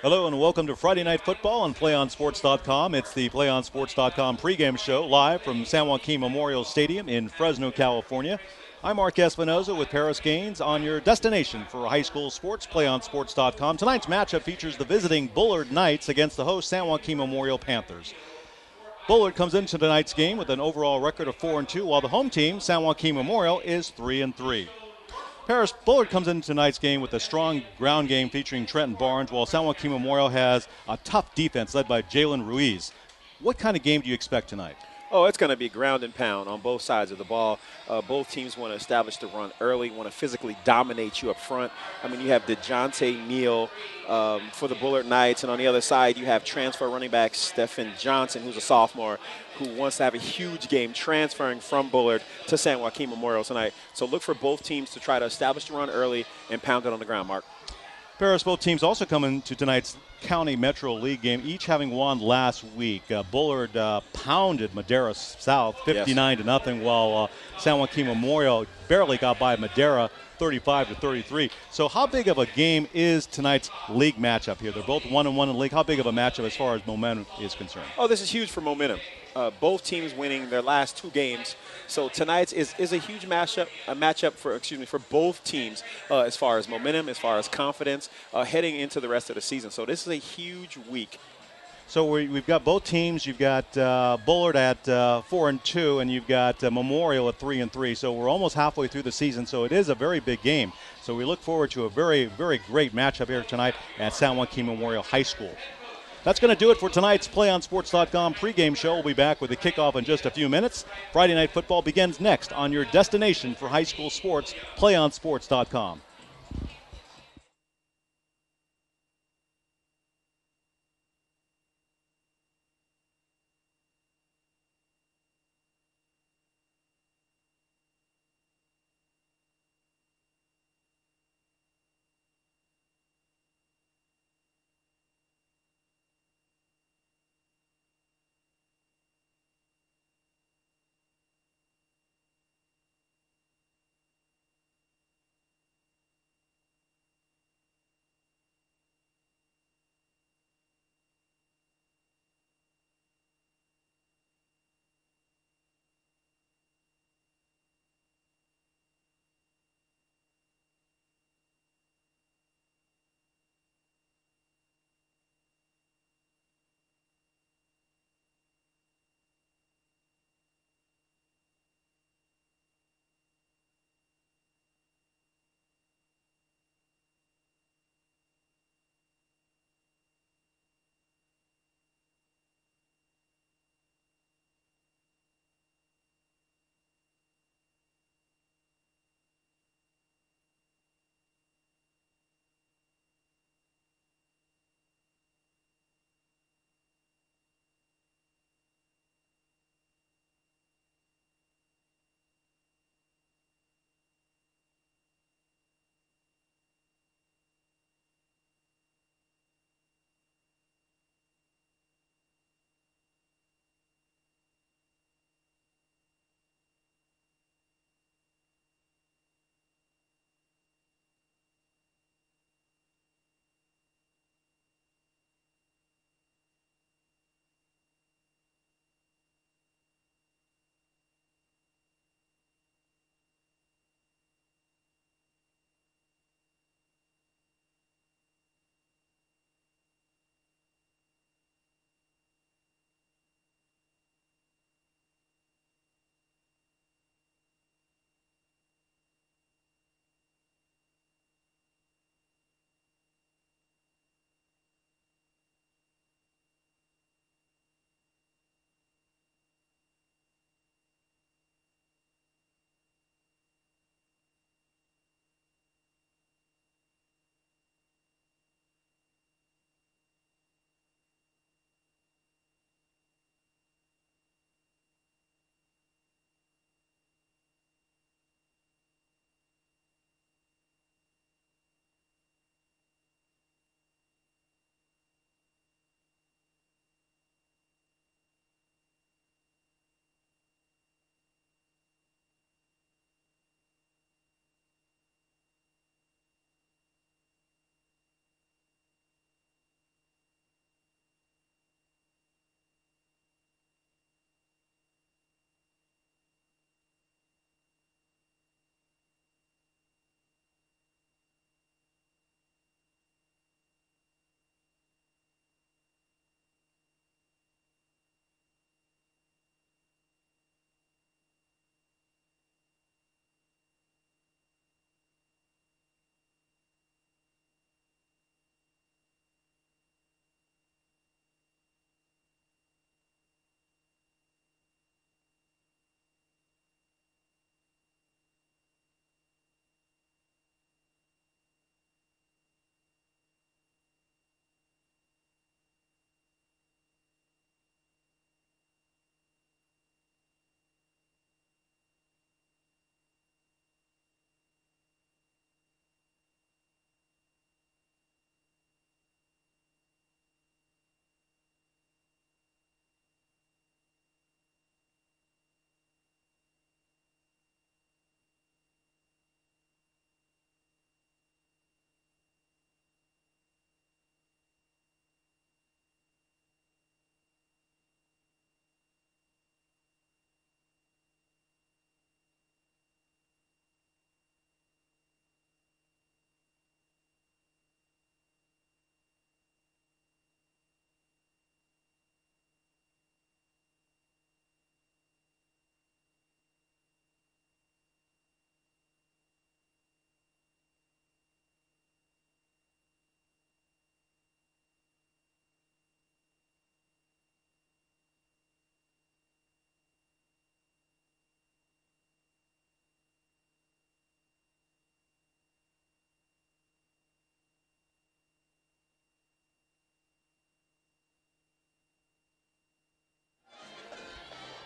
Hello and welcome to Friday Night Football on PlayOnSports.com. It's the PlayOnSports.com pregame show live from San Joaquin Memorial Stadium in Fresno, California. I'm Mark Espinoza with Paris Gaines on your destination for high school sports, PlayOnSports.com. Tonight's matchup features the visiting Bullard Knights against the host San Joaquin Memorial Panthers. Bullard comes into tonight's game with an overall record of 4-2, while the home team, San Joaquin Memorial, is 3-3. Paris, Bullard comes into tonight's game with a strong ground game featuring Trenton Barnes, while San Joaquin Memorial has a tough defense led by Jalen Ruiz. What kind of game do you expect tonight? Oh, it's going to be ground and pound on both sides of the ball. Both teams want to establish the run early, want to physically dominate you up front. I mean, you have DeJounte Neal for the Bullard Knights, and on the other side, you have transfer running back Stephen Johnson, who's a sophomore, who wants to have a huge game transferring from Bullard to San Joaquin Memorial tonight. So look for both teams to try to establish the run early and pound it on the ground, Mark. Paris, both teams also come into tonight's County Metro League game, each having won last week. Bullard pounded Madera South 59-0, while San Joaquin Memorial barely got by Madera 35-33. So how big of a game is tonight's league matchup here? They're both 1-1 in the league. How big of a matchup as far as momentum is concerned? Oh, this is huge for momentum. Both teams winning their last two games. So tonight's is a huge matchup for both teams as far as momentum, as far as confidence heading into the rest of the season. So this is a huge week. So we've got both teams. You've got Bullard at 4-2, and you've got Memorial at 3-3. So we're almost halfway through the season. So it is a very big game. So we look forward to a very, very great matchup here tonight at San Joaquin Memorial High School. That's going to do it for tonight's PlayOnSports.com pregame show. We'll be back with the kickoff in just a few minutes. Friday Night Football begins next on your destination for high school sports, PlayOnSports.com.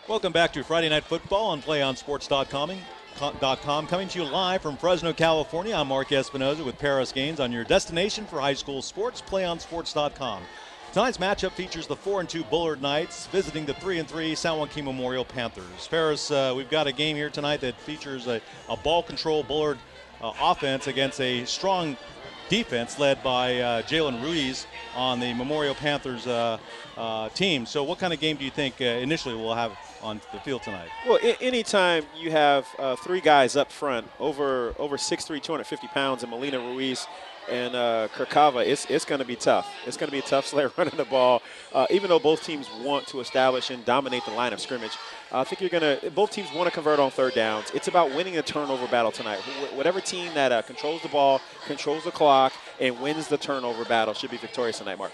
Welcome back to Friday Night Football on PlayOnSports.com. Coming to you live from Fresno, California. I'm Mark Espinoza with Paris Gaines on your destination for high school sports, PlayOnSports.com. Tonight's matchup features the 4-2 Bullard Knights visiting the 3-3 San Joaquin Memorial Panthers. Paris, we've got a game here tonight that features a ball control Bullard offense against a strong defense led by Jalen Ruiz on the Memorial Panthers team. So what kind of game do you think initially we'll have on the field tonight? Well, anytime you have three guys up front, over 6'3", 250 pounds, and Molina, Ruiz, and Kirkava, it's going to be tough. It's going to be a tough sled running the ball. Even though both teams want to establish and dominate the line of scrimmage, I think both teams want to convert on third downs. It's about winning a turnover battle tonight. Whatever team that controls the ball, controls the clock, and wins the turnover battle should be victorious tonight, Mark.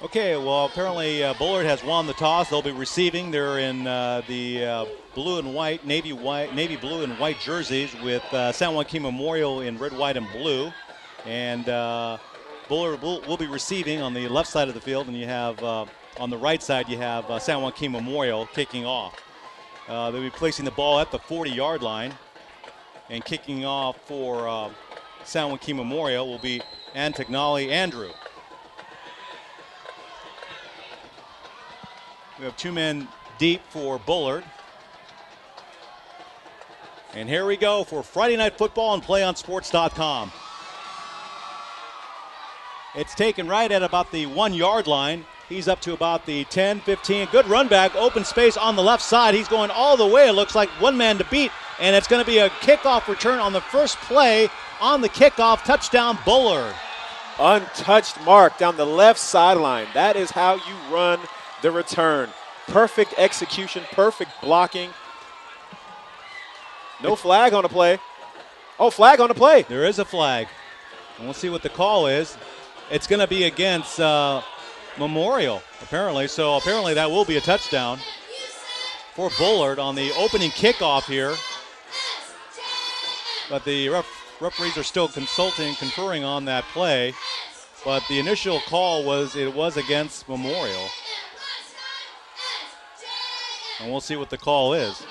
Okay, well, apparently Bullard has won the toss. They'll be receiving. They're in the blue and white, navy blue and white jerseys with San Joaquin Memorial in red, white, and blue. And Bullard will be receiving on the left side of the field, and you have on the right side you have San Joaquin Memorial kicking off. They'll be placing the ball at the 40-yard line, and kicking off for San Joaquin Memorial will be Antagnali Andrew. We have two men deep for Bullard. And here we go for Friday Night Football on PlayOnSports.com. It's taken right at about the 1-yard line. He's up to about the 10, 15. Good run back, open space on the left side. He's going all the way. It looks like one man to beat, and it's going to be a kickoff return on the first play on the kickoff. Touchdown, Bullard. Untouched mark down the left sideline. That is how you run the return. Perfect execution, perfect blocking. No flag on the play. Oh, flag on the play. There is a flag. And we'll see what the call is. It's going to be against Memorial, apparently. So apparently that will be a touchdown for Bullard on the opening kickoff here. But the referees are still conferring on that play. But the initial call was against Memorial. And we'll see what the call is.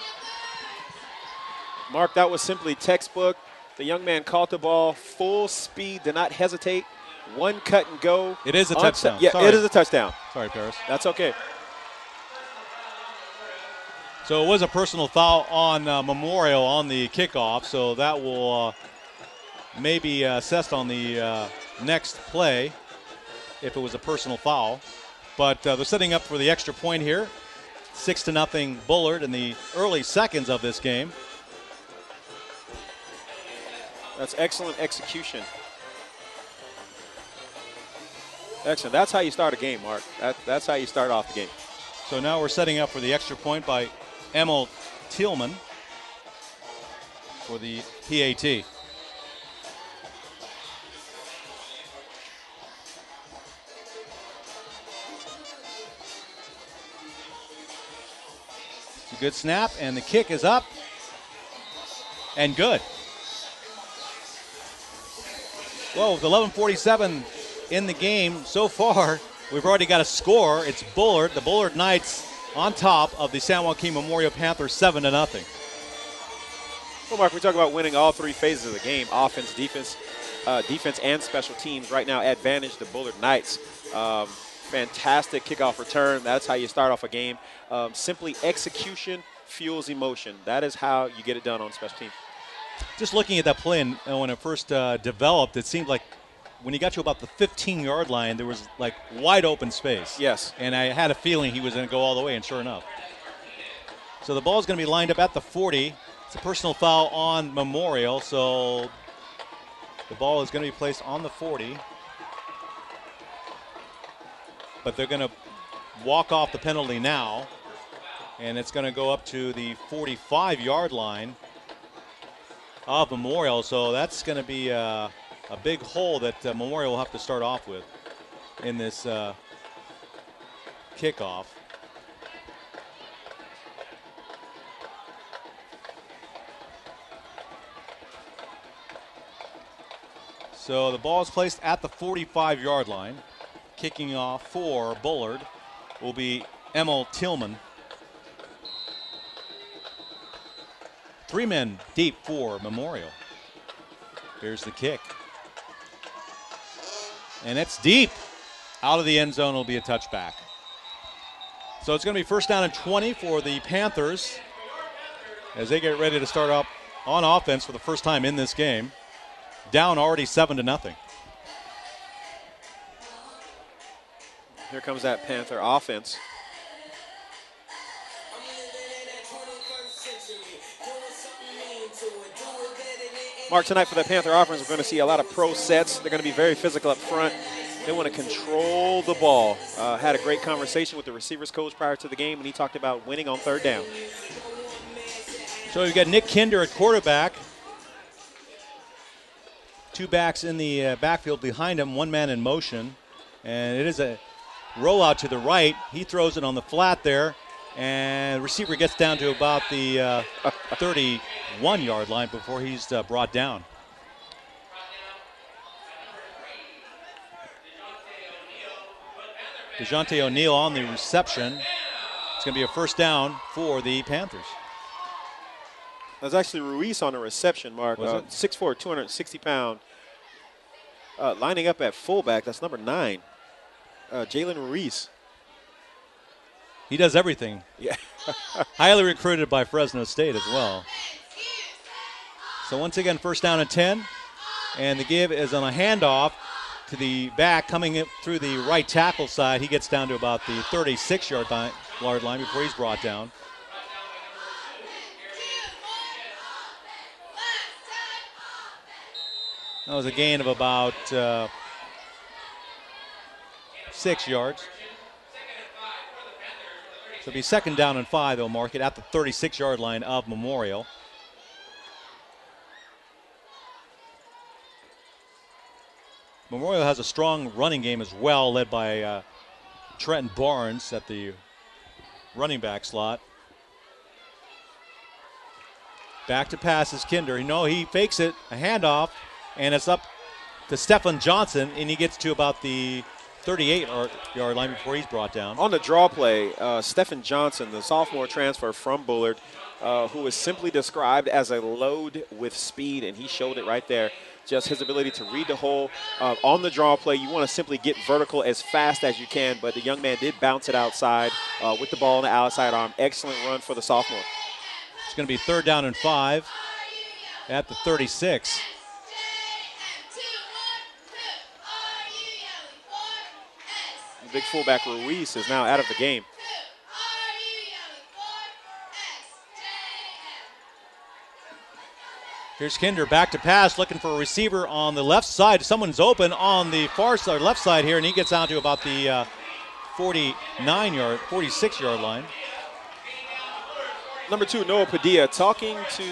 Mark, that was simply textbook. The young man caught the ball, full speed, did not hesitate. One cut and go. It is a touchdown. Yeah, it is a touchdown. Sorry, Paris. That's okay. So it was a personal foul on Memorial on the kickoff, so that will maybe assessed on the next play if it was a personal foul. But they're setting up for the extra point here. 6-0 Bullard in the early seconds of this game. That's excellent execution. Excellent. That's how you start a game, Mark. That's how you start off the game. So now we're setting up for the extra point by Emil Tillman for the PAT. It's a good snap, and the kick is up and good. Well, with 11:47 in the game so far, we've already got a score. It's Bullard, the Bullard Knights, on top of the San Joaquin Memorial Panthers 7-0. Well, Mark, we talk about winning all three phases of the game: offense, defense, and special teams. Right now, advantage the Bullard Knights. Fantastic kickoff return. That's how you start off a game. Simply execution fuels emotion. That is how you get it done on special teams. Just looking at that play, and when it first developed, it seemed like when he got to about the 15-yard line, there was like wide open space. Yes. And I had a feeling he was going to go all the way, and sure enough. So the ball is going to be lined up at the 40. It's a personal foul on Memorial, so the ball is going to be placed on the 40. But they're going to walk off the penalty now, and it's going to go up to the 45-yard line of Memorial. So that's going to be a big hole that Memorial will have to start off with in this kickoff. So the ball is placed at the 45-yard line. Kicking off for Bullard will be Emil Tillman. 3 men deep for Memorial. Here's the kick. And it's deep. Out of the end zone will be a touchback. So it's going to be first down and 20 for the Panthers as they get ready to start up on offense for the first time in this game. Down already 7-0. Here comes that Panther offense. Mark, tonight for the Panther offense, we're going to see a lot of pro sets. They're going to be very physical up front. They want to control the ball. Had a great conversation with the receivers coach prior to the game, and he talked about winning on third down. So we've got Nick Kinder at quarterback. 2 backs in the backfield behind him, 1 man in motion. And it is a rollout to the right. He throws it on the flat there, and the receiver gets down to about the 31-yard line before he's brought down. DeJounte O'Neal on the reception. It's going to be a first down for the Panthers. That's actually Ruiz on the reception, Mark. 6'4", 260-pound. Lining up at fullback, that's number 9. Jalen Ruiz. He does everything. Yeah. Highly recruited by Fresno State as well. So once again, first down and 10. And the give is on a handoff to the back coming through the right tackle side. He gets down to about the 36-yard line before he's brought down. That was a gain of about 6 yards. So it'll be second down and 5, they'll mark it at the 36-yard line of Memorial. Memorial has a strong running game as well, led by Trenton Barnes at the running back slot. Back to pass is Kinder. He fakes it, a handoff, and it's up to Stephen Johnson, and he gets to about the 38-yard line before he's brought down. On the draw play, Stephen Johnson, the sophomore transfer from Bullard, who is simply described as a load with speed, and he showed it right there. Just his ability to read the hole. On the draw play, you want to simply get vertical as fast as you can, but the young man did bounce it outside with the ball on the outside arm. Excellent run for the sophomore. It's going to be third down and 5 at the 36. The big fullback Ruiz is now out of the game. Here's Kinder back to pass, looking for a receiver on the left side. Someone's open on the far side, left side here, and he gets down to about the 46-yard line. Number 2, Noah Padilla, talking to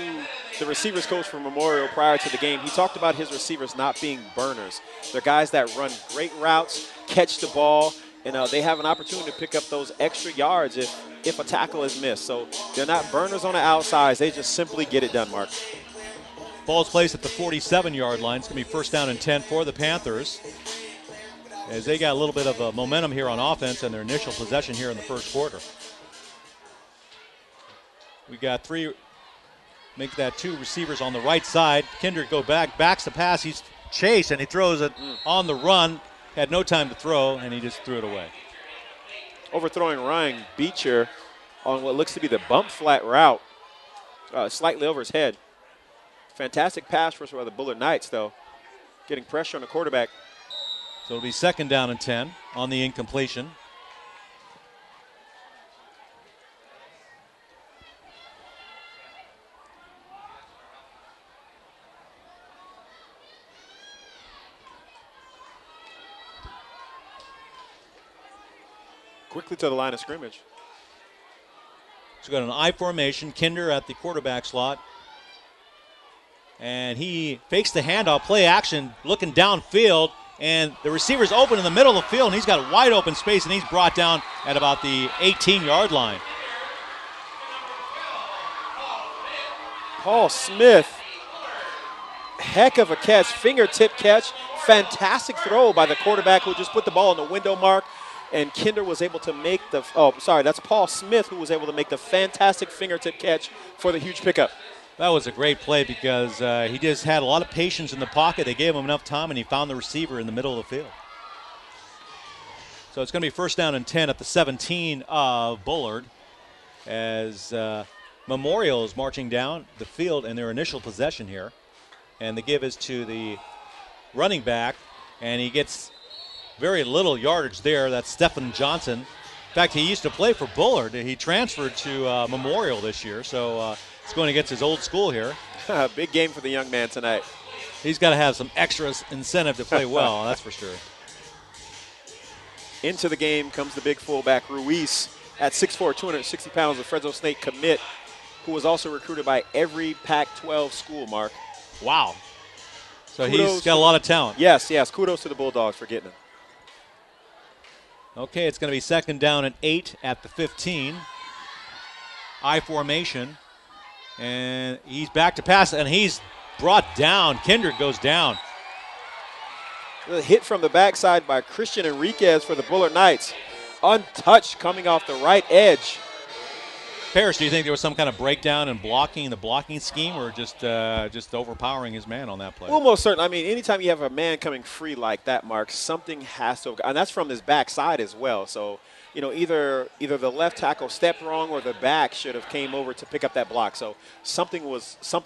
the receivers coach for Memorial prior to the game. He talked about his receivers not being burners. They're guys that run great routes, catch the ball, and they have an opportunity to pick up those extra yards if a tackle is missed. So they're not burners on the outsides. They just simply get it done, Mark. Ball's placed at the 47-yard line. It's going to be first down and 10 for the Panthers, as they got a little bit of momentum here on offense and their initial possession here in the first quarter. We got 2 receivers on the right side. Kinder backs the pass. He's chased, and he throws it on the run. Had no time to throw, and he just threw it away. Overthrowing Ryan Beecher on what looks to be the bump flat route, slightly over his head. Fantastic pass rush by the Bullard Knights, though, getting pressure on the quarterback. So it'll be second down and 10 on the incompletion. Quickly to the line of scrimmage. So we've got an I formation. Kinder at the quarterback slot. And he fakes the handoff, play action, looking downfield. And the receiver's open in the middle of the field, and he's got wide open space, and he's brought down at about the 18-yard line. Paul Smith, heck of a catch, fingertip catch. Fantastic throw by the quarterback who just put the ball in the window mark. And Kinder was able to make that's Paul Smith who was able to make the fantastic fingertip catch for the huge pickup. That was a great play because he just had a lot of patience in the pocket. They gave him enough time, and he found the receiver in the middle of the field. So it's going to be first down and 10 at the 17 of Bullard as Memorial is marching down the field in their initial possession here. And the give is to the running back, and he gets very little yardage there. That's Stephen Johnson. In fact, he used to play for Bullard. He transferred to Memorial this year, so he's going against his old school here. Big game for the young man tonight. He's got to have some extra incentive to play well, that's for sure. Into the game comes the big fullback, Ruiz, at 6'4", 260 pounds, a Fresno State commit, who was also recruited by every Pac-12 school, Mark. Wow. So he's got a lot of talent. Yes. Kudos to the Bulldogs for getting him. Okay, it's going to be second down and 8 at the 15. I formation. And he's back to pass, and he's brought down. Kendrick goes down. The hit from the backside by Christian Enriquez for the Bullard Knights. Untouched coming off the right edge. Paris, do you think there was some kind of breakdown in the blocking scheme, or just overpowering his man on that play? Well, most certainly. I mean, anytime you have a man coming free like that, Mark, something has to – and that's from his backside as well. So, you know, either the left tackle stepped wrong or the back should have came over to pick up that block. So something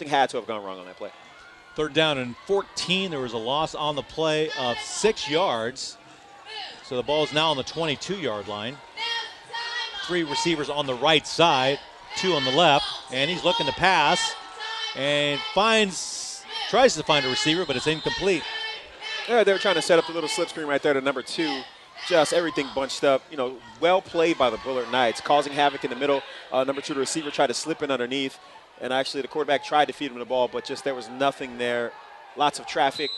had to have gone wrong on that play. Third down and 14. There was a loss on the play of 6 yards. So the ball is now on the 22-yard line. 3 receivers on the right side, 2 on the left, and he's looking to pass and tries to find a receiver, but it's incomplete. Yeah, they were trying to set up the little slip screen right there to number 2. Just everything bunched up. You know, well played by the Bullard Knights, causing havoc in the middle. Number 2, the receiver, tried to slip in underneath. And actually the quarterback tried to feed him the ball, but just there was nothing there. Lots of traffic.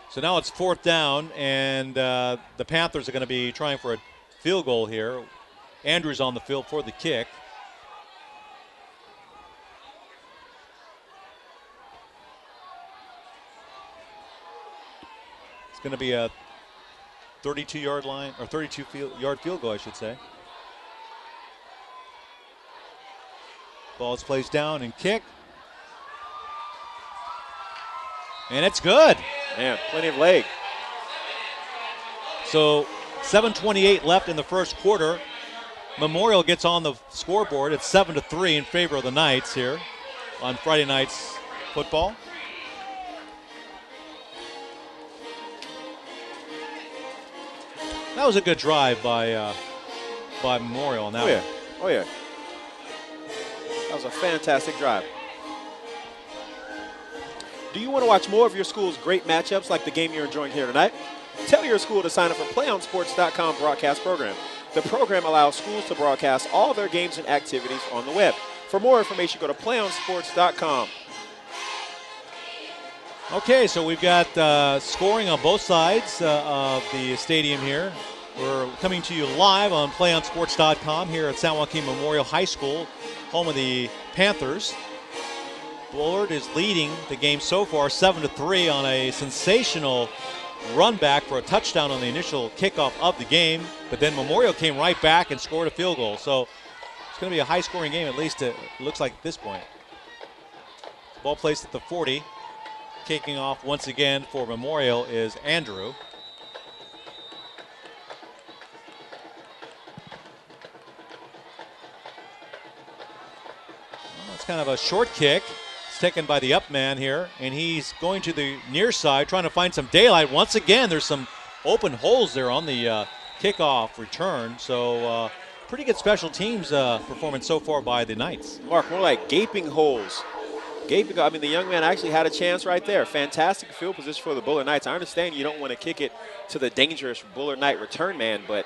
So now it's fourth down, and the Panthers are going to be trying for a field goal here. Andrews on the field for the kick. It's going to be a 32-yard line, or 32-yard field goal, I should say. Ball is placed down and kick. And it's good. Man, plenty of leg. So 7:28 left in the first quarter. Memorial gets on the scoreboard. It's 7-3 in favor of the Knights here on Friday night's football. That was a good drive by Memorial on that one. Oh, yeah. That was a fantastic drive. Do you want to watch more of your school's great matchups like the game you're enjoying here tonight? Tell your school to sign up for PlayOnSports.com broadcast program. The program allows schools to broadcast all their games and activities on the web. For more information, go to PlayOnSports.com. Okay, so we've got scoring on both sides of the stadium here. We're coming to you live on PlayOnSports.com here at San Joaquin Memorial High School, home of the Panthers. Bullard is leading the game so far 7-3 on a sensational run back for a touchdown on the initial kickoff of the game, but then Memorial came right back and scored a field goal. So it's going to be a high-scoring game, at least it looks like at this point. Ball placed at the 40. Kicking off once again for Memorial is Andrew. Well, it's kind of a short kick. Taken by the up man here, and he's going to the near side trying to find some daylight. Once again, there's some open holes there on the kickoff return, so pretty good special teams performance so far by the Knights. Mark, more like gaping holes. I mean, the young man actually had a chance right there. Fantastic field position for the Bullard Knights. I understand you don't want to kick it to the dangerous Bullard Knight return man, but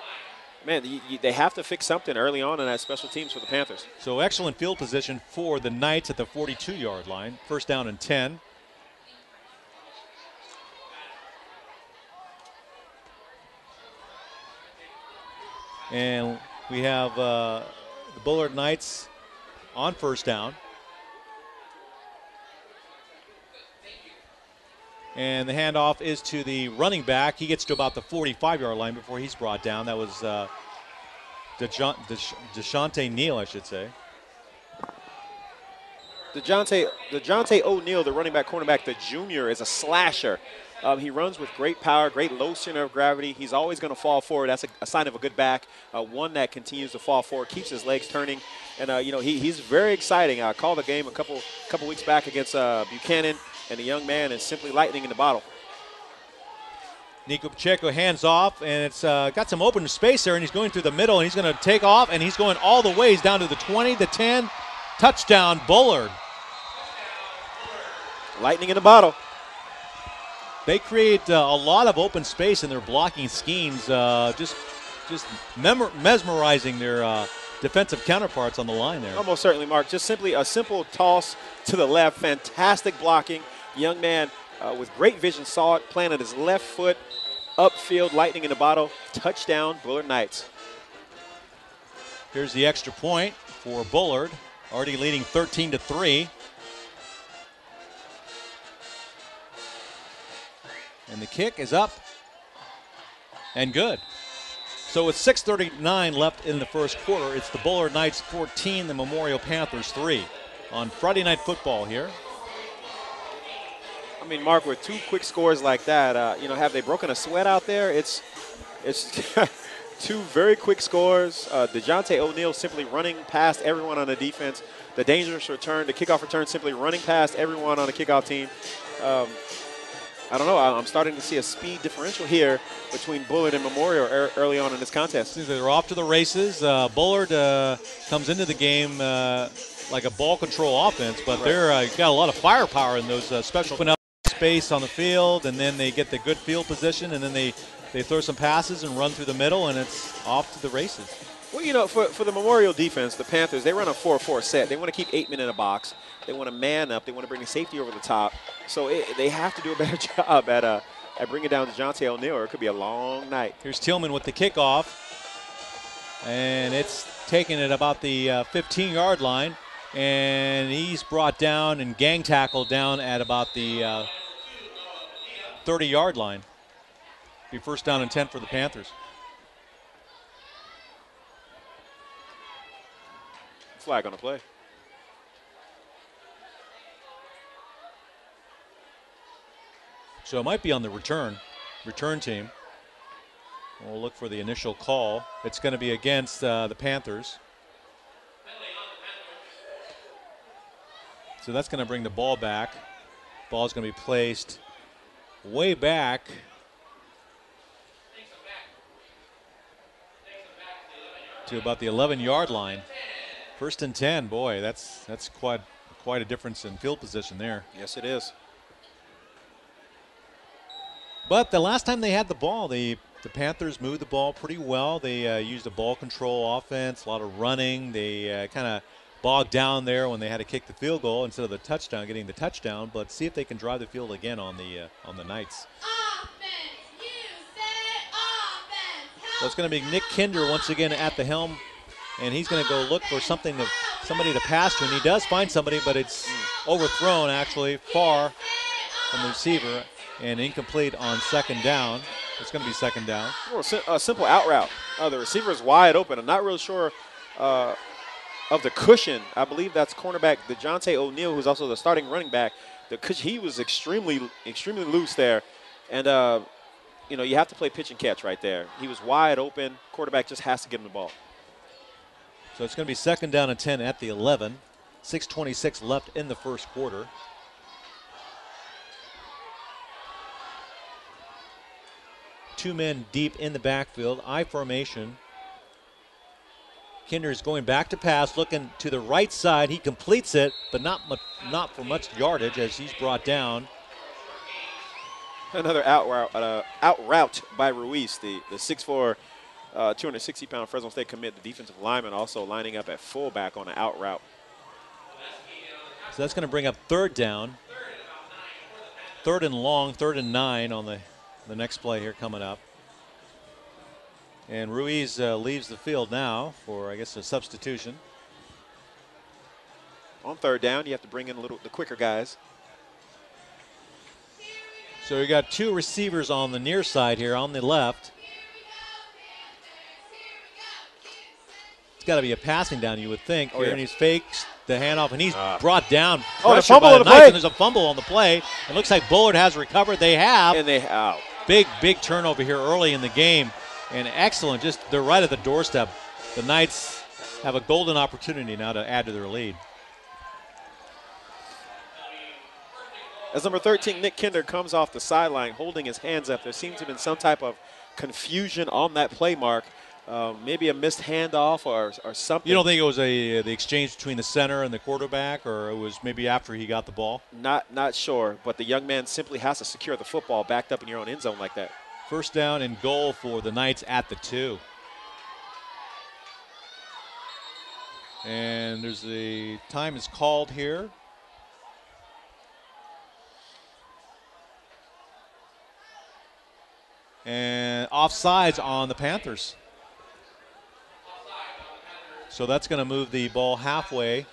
man, they have to fix something early on in that special teams for the Panthers. So excellent field position for the Knights at the 42-yard line. First down and 10. And we have the Bullard Knights on first down. And the handoff is to the running back. He gets to about the 45-yard line before he's brought down. That was Deshante Neal, I should say. DeJounte O'Neal, the running back, cornerback, the junior, is a slasher. He runs with great power, great low center of gravity. He's always going to fall forward. That's a sign of a good back, one that continues to fall forward, keeps his legs turning. And, he's very exciting. I called the game a couple weeks back against Buchanan, and the young man is simply lightning in the bottle. Nico Pacheco hands off, and it's got some open space there, and he's going through the middle, and he's going to take off, and he's going all the way. He's down to the 20, the 10. Touchdown, Bullard. Lightning in the bottle. They create a lot of open space in their blocking schemes, just mesmerizing their defensive counterparts on the line there. Almost certainly, Mark. Just simply a simple toss to the left. Fantastic blocking. Young man with great vision saw it, planted his left foot upfield, lightning in the bottle. Touchdown, Bullard Knights. Here's the extra point for Bullard, already leading 13-3. And the kick is up and good. So with 6:39 left in the first quarter, it's the Bullard Knights 14, the Memorial Panthers 3 on Friday Night Football here. I mean, Mark, with two quick scores like that, have they broken a sweat out there? It's two very quick scores. DeJounte O'Neal simply running past everyone on the defense. The dangerous return, the kickoff return, simply running past everyone on the kickoff team. I don't know. I'm starting to see a speed differential here between Bullard and Memorial early on in this contest. They're off to the races. Bullard comes into the game like a ball control offense, but they're got a lot of firepower in those special open up space on the field, and then they get the good field position, and then they throw some passes and run through the middle, and it's off to the races. Well, for the Memorial defense, the Panthers, they run a 4-4 set. They want to keep 8 men in a box. They want to man up. They want to bring the safety over the top. So they have to do a better job at bringing down DeJounte O'Neal, or it could be a long night. Here's Tillman with the kickoff, and it's taken at about the 15-yard line, and he's brought down and gang tackled down at about the 30-yard line. Be first down and 10 for the Panthers. Flag on the play. So it might be on the return team. We'll look for the initial call. It's going to be against the Panthers. So that's going to bring the ball back. Ball's going to be placed way back. To about the 11-yard line. First and 10, boy, that's quite a difference in field position there. Yes, it is. But the last time they had the ball, the Panthers moved the ball pretty well. They used a ball control offense, a lot of running. They kind of bogged down there when they had to kick the field goal instead of the touchdown, getting the touchdown. But see if they can drive the field again on the Knights. So it's going to be Nick Kinder once again at the helm, and he's going to go look for somebody to pass to, and he does find somebody, but it's overthrown actually far from the receiver and incomplete on second down. It's going to be second down. Well, a simple out route. The receiver is wide open. I'm not real sure of the cushion. I believe that's cornerback DeJounte O'Neal, who's also the starting running back. He was extremely loose there, and you have to play pitch and catch right there. He was wide open. Quarterback just has to give him the ball. So it's going to be second down and 10 at the 11. 6:26 left in the first quarter. Two men deep in the backfield, I formation. Kinder's going back to pass, looking to the right side. He completes it, but not for much yardage as he's brought down. Another out route by Ruiz, the 6'4", 260-pound Fresno State commit, the defensive lineman, also lining up at fullback on an out route. So that's going to bring up third down. Third and long, 3rd and 9 on the next play here coming up. And Ruiz leaves the field now for, I guess, a substitution. On third down, you have to bring in the quicker guys. So we got two receivers on the near side here on the left. It's got to be a passing down, you would think. Oh, here, yeah. and he's fakes, the handoff, and he's brought down. Oh, the fumble by on the Knights, play. and there's a fumble on the play. It looks like Bullard has recovered. They have. And they have. Big turnover here early in the game. And excellent. Just they're right at the doorstep. The Knights have a golden opportunity now to add to their lead. As number 13, Nick Kinder, comes off the sideline holding his hands up, there seems to have been some type of confusion on that play, Mark. Maybe a missed handoff or something. You don't think it was the exchange between the center and the quarterback, or it was maybe after he got the ball? Not sure, but the young man simply has to secure the football backed up in your own end zone like that. First down and goal for the Knights at the 2. And there's a time is called here. And offsides on the Panthers. So that's going to move the ball halfway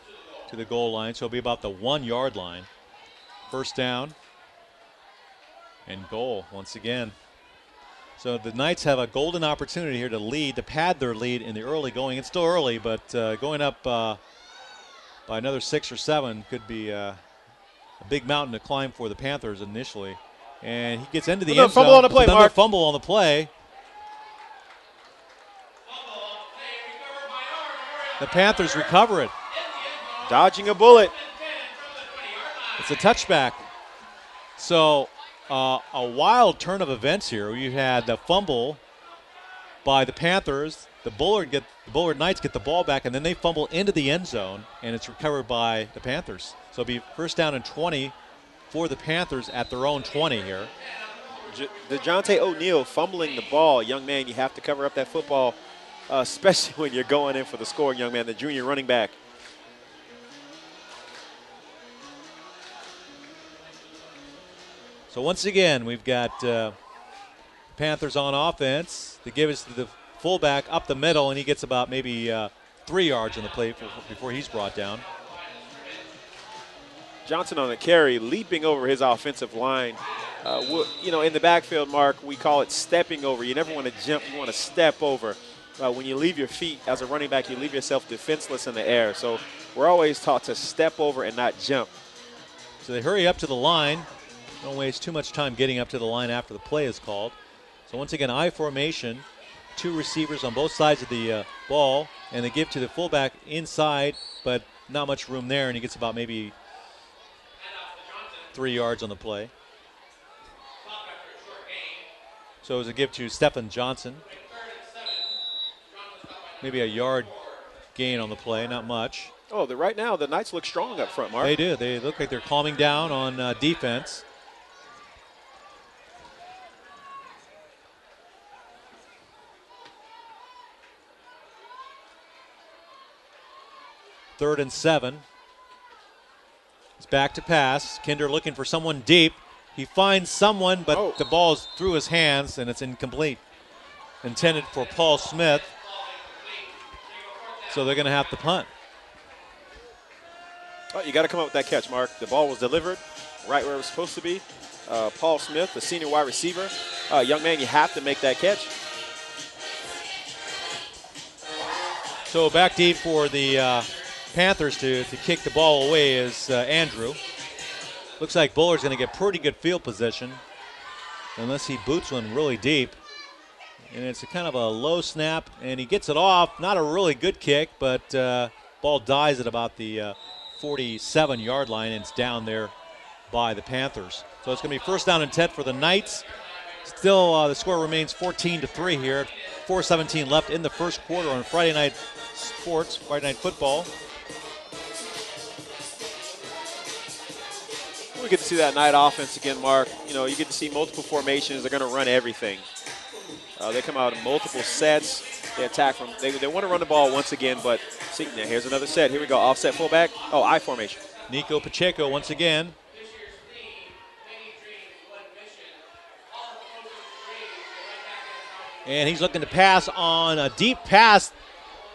to the goal line. So it'll be about the 1 yard line. First down and goal once again. So the Knights have a golden opportunity here to lead, to pad their lead in the early going. It's still early, but going up by another 6 or 7 could be a big mountain to climb for the Panthers initially. And he gets into the end zone. Fumble on the play, Another Mark. fumble on the play. The Panthers recover it. Dodging a bullet. It's a touchback. So a wild turn of events here. You had the fumble by the Panthers. The Bullard Knights get the ball back, and then they fumble into the end zone, and it's recovered by the Panthers. So it'll be first down and 20 for the Panthers at their own 20 here. DeJounte O'Neal fumbling the ball. Young man, you have to cover up that football, especially when you're going in for the score, young man, the junior running back. So once again, we've got Panthers on offense. They give it to the fullback up the middle, and he gets about maybe 3 yards on the play before he's brought down. Johnson on a carry, leaping over his offensive line. In the backfield, Mark, we call it stepping over. You never want to jump, you want to step over. When you leave your feet as a running back, you leave yourself defenseless in the air. So we're always taught to step over and not jump. So they hurry up to the line. Don't waste too much time getting up to the line after the play is called. So once again, I formation, 2 receivers on both sides of the ball, and they give to the fullback inside, but not much room there, and he gets about maybe 3 yards on the play. So it was a give to Stephen Johnson. Maybe a yard gain on the play, not much. Oh, right now the Knights look strong up front, Mark. They do. They look like they're calming down on defense. Third and 7. It's back to pass. Kinder looking for someone deep. He finds someone, but the ball's through his hands, and it's incomplete. Intended for Paul Smith. So they're going to have to punt. Oh, you got to come up with that catch, Mark. The ball was delivered right where it was supposed to be. Paul Smith, the senior wide receiver. Young man, you have to make that catch. So back deep for the Panthers to kick the ball away is Andrew. Looks like Bullard's going to get pretty good field position unless he boots one really deep. And it's a kind of a low snap, and he gets it off. Not a really good kick, but ball dies at about the 47-yard line, and it's down there by the Panthers. So it's going to be first down and 10 for the Knights. Still, the score remains 14-3 here. 4:17 left in the first quarter on Friday Night Sports, Friday Night Football. We get to see that night offense again, Mark. You get to see multiple formations. They're going to run everything. They come out in multiple sets. They attack from. They want to run the ball once again, but see, now here's another set. Here we go. Offset fullback. Oh, I formation. Nico Pacheco once again. And he's looking to pass on a deep pass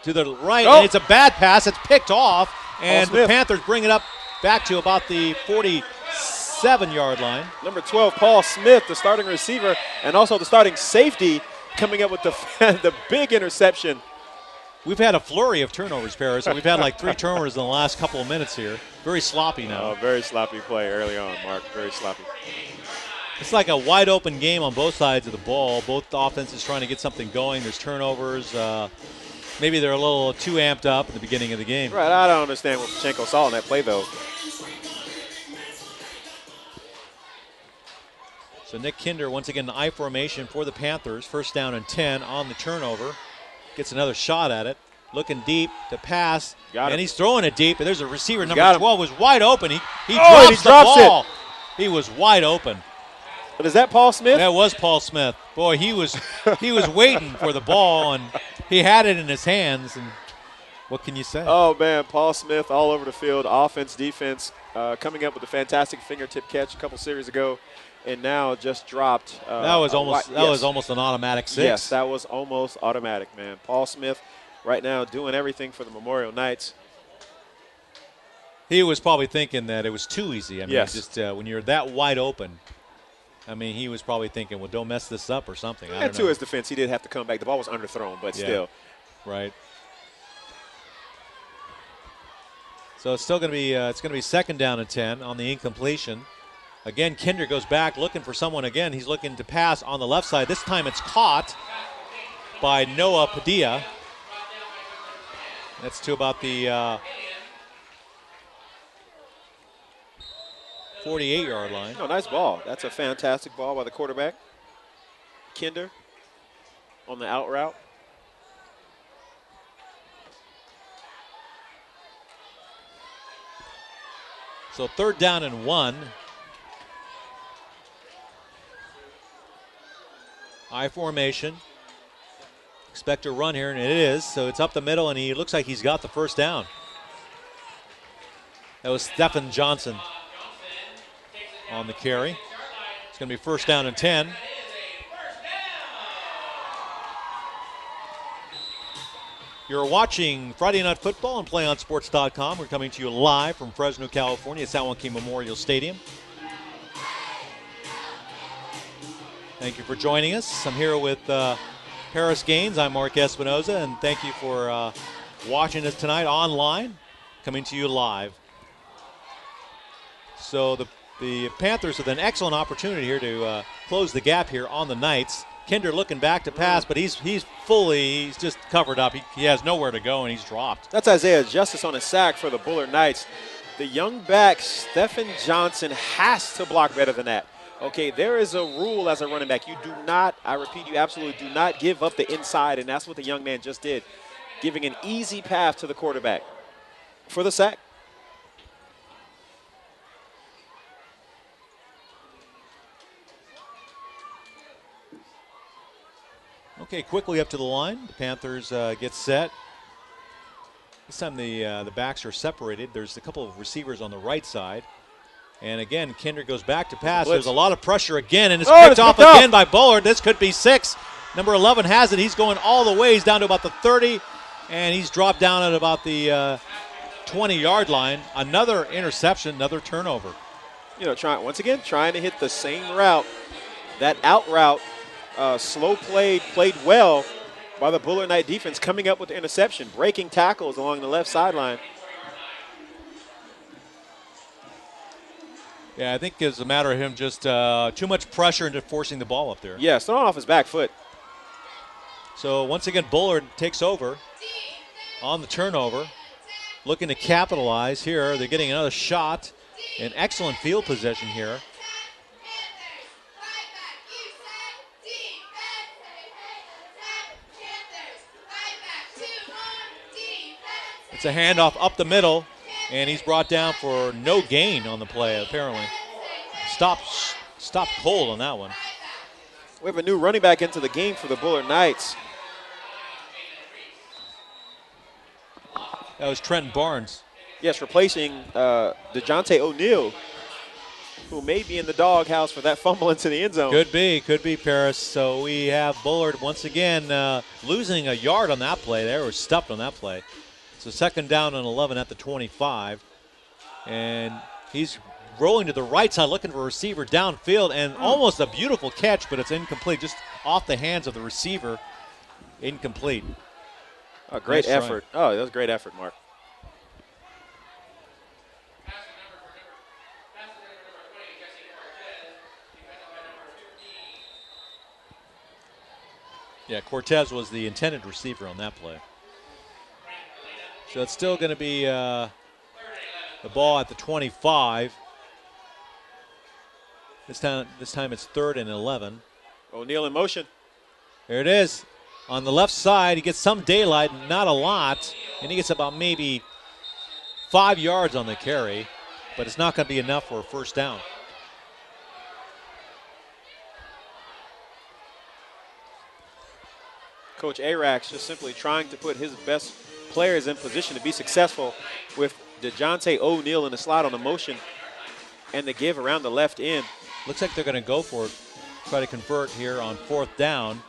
to the right. And it's a bad pass. It's picked off. And the Panthers bring it up back to about the 47-yard line. Number 12, Paul Smith, the starting receiver, and also the starting safety, coming up with the big interception. We've had a flurry of turnovers, Paris. So we've had like 3 turnovers in the last couple of minutes here. Very sloppy now. Oh, very sloppy play early on, Mark. Very sloppy. It's like a wide open game on both sides of the ball. Both offenses trying to get something going. There's turnovers. Maybe they're a little too amped up at the beginning of the game. Right. I don't understand what Pacheco saw in that play, though. So Nick Kinder, once again, in I formation for the Panthers. First down and 10 on the turnover. Gets another shot at it. Looking deep to pass. And he's throwing it deep. And there's a receiver, number 12, was wide open. He drops the ball. He was wide open. But is that Paul Smith? That was Paul Smith. Boy, he was waiting for the ball, and he had it in his hands. And what can you say? Oh, man, Paul Smith all over the field, offense, defense, coming up with a fantastic fingertip catch a couple series ago, and now just dropped. That was almost an automatic 6. Yes, that was almost automatic, man. Paul Smith right now doing everything for the Memorial Knights. He was probably thinking that it was too easy. I mean, yes. Just when you're that wide open, I mean, he was probably thinking, well, don't mess this up or something. And to his defense, he did have to come back. The ball was underthrown, but still. Right. So it's still going to be second down and 10 on the incompletion. Again, Kinder goes back looking for someone again. He's looking to pass on the left side. This time it's caught by Noah Padilla. That's to about the 48-yard line. Oh, nice ball. That's a fantastic ball by the quarterback. Kinder on the out route. So third down and 1. I formation. Expect a run here, and it is. So it's up the middle, and he looks like he's got the first down. That was Stephen Johnson on the carry. It's going to be first down and 10. You're watching Friday Night Football on PlayOnSports.com. We're coming to you live from Fresno, California at San Joaquin Memorial Stadium. Thank you for joining us. I'm here with Paris Gaines. I'm Mark Espinoza, and thank you for watching us tonight online, coming to you live. So the Panthers with an excellent opportunity here to close the gap here on the Knights. Kinder looking back to pass, but he's just covered up. He has nowhere to go, and he's dropped. That's Isaiah Justice on a sack for the Bullard Knights. The young back, Stephen Johnson, has to block better than that. Okay, there is a rule as a running back. You do not, I repeat, you absolutely do not give up the inside, and that's what the young man just did, giving an easy path to the quarterback for the sack. Okay, quickly up to the line. The Panthers get set. This time the backs are separated. There's a couple of receivers on the right side. And again, Kinder goes back to pass. There's a lot of pressure again, and it's picked off again by Bullard. This could be 6. Number 11 has it. He's going all the way. He's down to about the 30, and he's dropped down at about the 20-yard line. Another interception, another turnover. You know, trying to hit the same route. That out route, slow played well by the Bullard Knight defense, coming up with the interception, breaking tackles along the left sideline. Yeah, I think it's a matter of him just too much pressure into forcing the ball up there. Yeah, throwing off his back foot. So once again, Bullard takes over on the turnover, looking to capitalize here. They're getting another shot. An excellent field possession here. It's a handoff up the middle, and he's brought down for no gain on the play, apparently. Stopped cold on that one. We have a new running back into the game for the Bullard Knights. That was Trenton Barnes. Yes, replacing DeJounte O'Neal, who may be in the doghouse for that fumble into the end zone. Could be, Paris. So we have Bullard once again losing a yard on that play there, or stuffed on that play. So second down and 11 at the 25. And he's rolling to the right side looking for a receiver downfield, and almost a beautiful catch, but it's incomplete, just off the hands of the receiver. Incomplete. A great Nice effort. Oh, that was a great effort, Mark. Yeah, Cortez was the intended receiver on that play. So it's still going to be the ball at the 25. This time it's 3rd and 11. O'Neal in motion. There it is. On the left side, he gets some daylight, not a lot, and he gets about maybe 5 yards on the carry, but it's not going to be enough for a first down. Coach Arax just simply trying to put his best players in position to be successful with DeJounte O'Neal in the slot on the motion and the give around the left end. Looks like they're going to go for it, try to convert here on 4th down.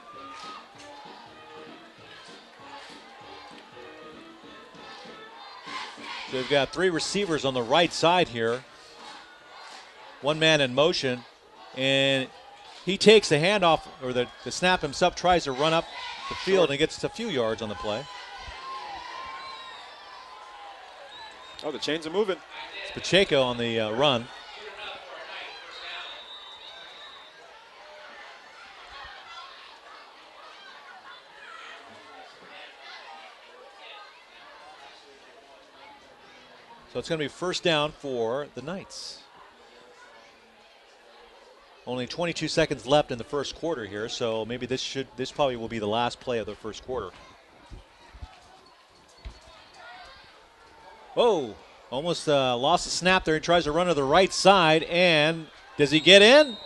So they've got 3 receivers on the right side here. 1 man in motion, and he takes the handoff, or the snap himself, tries to run up the field and gets a few yards on the play. Oh, the chains are moving. It's Pacheco on the run. So it's going to be first down for the Knights. Only 22 seconds left in the first quarter here, so maybe this probably will be the last play of the first quarter. Whoa, almost lost the snap there. He tries to run to the right side, and does he get in?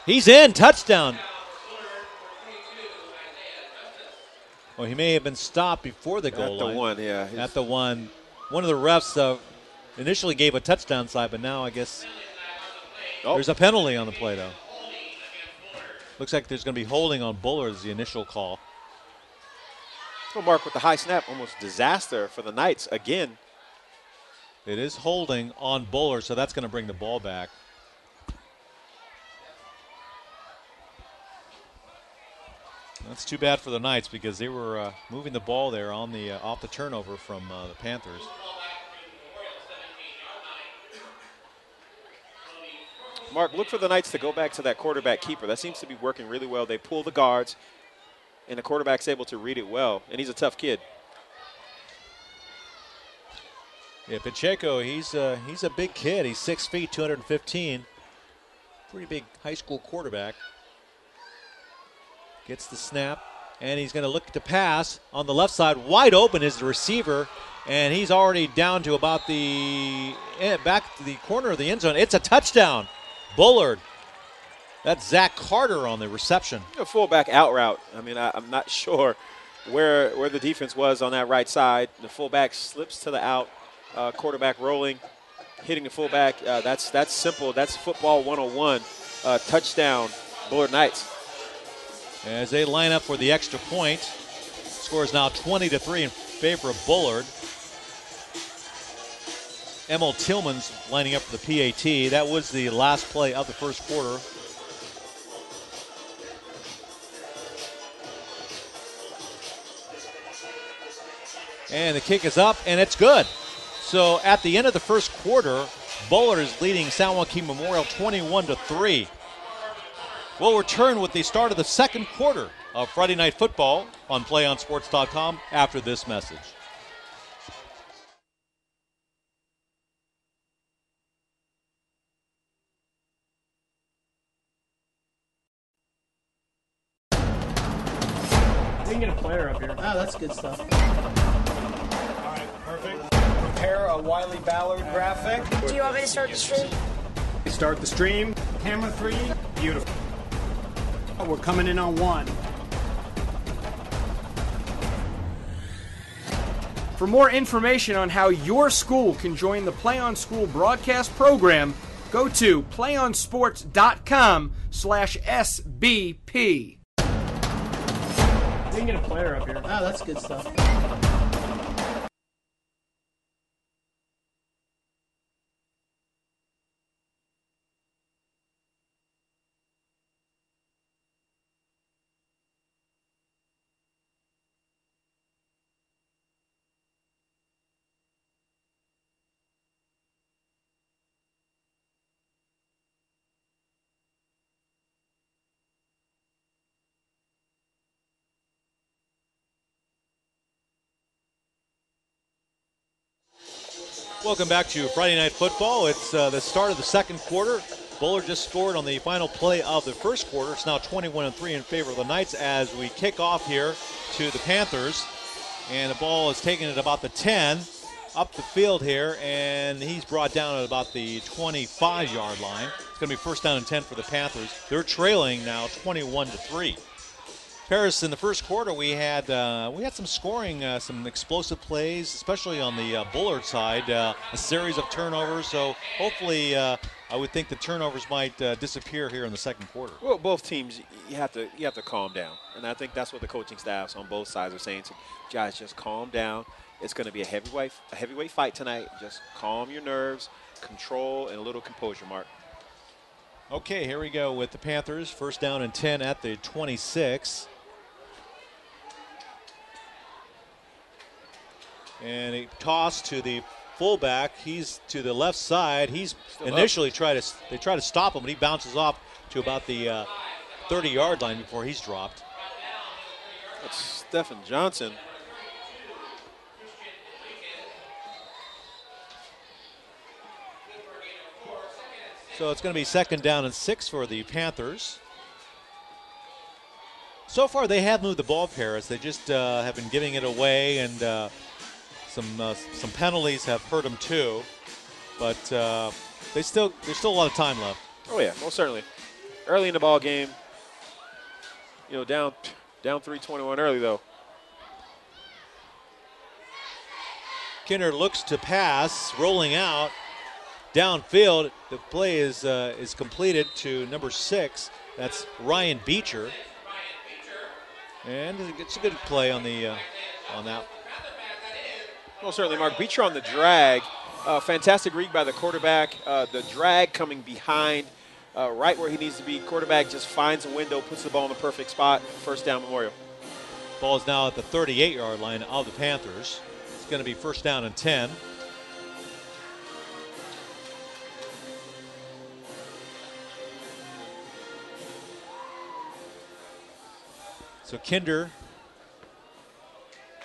He's in, touchdown. Well, he may have been stopped before the goal line. At the one, yeah. At the one. One of the refs initially gave a touchdown side, but now I guess there's a penalty on the play, though. Looks like there's going to be holding on Bullard as the initial call. Well, Mark, with the high snap, almost disaster for the Knights again. It is holding on Bullard, so that's going to bring the ball back. That's too bad for the Knights because they were moving the ball there on the off the turnover from the Panthers. Mark, look for the Knights to go back to that quarterback keeper. That seems to be working really well. They pull the guards, and the quarterback's able to read it well, and he's a tough kid. Yeah, Pacheco, he's a big kid. He's 6 feet, 215. Pretty big high school quarterback. Gets the snap, and he's going to look to pass on the left side. Wide open is the receiver, and he's already down to about the back to the corner of the end zone. It's a touchdown. Bullard. That's Zach Carter on the reception. A fullback out route. I mean, I'm not sure where the defense was on that right side. The fullback slips to the out. Quarterback rolling, hitting the fullback. That's simple. That's football 101. Touchdown, Bullard Knights. As they line up for the extra point, score is now 20-3 in favor of Bullard. Emil Tillman's lining up for the PAT. That was the last play of the first quarter. And the kick is up, and it's good. So at the end of the first quarter, Bullard is leading San Joaquin Memorial 21-3. We'll return with the start of the second quarter of Friday Night Football on PlayOnSports.com after this message. We can get a player up here. Oh, that's good stuff. All right, perfect. Prepare a Wiley Ballard graphic. Do you want me to start the stream? Start the stream. Camera 3. Beautiful. We're coming in on 1. For more information on how your school can join the Play On School broadcast program, go to playonsports.com/SBP. We can get a player up here. Oh, that's good stuff. Welcome back to Friday Night Football. It's the start of the second quarter. Bullard just scored on the final play of the first quarter. It's now 21-3 in favor of the Knights as we kick off here to the Panthers. And the ball is taken at about the 10 up the field here, and he's brought down at about the 25-yard line. It's going to be first down and 10 for the Panthers. They're trailing now 21-3. Paris, in the first quarter, we had some scoring, some explosive plays, especially on the Bullard side, a series of turnovers. So hopefully, I would think the turnovers might disappear here in the second quarter. Well, both teams, you have to calm down, and I think that's what the coaching staffs on both sides are saying. So, guys, just calm down. It's going to be a heavyweight fight tonight. Just calm your nerves, control, and a little composure, Mark. Okay, here we go with the Panthers. First down and 10 at the 26. And a toss to the fullback. He's to the left side. He's still initially they try to stop him, but he bounces off to about the 30-yard line before he's dropped. That's Stephen Johnson. So it's going to be second down and 6 for the Panthers. So far, they have moved the ball, Paris. They just have been giving it away, and some penalties have hurt them too. But there's still a lot of time left. Oh yeah, most certainly. Early in the ball game, down 3-21 early though. Kinder looks to pass, rolling out downfield. The play is completed to number 6. That's Ryan Beecher, and it's a good play on that. Well, certainly, Mark. Beecher on the drag. Fantastic read by the quarterback. The drag coming behind right where he needs to be. Quarterback just finds a window, puts the ball in the perfect spot. First down, Memorial. Ball is now at the 38-yard line of the Panthers. It's going to be first down and 10. So Kinder,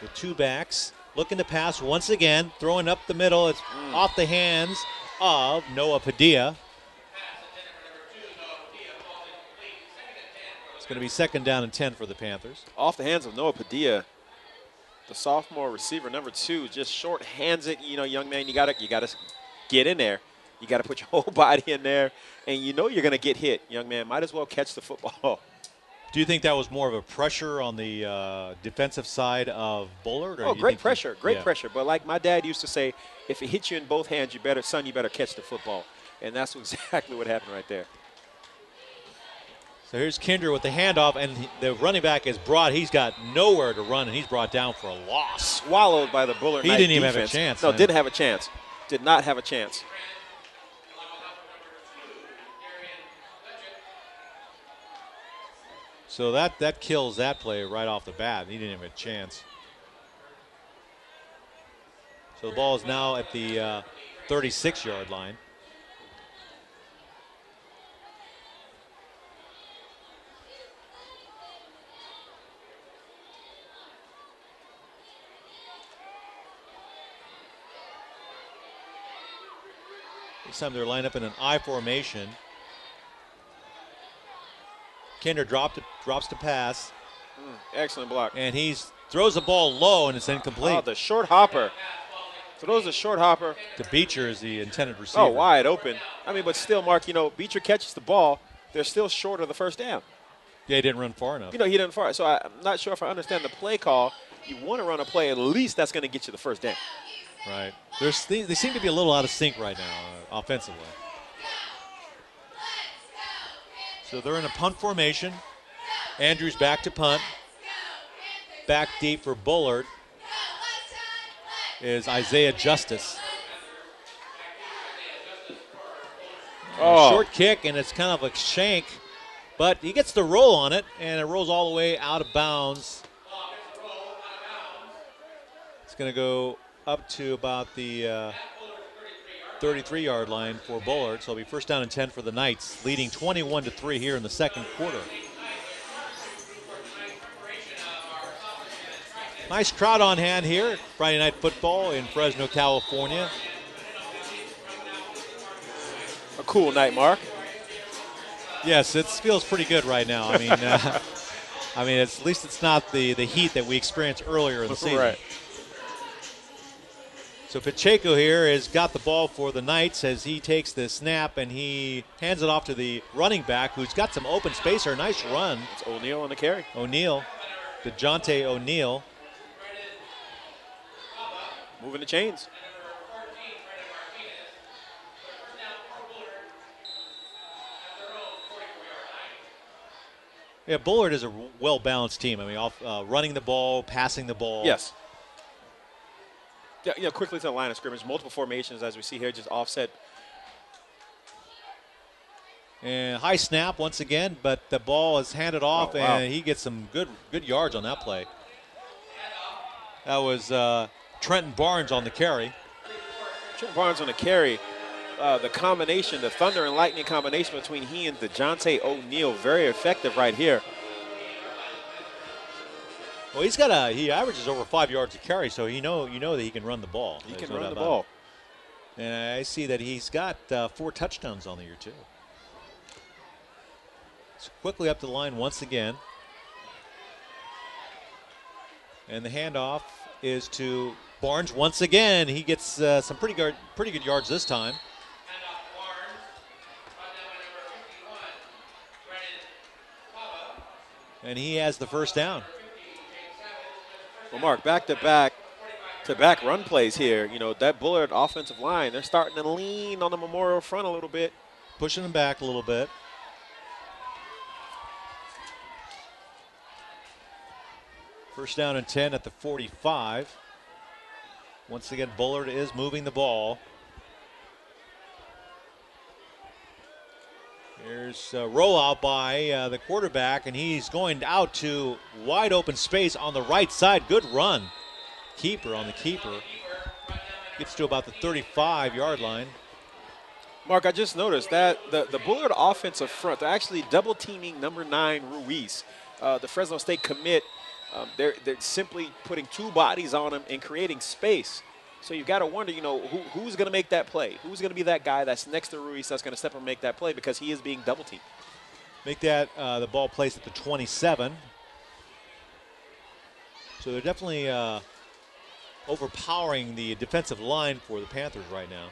the two backs, looking to pass once again, throwing up the middle. It's off the hands of Noah Padilla. It's going to be second down and 10 for the Panthers. Off the hands of Noah Padilla, the sophomore receiver, number 2, just short hands it. Young man, you gotta get in there. You got to put your whole body in there, and you're going to get hit. Young man, might as well catch the football. Do you think that was more of a pressure on the defensive side of Bullard? Or great pressure, pressure. But like my dad used to say, if it hits you in both hands, you better catch the football. And that's exactly what happened right there. So here's Kinder with the handoff, and the running back is brought. He's got nowhere to run, and he's brought down for a loss. Swallowed by the Bullard Knight didn't even defense. have a chance. No, didn't have a chance. Did not have a chance. So that kills that play right off the bat. He didn't have a chance. So the ball is now at the 36-yard line. This time they're lined up in an I formation. Kinder drops to pass. Excellent block. And he throws the ball low, and it's incomplete. Oh, the short hopper. Throws a short hopper. To Beecher is the intended receiver. Oh, wide open. But still, Mark, Beecher catches the ball. They're still short of the first down. Yeah, he didn't run far enough. He didn't far. So I'm not sure if I understand the play call. You want to run a play, at least that's going to get you the first down. Right. They seem to be a little out of sync right now, offensively. So they're in a punt formation. Andrews back to punt. Back deep for Bullard is Isaiah Justice. Short kick, and it's kind of a shank, but he gets the roll on it, and it rolls all the way out of bounds. It's going to go up to about the 33-yard line for Bullard, so it'll be first down and 10 for the Knights, leading 21-3 here in the second quarter. Nice crowd on hand here at Friday Night Football in Fresno, California. cool night, Mark. Yes, it feels pretty good right now. I mean, at least it's not the heat that we experienced earlier in the season. Right. So Pacheco here has got the ball for the Knights as he takes the snap and he hands it off to the running back who's got some open space here. Nice run. It's O'Neal on the carry. O'Neal, DeJounte O'Neal. Moving the chains. Yeah, Bullard is a well-balanced team. I mean, running the ball, passing the ball. Yes. Yeah, quickly to the line of scrimmage. Multiple formations, as we see here, just offset. And high snap once again, but the ball is handed off, and he gets some good yards on that play. That was Trenton Barnes on the carry. Trenton Barnes on the carry. The combination, the thunder and lightning combination between he and DeJounte O'Neal, very effective right here. Well, he averages over 5 yards a carry, so you know that he can run the ball. He can run the ball. And I see that he's got 4 touchdowns on the year, too. So quickly up the line once again. And the handoff is to Barnes once again. He gets some pretty good yards this time. And he has the first down. Well, Mark, back-to-back run plays here. You know, that Bullard offensive line, they're starting to lean on the Memorial front a little bit. Pushing them back a little bit. First down and 10 at the 45. Once again, Bullard is moving the ball. There's a rollout by the quarterback, and he's going out to wide open space on the right side. Good run. Keeper on the keeper. Gets to about the 35-yard line. Mark, I just noticed that the Bullard offensive front, they're actually double-teaming number 9, Ruiz. The Fresno State commit, they're simply putting 2 bodies on him and creating space. So you've got to wonder, you know, who's going to make that play? Who's going to be that guy that's next to Ruiz that's going to step up and make that play because he is being double-teamed? Make that the ball placed at the 27. So they're definitely overpowering the defensive line for the Panthers right now.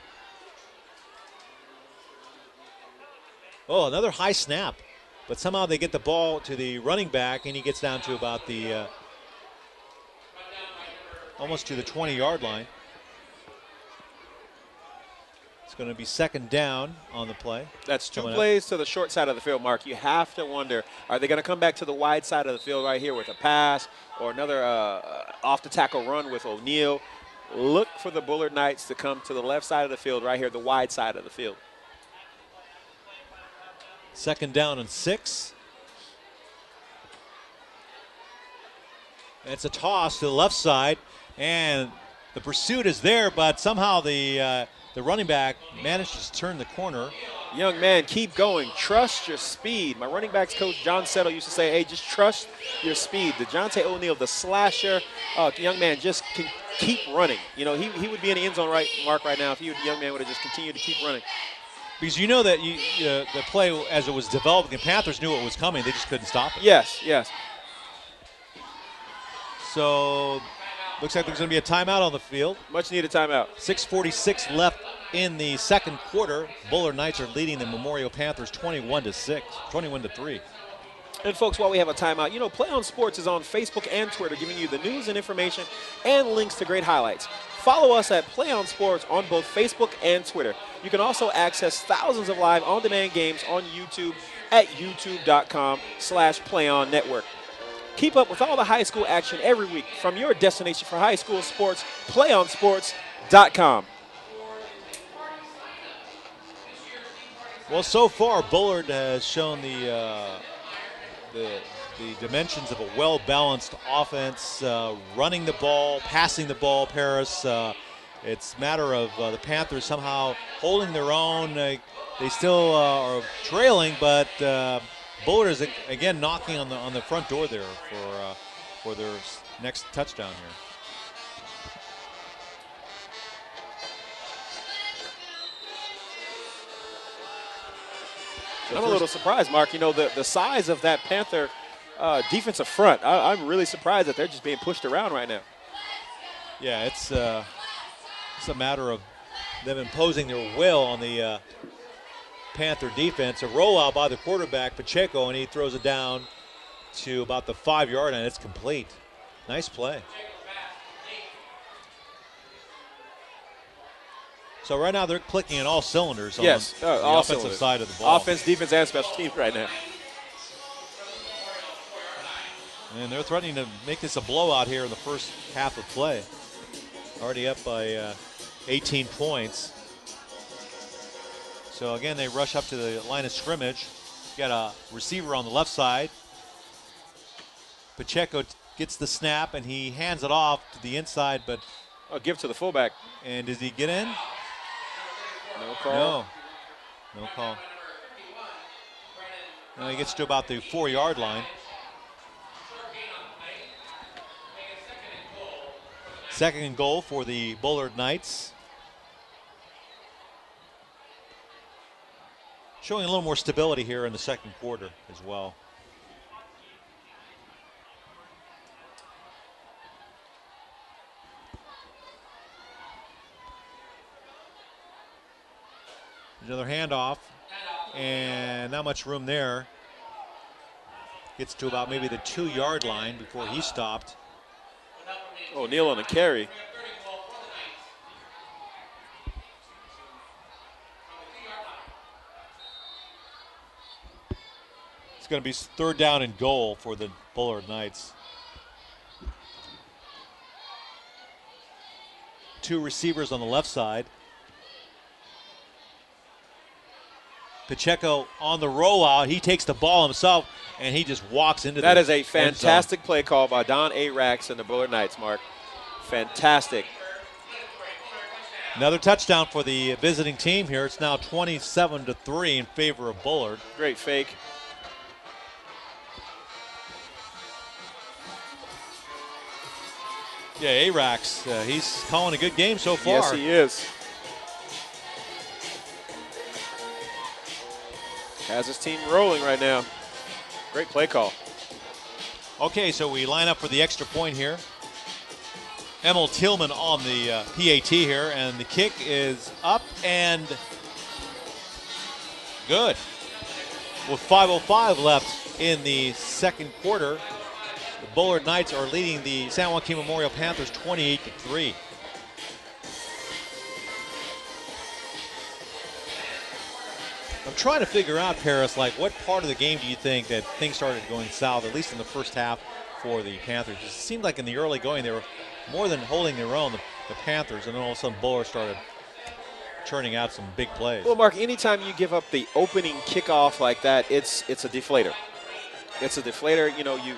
Oh, another high snap. But somehow they get the ball to the running back, and he gets down to about the almost to the 20-yard line. Going to be second down on the play. That's 2 plays to the short side of the field, Mark. You have to wonder, are they going to come back to the wide side of the field right here with a pass or another off-the-tackle run with O'Neal? Look for the Bullard Knights to come to the left side of the field right here, the wide side of the field. Second down and 6. And it's a toss to the left side, and the pursuit is there, but somehow the running back managed to turn the corner. Young man, keep going. Trust your speed. My running backs coach, John Settle, used to say, hey, just trust your speed. DeJounte O'Neal, the slasher, young man, just can keep running. You know, he would be in the end zone Mark, right now if the young man would have just continued to keep running. Because you know that the play, as it was developing, the Panthers knew it was coming. They just couldn't stop it. Yes. So looks like there's going to be a timeout on the field. Much needed timeout. 6:46 left in the second quarter. Bullard Knights are leading the Memorial Panthers 21-3. And folks, while we have a timeout, you know, PlayOn Sports is on Facebook and Twitter, giving you the news and information and links to great highlights. Follow us at PlayOn Sports on both Facebook and Twitter. You can also access thousands of live on-demand games on YouTube at youtube.com/PlayOn Network. Keep up with all the high school action every week from your destination for high school sports, PlayOnSports.com. Well, so far, Bullard has shown the dimensions of a well-balanced offense, running the ball, passing the ball, Paris. It's a matter of the Panthers somehow holding their own. They still are trailing, but Bullard is again knocking on the front door there for their next touchdown here. I'm a little surprised, Mark. You know, the size of that Panther defensive front, I'm really surprised that they're just being pushed around right now. Yeah, it's a matter of them imposing their will on the Panther defense. A rollout by the quarterback, Pacheco, and he throws it down to about the 5-yard line. It's complete. Nice play. So right now they're clicking in all cylinders on the offensive side of the ball. Offense, defense, and special teams right now. And they're threatening to make this a blowout here in the first half of play. Already up by 18 points. So again, they rush up to the line of scrimmage. Got a receiver on the left side. Pacheco gets the snap and he hands it off to the inside, but give it to the fullback. And does he get in? No call. No call. Now he gets to about the 4-yard line. Second and goal for the Bullard Knights. Showing a little more stability here in the second quarter as well. Another handoff, and not much room there. Gets to about maybe the 2-yard line before he stopped. O'Neal on the carry. It's going to be third down and goal for the Bullard Knights. Two receivers on the left side. Pacheco on the rollout. He takes the ball himself, and he just walks into that. That is a fantastic play call by Don Arax and the Bullard Knights, Mark. Fantastic. Another touchdown for the visiting team here. It's now 27-3 in favor of Bullard. Great fake. Yeah, Arax, he's calling a good game so far. Yes, he is. Has his team rolling right now. Great play call. Okay, so we line up for the extra point here. Emil Tillman on the PAT here, and the kick is up and good. With 5:05 left in the second quarter, the Bullard Knights are leading the San Joaquin Memorial Panthers 28-3. I'm trying to figure out, Paris, like what part of the game do you think that things started going south, at least in the first half for the Panthers? It seemed like in the early going they were more than holding their own, the Panthers, and then all of a sudden Bullard started churning out some big plays. Well, Mark, anytime you give up the opening kickoff like that, it's a deflator. It's a deflator. You know, you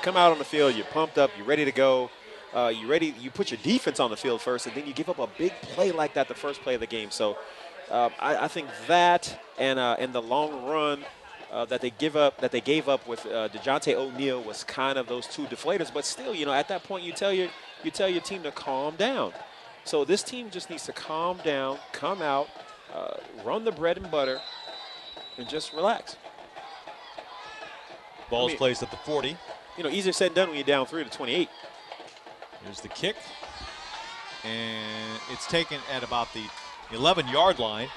come out on the field, you're pumped up, you're ready to go. You put your defense on the field first, and then you give up a big play like that the first play of the game. So I think that and the long run that they gave up with DeJounte O'Neal was kind of those two deflators. But still, you know, at that point you tell your team to calm down. So this team just needs to calm down, come out, run the bread and butter, and just relax. Ball's placed at the 40. You know, easier said than done when you're down 3-28. Here's the kick. And it's taken at about the 11-yard line.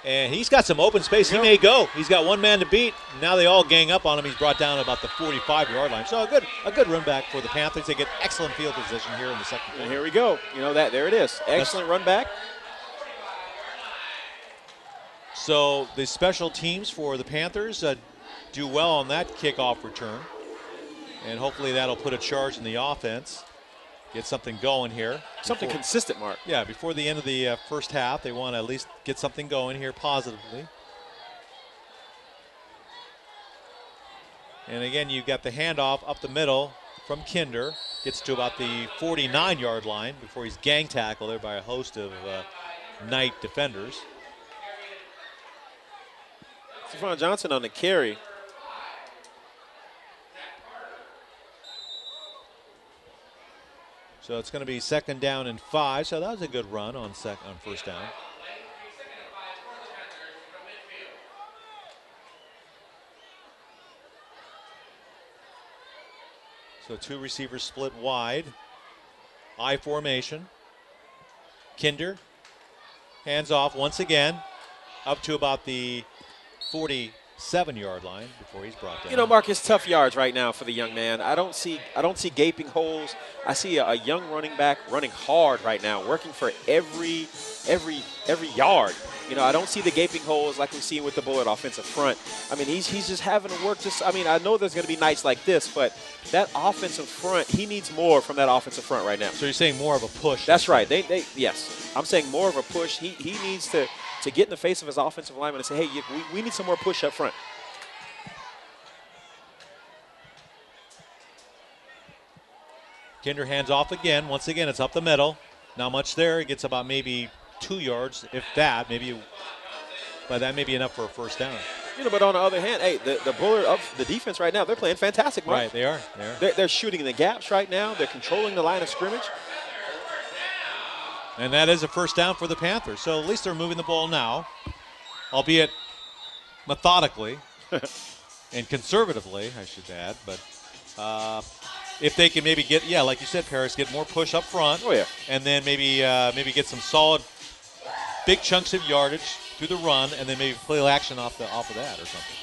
And he's got some open space. He may go. He's got one man to beat. Now they all gang up on him. He's brought down at about the 45-yard line. So a good run back for the Panthers. They get excellent field position here in the second quarter. And here we go. You know, there it is. Excellent run back. So the special teams for the Panthers do well on that kickoff return. And hopefully that'll put a charge in the offense. Get something going here. Something consistent, Mark. Yeah, before the end of the first half, they want to at least get something going here positively. And again, you've got the handoff up the middle from Kinder. Gets to about the 49-yard line before he's gang tackled there by a host of Knight defenders. Stephon Johnson on the carry. So it's going to be 2nd down and 5. So that was a good run on first down. So 2 receivers split wide. I formation. Kinder hands off once again up to about the 47-yard line before he's brought down. You know, Marcus, tough yards right now for the young man. I don't see gaping holes. I see a young running back running hard right now, working for every yard. You know, I don't see the gaping holes like we've seen with the Bullard offensive front. I mean, he's just having to work. I know there's going to be nights like this, but that offensive front, he needs more from that offensive front right now. So you're saying more of a push? That's right. Yes, I'm saying more of a push. He needs to get in the face of his offensive lineman and say, hey, we need some more push up front. Kinder hands off again. Once again, it's up the middle. Not much there. He gets about maybe 2 yards, if that. But that may be enough for a first down. You know, but on the other hand, hey, the Bullard of the defense right now, they're playing fantastic, Mark. Right, they are. They're shooting the gaps right now. They're controlling the line of scrimmage. And that is a first down for the Panthers. So at least they're moving the ball now, albeit methodically and conservatively, I should add. But if they can maybe get, like you said, Paris, get more push up front. Oh, yeah. And then maybe get some solid big chunks of yardage through the run, and then maybe play action off of that or something.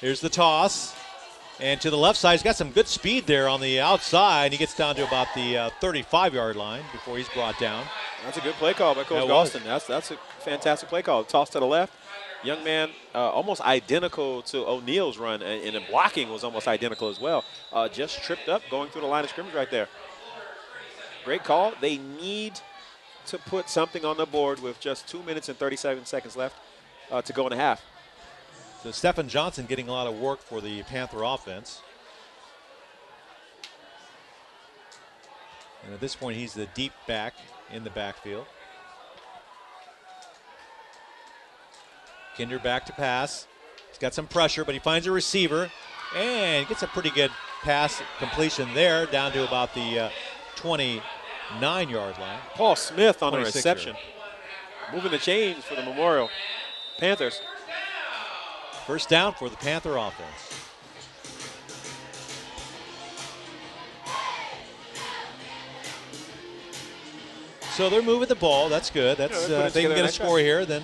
Here's the toss. And to the left side, he's got some good speed there on the outside. He gets down to about the 35-yard line before he's brought down. That's a good play call by Coach Galston. That's a fantastic play call. Toss to the left. Young man, almost identical to O'Neal's run, and the blocking was almost identical as well. Just tripped up going through the line of scrimmage right there. Great call. They need to put something on the board with just 2 minutes and 37 seconds left to go in the half. So Stephen Johnson getting a lot of work for the Panther offense. And at this point, he's the deep back in the backfield. Kinder back to pass. He's got some pressure, but he finds a receiver and gets a pretty good pass completion there down to about the 29-yard line. Paul Smith on a reception. Moving the chains for the Memorial Panthers. First down for the Panther offense. So they're moving the ball. That's good. That's if they can get a score here, then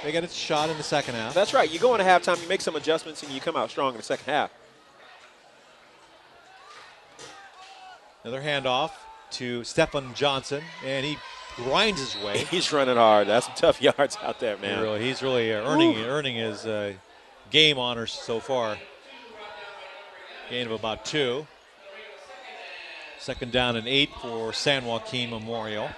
they get a shot in the second half. That's right. You go into halftime, you make some adjustments, and you come out strong in the second half. Another handoff to Stephen Johnson, and he grinds his way. He's running hard. That's some tough yards out there, man. He's really earning his game honors so far. Gain of about 2. Second down and 8 for San Joaquin Memorial.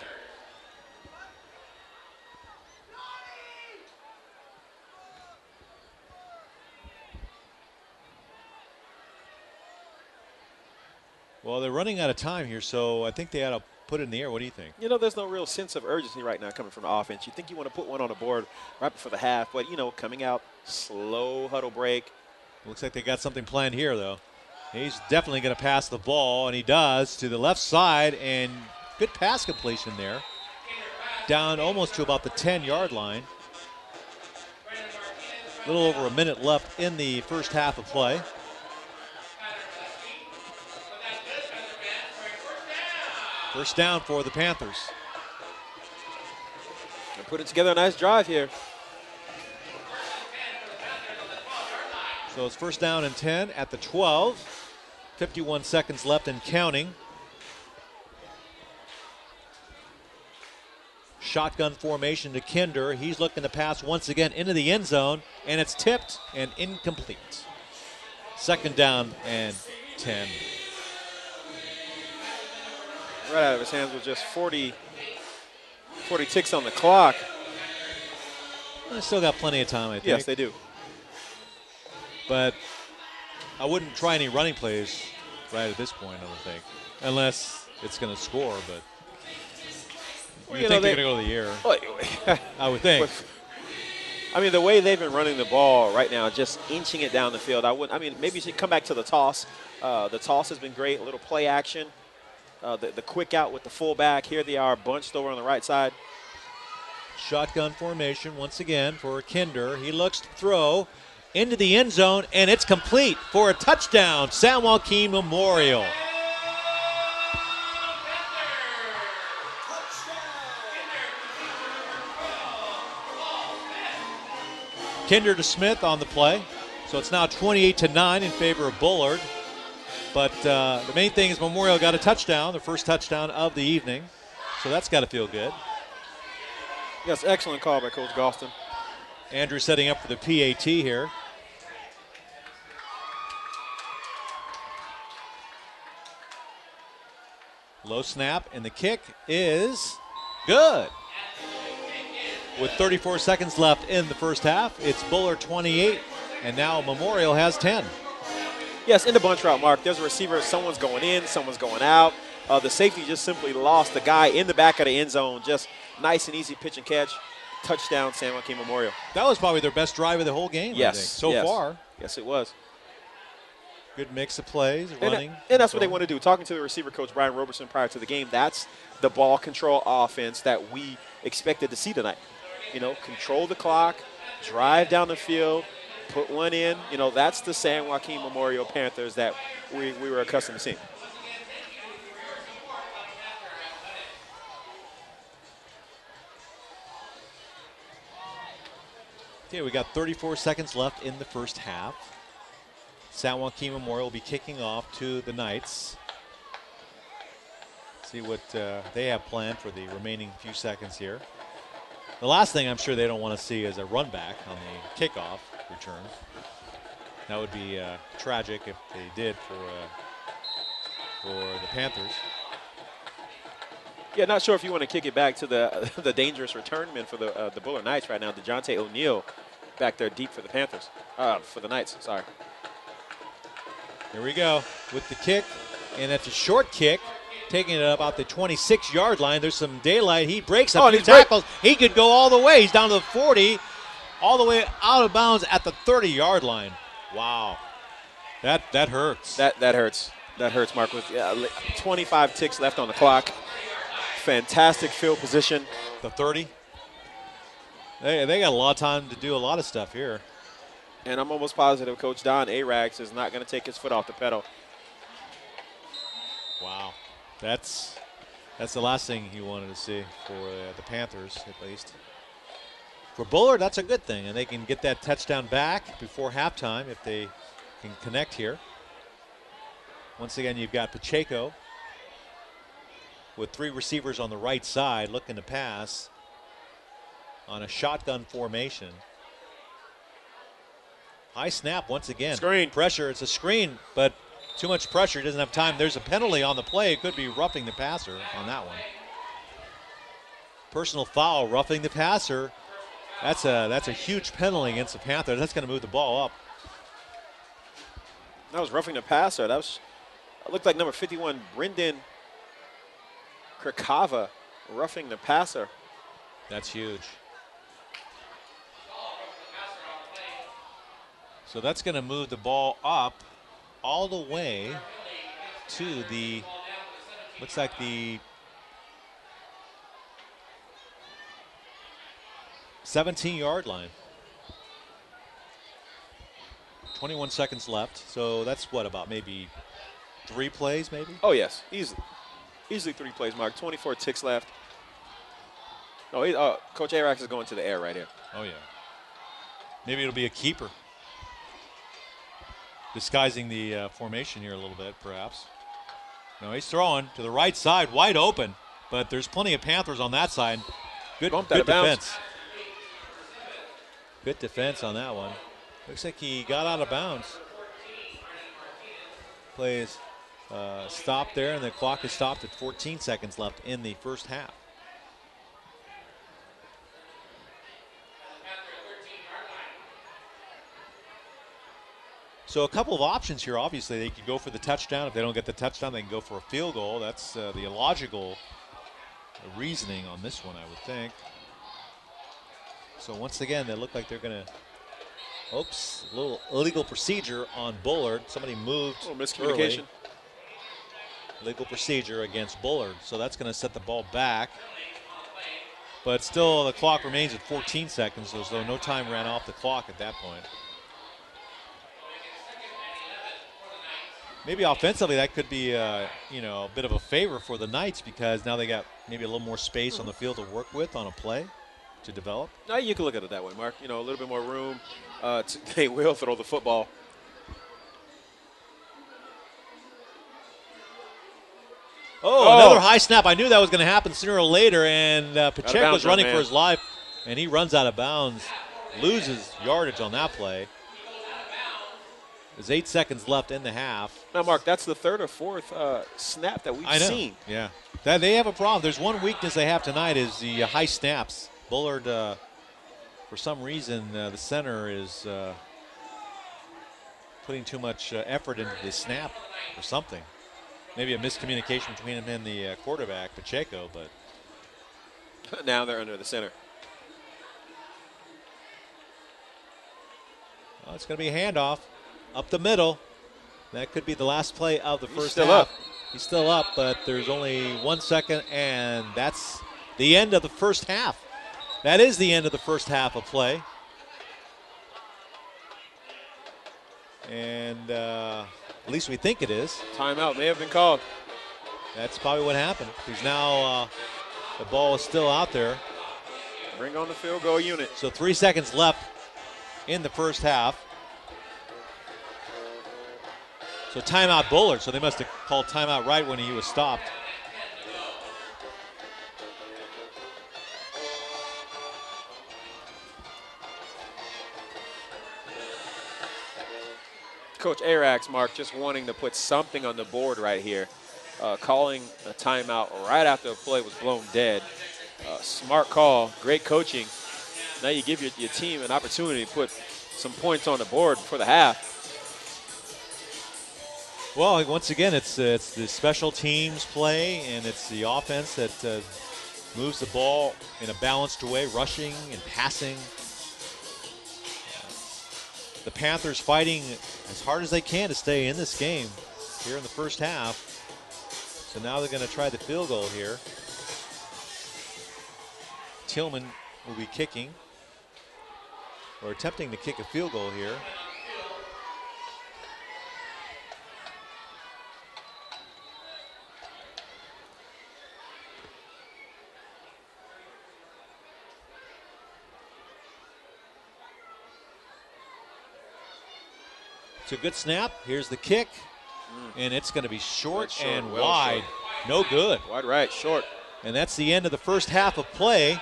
Well, they're running out of time here, so I think they ought to put it in the air. What do you think? You know, there's no real sense of urgency right now coming from the offense. You think you want to put one on the board right before the half, but, you know, coming out, slow huddle break. Looks like they got something planned here, though. He's definitely going to pass the ball, and he does, to the left side, and good pass completion there. Down almost to about the 10-yard line. A little over a minute left in the first half of play. First down for the Panthers. They're putting together a nice drive here. So it's first down and 10 at the 12. 51 seconds left and counting. Shotgun formation to Kinder. He's looking to pass once again into the end zone, and it's tipped and incomplete. Second down and 10. Right out of his hands with just 40 ticks on the clock. They still got plenty of time, I think. Yes, they do. But I wouldn't try any running plays right at this point, I don't think. Unless it's going to score, but you think they're going to go to the air. I would think. I mean, the way they've been running the ball right now, just inching it down the field, maybe you should come back to the toss. The toss has been great, a little play action. The quick out with the fullback. Here they are bunched over on the right side. Shotgun formation once again for Kinder. He looks to throw. into the end zone, and it's complete for a touchdown, San Joaquin Memorial. Kinder to Smith on the play. So it's now 28-9 in favor of Bullard. But the main thing is Memorial got a touchdown, the first touchdown of the evening. So that's got to feel good. Yes, excellent call by Coach Galston. Andrew setting up for the PAT here. Low snap, and the kick is good. With 34 seconds left in the first half, it's Bullard 28, and now Memorial has 10. Yes, in the bunch route, Mark, there's a receiver. Someone's going in, someone's going out. The safety just simply lost the guy in the back of the end zone. Just nice and easy pitch and catch. Touchdown, San Joaquin Memorial. That was probably their best drive of the whole game, yes, I think, so far. Yes, it was. Good mix of plays, running. And that's what they want to do. Talking to the receiver coach, Brian Roberson, prior to the game, that's the ball control offense that we expected to see tonight. You know, control the clock, drive down the field, put one in. You know, that's the San Joaquin Memorial Panthers that we were accustomed to seeing. Okay, we got 34 seconds left in the first half. San Joaquin Memorial will be kicking off to the Knights. See what they have planned for the remaining few seconds here. The last thing I'm sure they don't want to see is a run back on the kickoff return. That would be tragic if they did for the Panthers. Yeah, not sure if you want to kick it back to the dangerous returnman for the Bullard Knights right now, DeJounte O'Neal, back there deep for the Panthers, for the Knights, sorry. Here we go with the kick, and it's a short kick, taking it about the 26-yard line. There's some daylight. He breaks a few tackles. He could go all the way. He's down to the 40, all the way out of bounds at the 30-yard line. Wow, that hurts. That hurts. That hurts, Mark. With 25 ticks left on the clock. Fantastic field position. The 30. They got a lot of time to do a lot of stuff here. And I'm almost positive Coach Don Arax is not going to take his foot off the pedal. Wow. That's the last thing he wanted to see for the Panthers, at least. For Bullard, that's a good thing, and they can get that touchdown back before halftime if they can connect here. Once again, you've got Pacheco with three receivers on the right side looking to pass on a shotgun formation. High snap once again. Screen. Pressure. It's a screen, but too much pressure. He doesn't have time. There's a penalty on the play. It could be roughing the passer on that one. Personal foul, roughing the passer. That's a huge penalty against the Panthers. That's going to move the ball up. That was roughing the passer. That looked like number 51, Brendan Kirkava, roughing the passer. That's huge. So that's going to move the ball up all the way to the, looks like the 17-yard line. 21 seconds left. So that's what, about maybe 3 plays maybe? Oh, yes, easily. Easily 3 plays, Mark. 24 ticks left. Oh, Coach Arax is going to the air right here. Oh, yeah. Maybe it'll be a keeper. Disguising the formation here a little bit, perhaps. No, he's throwing to the right side, wide open, but there's plenty of Panthers on that side. Good defense. Good defense on that one. Looks like he got out of bounds. Plays stopped there, and the clock is stopped at 14 seconds left in the first half. So a couple of options here. Obviously, they could go for the touchdown. If they don't get the touchdown, they can go for a field goal. That's the illogical reasoning on this one, I would think. So once again, they look like they're going to, oops, a little illegal procedure on Bullard. Somebody moved. A little miscommunication. Early. Legal procedure against Bullard. So that's going to set the ball back. But still, the clock remains at 14 seconds, as though no time ran off the clock at that point. maybe offensively that could be a bit of a favor for the Knights because now they got maybe a little more space on the field to work with on a play to develop. No, you can look at it that way, Mark. A little bit more room. They will throw the football. Oh, another high snap. I knew that was going to happen sooner or later, and Pacheco was running for his life, and he runs out of bounds, loses yardage on that play. There's 8 seconds left in the half. Now, Mark, that's the third or fourth snap that we've seen. Yeah, they have a problem. There's one weakness they have tonight is the high snaps. Bullard, for some reason, the center is putting too much effort into the snap or something. Maybe a miscommunication between him and the quarterback, Pacheco, but now they're under the center. Well, it's going to be a handoff up the middle. That could be the last play of the first still half. Up. He's still up, but there's only 1 second, and that's the end of the first half. That is the end of the first half of play. And at least we think it is. Timeout may have been called. That's probably what happened. Because now the ball is still out there. Bring on the field goal unit. So 3 seconds left in the first half. So timeout Bullard. So they must have called timeout right when he was stopped. Coach Arax, Mark, just wanting to put something on the board right here. Calling a timeout right after a play was blown dead. Smart call, great coaching. Now you give your team an opportunity to put some points on the board for the half. Well, once again, it's the special teams play, and it's the offense that moves the ball in a balanced way, rushing and passing. The Panthers fighting as hard as they can to stay in this game here in the first half. So now they're going to try the field goal here. Tillman will be kicking, or attempting to kick a field goal here. It's a good snap. Here's the kick. And it's going to be short and wide. Short. No good. Wide right, short. And that's the end of the first half of play,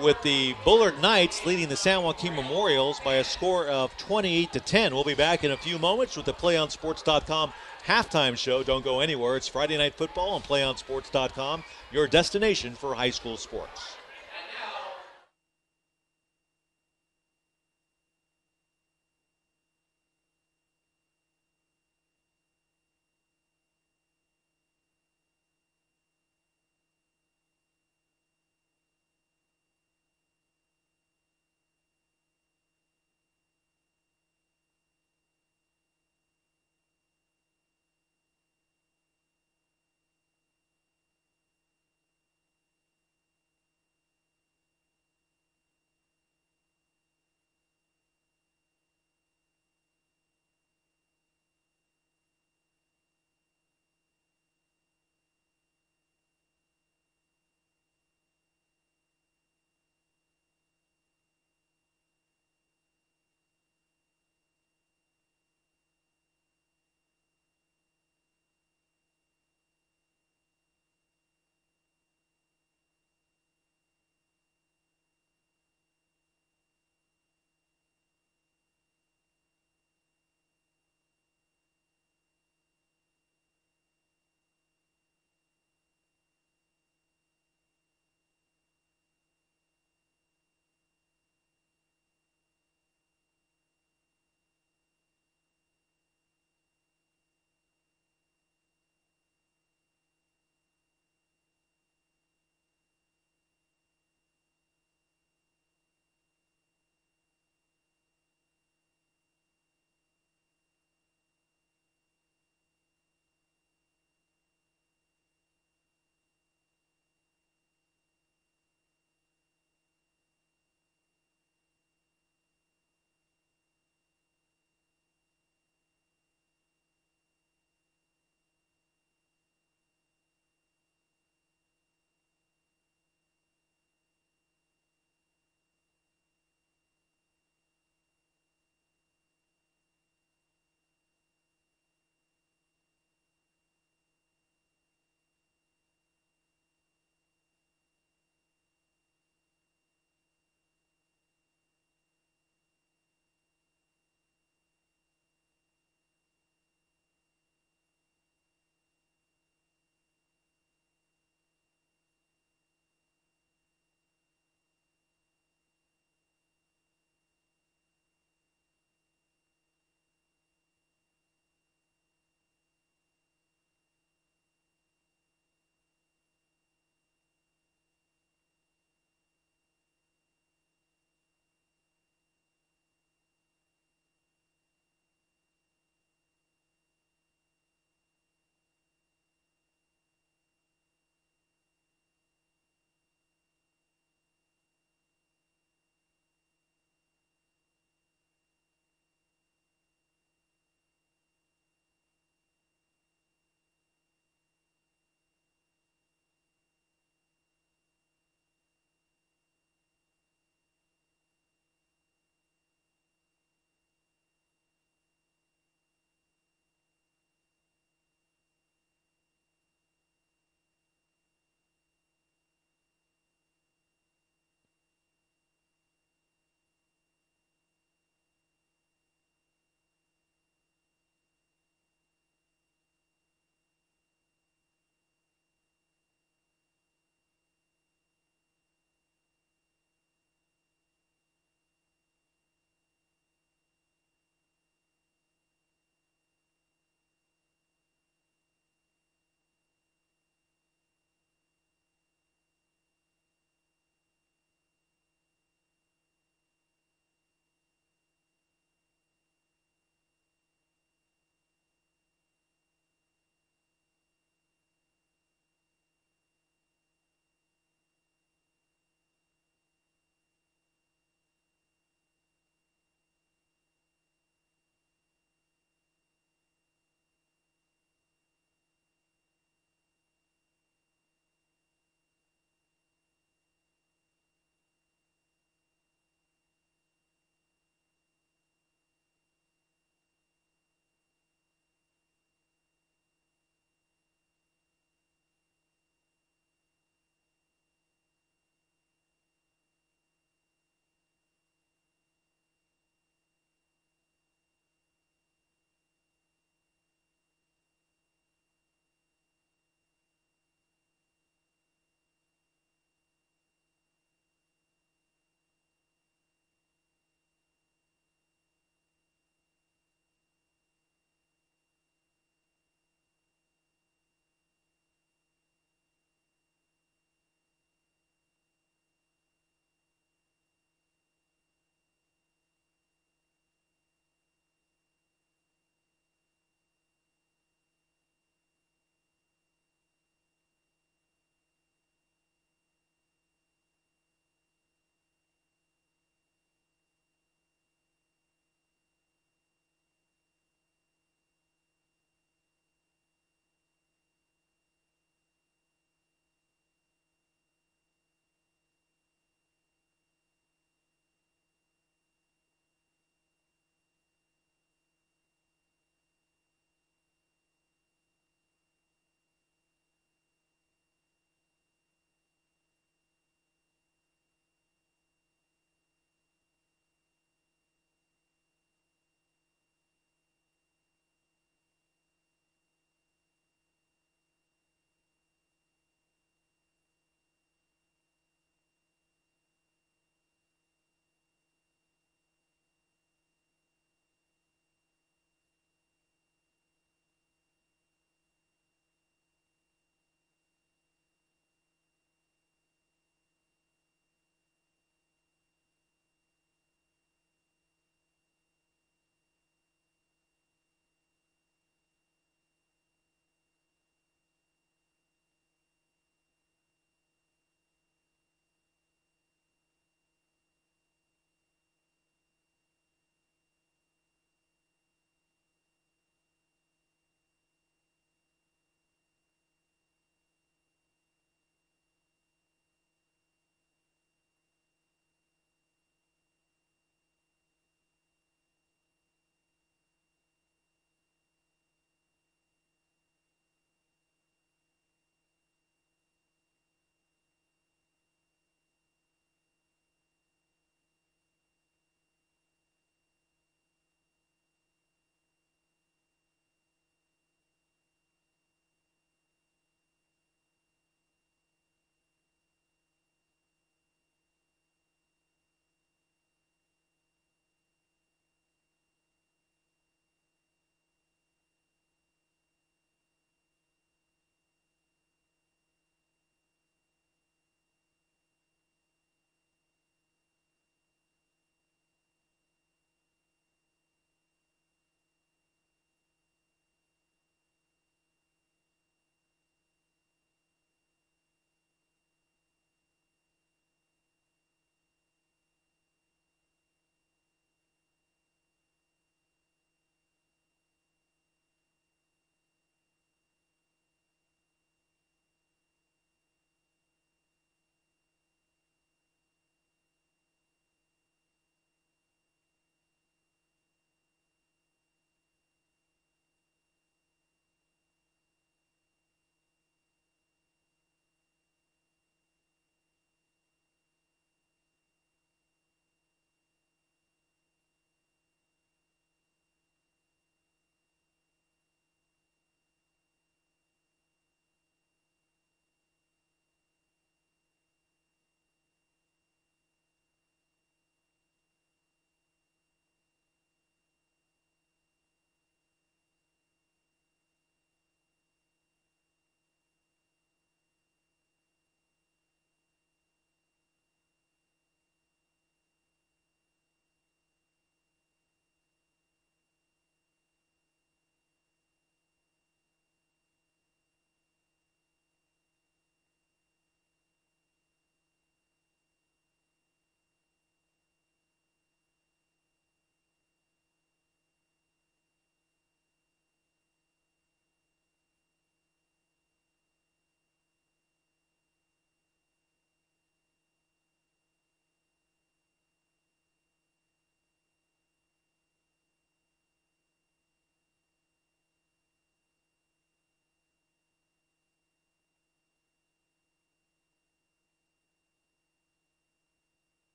with the Bullard Knights leading the San Joaquin Memorials by a score of 28-10. We'll be back in a few moments with the PlayOnSports.com halftime show. Don't go anywhere. It's Friday Night Football on PlayOnSports.com, your destination for high school sports.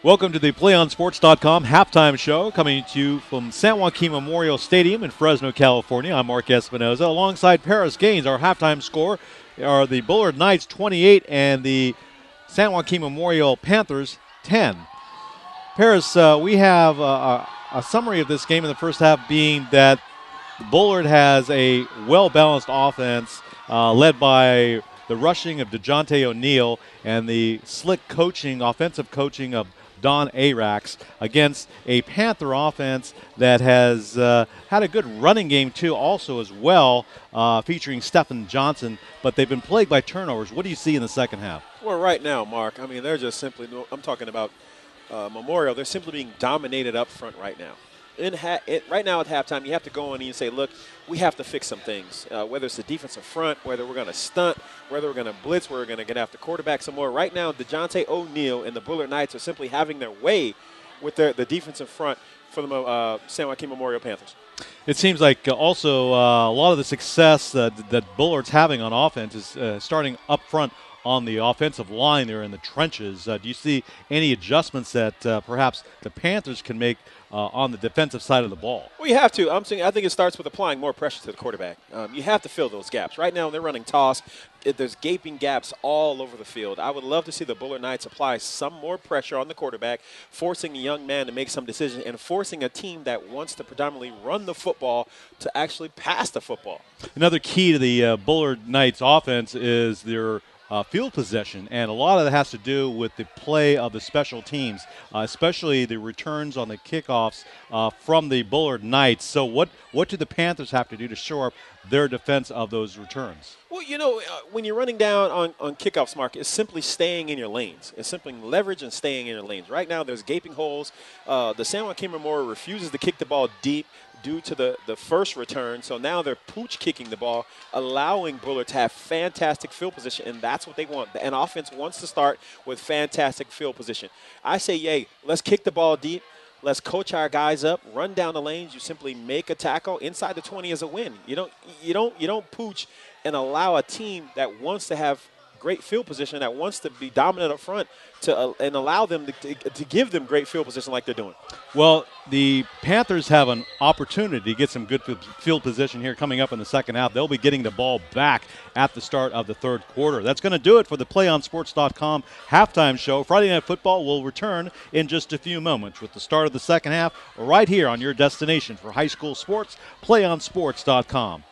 Welcome to the PlayOnSports.com halftime show, coming to you from San Joaquin Memorial Stadium in Fresno, California. I'm Mark Espinoza. Alongside Paris Gaines, our halftime score are the Bullard Knights 28 and the San Joaquin Memorial Panthers 10. Paris, we have a summary of this game in the first half being that Bullard has a well-balanced offense led by the rushing of DeJounte O'Neal and the slick coaching, offensive coaching of Don Arax against a Panther offense that has had a good running game, too, also as well, featuring Stephen Johnson, but they've been plagued by turnovers. What do you see in the second half? Well, right now, Mark, I mean, they're just simply, I'm talking about Memorial, they're simply being dominated up front right now. Right now at halftime, you have to go in and say, look, we have to fix some things, whether it's the defensive front, whether we're going to stunt, whether we're going to blitz, whether we're going to get after quarterback some more. Right now, DeJounte O'Neal and the Bullard Knights are simply having their way with the defensive front for the San Joaquin Memorial Panthers. It seems like also a lot of the success that Bullard's having on offense is starting up front on the offensive line there in the trenches. Do you see any adjustments that perhaps the Panthers can make on the defensive side of the ball? Well, you have to. I think it starts with applying more pressure to the quarterback. You have to fill those gaps. Right now, they're running toss. There's gaping gaps all over the field. I would love to see the Bullard Knights apply some more pressure on the quarterback, forcing the young man to make some decisions and forcing a team that wants to predominantly run the football to actually pass the football. Another key to the Bullard Knights offense is their field possession, and a lot of that has to do with the play of the special teams, especially the returns on the kickoffs from the Bullard Knights. So what do the Panthers have to do to shore up their defense of those returns? Well, when you're running down on kickoffs, Mark, it's simply staying in your lanes. It's simply leverage and staying in your lanes. Right now, there's gaping holes. The San Joaquin Memorial refuses to kick the ball deep due to the first return. So now they're pooch kicking the ball, allowing Bullard to have fantastic field position, and that's what they want. An offense wants to start with fantastic field position. I say, yay, let's kick the ball deep. Let's coach our guys up, run down the lanes. You simply make a tackle inside the 20 is a win. You don't pooch and allow a team that wants to have great field position, that wants to be dominant up front, and allow them to give them great field position like they're doing. Well, the Panthers have an opportunity to get some good field position here coming up in the second half. They'll be getting the ball back at the start of the third quarter. That's going to do it for the PlayOnSports.com halftime show. Friday Night Football will return in just a few moments with the start of the second half right here on your destination for high school sports, PlayOnSports.com.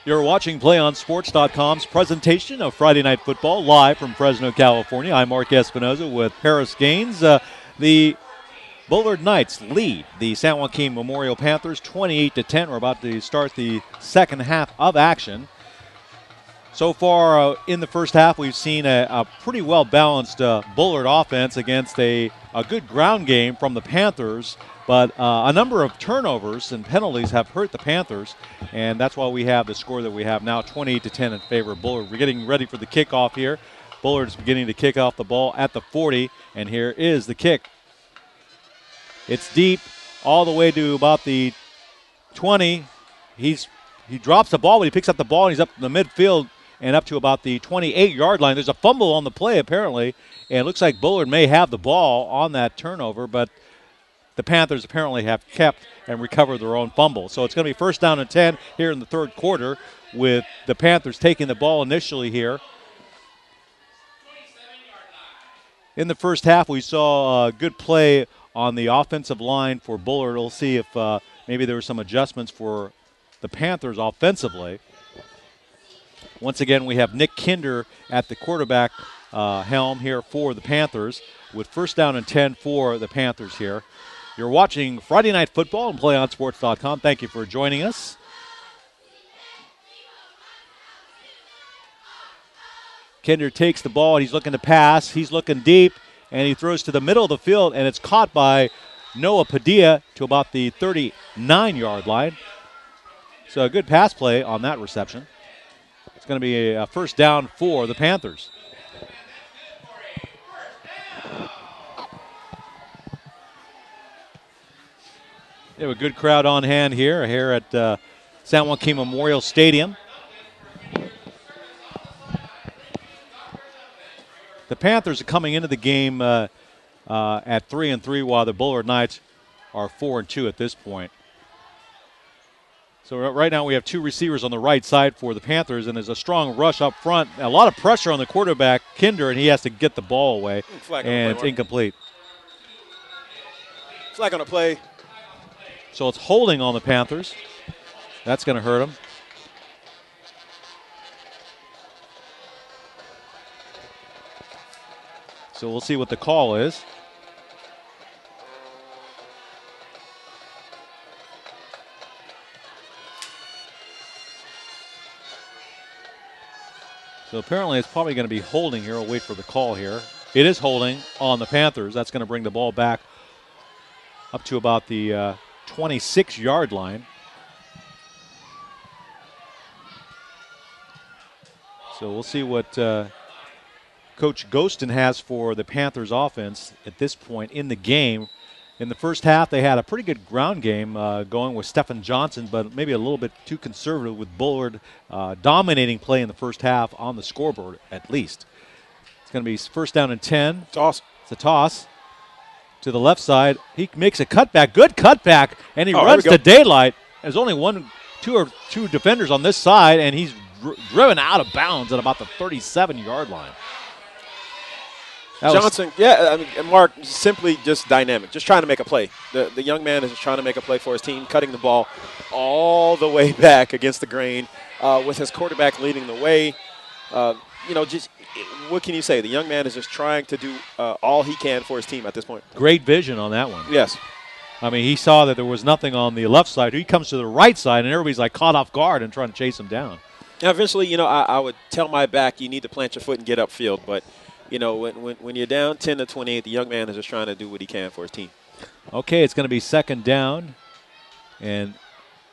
You're watching PlayOnSports.com's presentation of Friday Night Football live from Fresno, California. I'm Mark Espinoza with Paris Gaines. The Bullard Knights lead the San Joaquin Memorial Panthers 28-10. We're about to start the second half of action. So far in the first half, we've seen a pretty well-balanced Bullard offense against a good ground game from the Panthers. But a number of turnovers and penalties have hurt the Panthers, and that's why we have the score that we have now, 28-10 in favor of Bullard. We're getting ready for the kickoff here. Bullard is beginning to kick off the ball at the 40, and here is the kick. It's deep all the way to about the 20. He drops the ball, but he picks up the ball, and he's up in the midfield and up to about the 28-yard line. There's a fumble on the play, apparently, and it looks like Bullard may have the ball on that turnover, but the Panthers apparently have kept and recovered their own fumble. So it's going to be first down and 10 here in the third quarter with the Panthers taking the ball initially here. In the first half, we saw a good play on the offensive line for Bullard. We'll see if maybe there were some adjustments for the Panthers offensively. Once again, we have Nick Kinder at the quarterback helm here for the Panthers with first down and 10 for the Panthers here. You're watching Friday Night Football on PlayOnSports.com. Thank you for joining us. Kinder takes the ball, and he's looking to pass. He's looking deep, and he throws to the middle of the field, and it's caught by Noah Padilla to about the 39-yard line. So a good pass play on that reception. It's going to be a first down for the Panthers. They have a good crowd on hand here at San Joaquin Memorial Stadium. The Panthers are coming into the game at 3-3, while the Bullard Knights are 4-2 at this point. So right now we have two receivers on the right side for the Panthers, and there's a strong rush up front. A lot of pressure on the quarterback, Kinder, and he has to get the ball away, and it's incomplete. Flag on the play. So it's holding on the Panthers. That's going to hurt them. So we'll see what the call is. So apparently it's probably going to be holding here. We'll wait for the call here. It is holding on the Panthers. That's going to bring the ball back up to about the 26-yard line. So we'll see what Coach Ghostin has for the Panthers offense at this point in the game. In the first half, they had a pretty good ground game going with Stephen Johnson, but maybe a little bit too conservative with Bullard dominating play in the first half on the scoreboard, at least. It's going to be first down and 10. Toss. It's a toss to the left side. He makes a cutback, good cutback, and he runs to daylight. There's only two defenders on this side, and he's driven out of bounds at about the 37-yard line. Johnson, I mean, Mark, simply just dynamic, just trying to make a play. The young man is just trying to make a play for his team, cutting the ball all the way back against the grain with his quarterback leading the way. Just what can you say? The young man is just trying to do all he can for his team at this point. Great vision on that one. Yes. I mean, he saw that there was nothing on the left side. He comes to the right side, and everybody's like caught off guard and trying to chase him down. Now, eventually, I would tell my back you need to plant your foot and get upfield, but when you're down 10-28, the young man is just trying to do what he can for his team. Okay, it's going to be second down and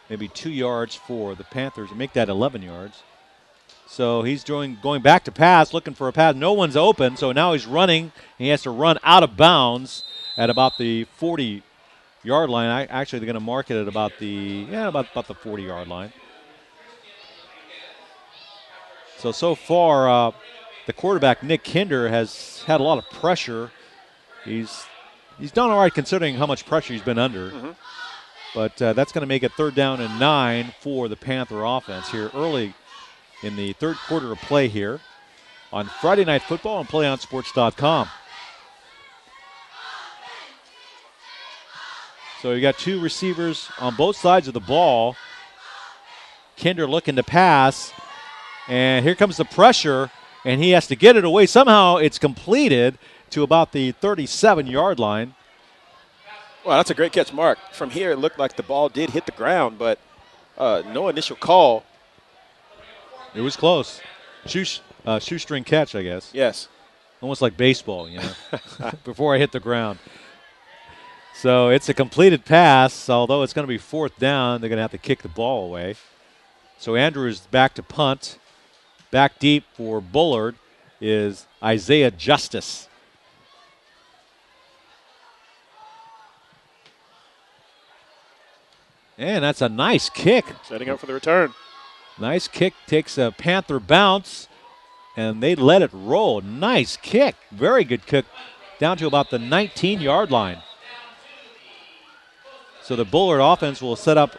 maybe 2 yards for the Panthers to make that 11 yards. So he's going back to pass, looking for a pass. No one's open, so now he's running. He has to run out of bounds at about the 40-yard line. Actually, they're going to mark it at about the 40-yard line. So far, the quarterback, Nick Kinder, has had a lot of pressure. He's done all right considering how much pressure he's been under. Mm-hmm. But that's going to make it third down and 9 for the Panther offense here early in the third quarter of play here on Friday Night Football on PlayOnSports.com. So you got two receivers on both sides of the ball. Kinder looking to pass, and here comes the pressure, and he has to get it away. Somehow it's completed to about the 37-yard line. Well, that's a great catch, Mark. From here, it looked like the ball did hit the ground, but no initial call. It was close. Shoestring catch, I guess. Yes. Almost like baseball, before I hit the ground. So it's a completed pass, although it's going to be 4th down. They're going to have to kick the ball away. So Andrews back to punt. Back deep for Bullard is Isaiah Justice. And that's a nice kick. Setting up for the return. Nice kick, takes a Panther bounce, and they let it roll. Nice kick. Very good kick down to about the 19-yard line. So the Bullard offense will set up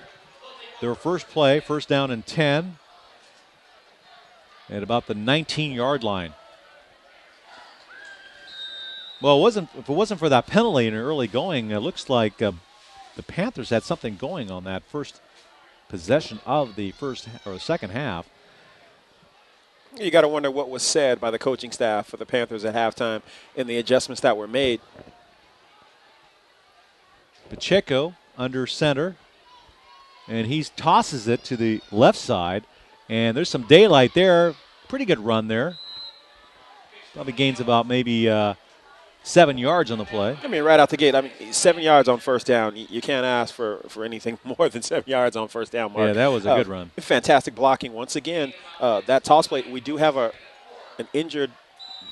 their first play, 1st down and 10, at about the 19-yard line. Well, if it wasn't for that penalty in early going, it looks like the Panthers had something going on that first possession of the second half. You got to wonder what was said by the coaching staff for the Panthers at halftime and the adjustments that were made. Pacheco under center, and he tosses it to the left side, and there's some daylight there. Pretty good run there. Probably gains about maybe 7 yards on the play. I mean, right out the gate, 7 yards on 1st down. You can't ask for anything more than 7 yards on 1st down, Mark. Yeah, that was a good run. Fantastic blocking. Once again, that toss play, we do have an injured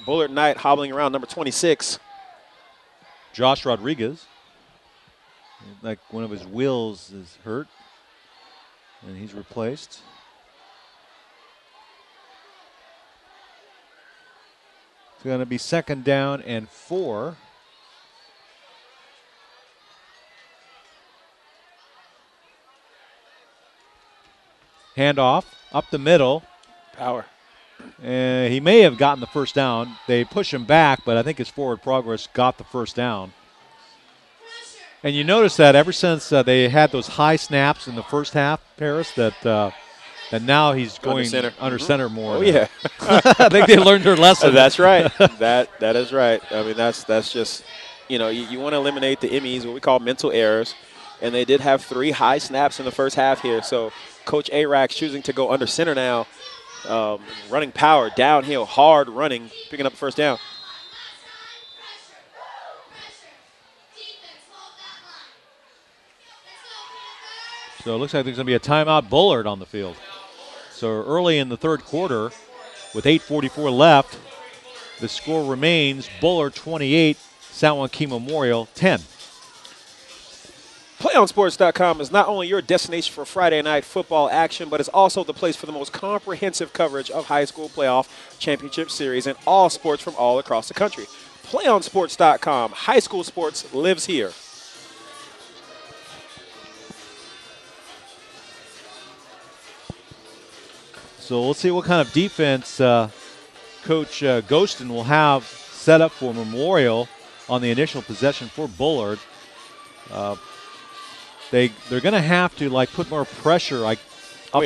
Bullard Knight hobbling around, number 26. Josh Rodriguez. Like one of his wheels is hurt, and he's replaced. It's going to be 2nd down and 4. Handoff up the middle. Power. He may have gotten the 1st down. They push him back, but I think his forward progress got the 1st down. And you notice that ever since they had those high snaps in the first half, Paris, that now he's going under center more. Oh, yeah. I think they learned their lesson. That's right. That is right. I mean, that's just, you want to eliminate the MEs, what we call mental errors. And they did have 3 high snaps in the first half here. So Coach Arax choosing to go under center now, running power, downhill, hard running, picking up the 1st down. So it looks like there's going to be a timeout. Bullard on the field. So early in the 3rd quarter, with 8:44 left, the score remains Bullard 28, San Joaquin Memorial 10. PlayOnSports.com is not only your destination for Friday night football action, but it's also the place for the most comprehensive coverage of high school playoff championship series and all sports from all across the country. PlayOnSports.com. High school sports lives here. So we'll see what kind of defense Coach Ghostin will have set up for Memorial on the initial possession for Bullard. They're going to have to put more pressure up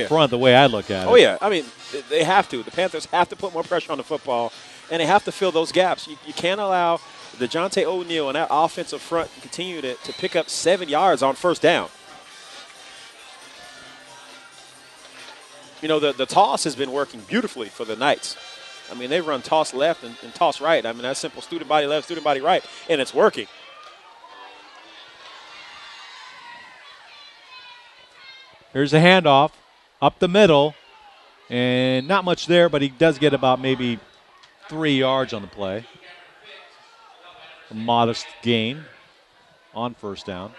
front, the way I look at it. Oh, yeah. I mean, they have to. The Panthers have to put more pressure on the football, and they have to fill those gaps. You can't allow DeJounte O'Neal and that offensive front to continue to pick up 7 yards on 1st down. The toss has been working beautifully for the Knights. I mean, they run toss left and toss right. I mean, that's simple. Student body left, student body right, and it's working. Here's a handoff up the middle, and not much there, but he does get about maybe 3 yards on the play. A modest gain on 1st down.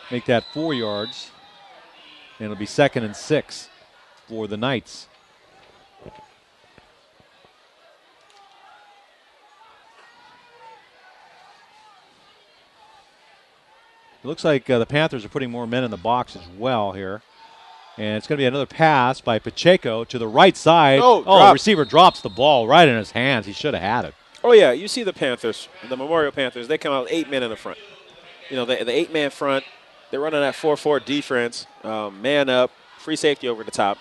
Make that 4 yards. And it'll be 2nd and 6 for the Knights. It looks like the Panthers are putting more men in the box as well here. And it's going to be another pass by Pacheco to the right side. The receiver drops the ball right in his hands. He should have had it. Oh, yeah. You see the Panthers, the Memorial Panthers, they come out with 8 men in the front. The 8-man front. They're running that 4-4 defense, man up, free safety over the top.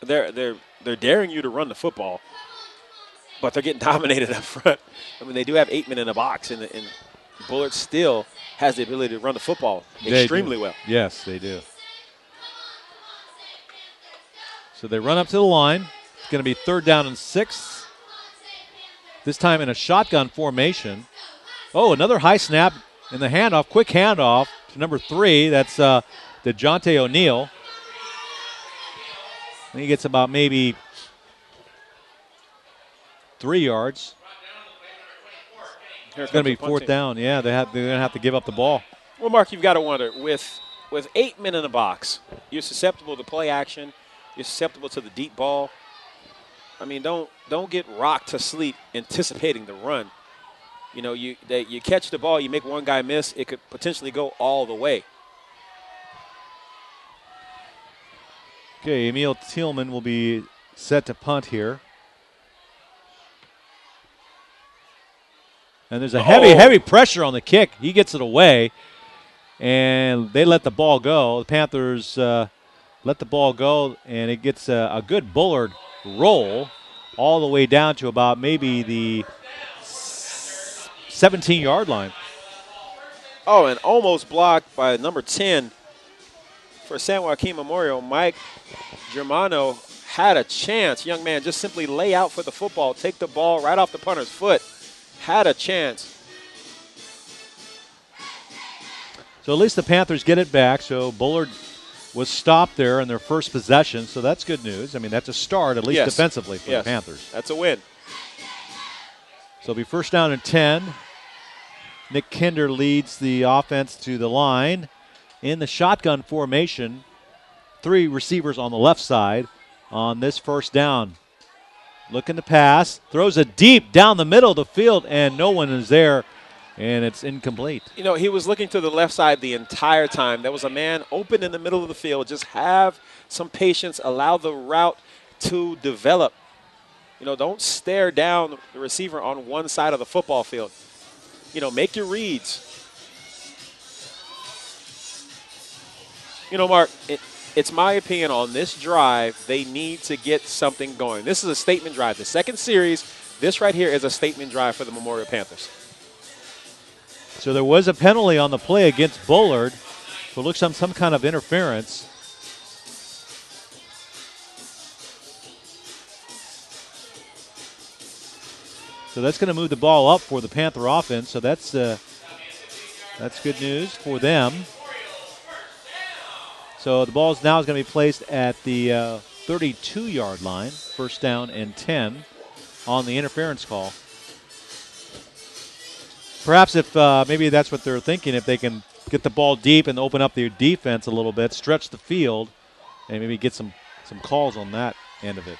They're daring you to run the football, but they're getting dominated up front. I mean, they do have 8 men in the box, and Bullard still has the ability to run the football extremely well. Yes, they do. So they run up to the line. It's going to be 3rd down and 6. This time in a shotgun formation. Oh, another high snap in the handoff. Quick handoff to number 3. That's DeJounte O'Neal. And he gets about maybe 3 yards. It's going to be 4th down. Yeah, they're going to have to give up the ball. Well, Mark, you've got to wonder, with 8 men in the box, you're susceptible to play action. You're susceptible to the deep ball. I mean, don't get rocked to sleep anticipating the run. You know, you catch the ball, you make one guy miss, it could potentially go all the way. Okay, Emil Thielman will be set to punt here. And there's a heavy pressure on the kick. He gets it away, and they let the ball go. The Panthers let the ball go, and it gets a good Bullard roll all the way down to about maybe the 17-yard line. Oh, and almost blocked by number 10 for San Joaquin Memorial. Mike Germano had a chance. Young man just simply lay out for the football, take the ball right off the punter's foot. Had a chance. So at least the Panthers get it back. So Bullard was stopped there in their first possession, so that's good news. I mean, that's a start, at least defensively, for the Panthers. That's a win. So it'll be 1st down and 10. Nick Kinder leads the offense to the line. In the shotgun formation, 3 receivers on the left side on this 1st down. Looking to pass, throws it deep down the middle of the field, and no one is there, and it's incomplete. You know, he was looking to the left side the entire time. There was a man open in the middle of the field. Just have some patience. Allow the route to develop. You know, don't stare down the receiver on one side of the football field. You know, make your reads. You know, Mark, it's my opinion on this drive, they need to get something going. This is a statement drive. The second series, this right here is a statement drive for the Memorial Panthers. So there was a penalty on the play against Bullard. So it looks like some kind of interference. So that's going to move the ball up for the Panther offense. So that's good news for them. So the ball now is going to be placed at the 32-yard line, 1st down and 10 on the interference call. Perhaps if maybe that's what they're thinking, if they can get the ball deep and open up their defense a little bit, stretch the field, and maybe get some calls on that end of it.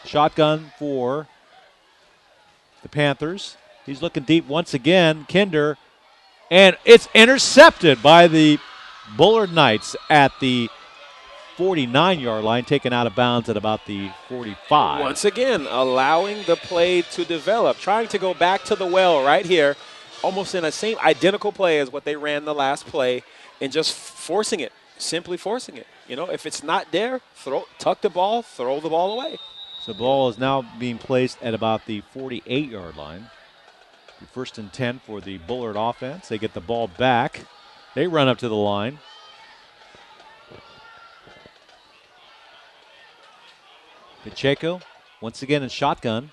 Shotgun for the Panthers. He's looking deep once again, Kinder, and it's intercepted by the Bullard Knights at the 49-yard line, taken out of bounds at about the 45. Once again, allowing the play to develop, trying to go back to the well right here, almost in the same identical play as what they ran the last play, and just forcing it, simply forcing it. You know, if it's not there, tuck the ball, throw the ball away. So the ball is now being placed at about the 48-yard line. 1st and 10 for the Bullard offense. They get the ball back. They run up to the line. Pacheco once again in shotgun.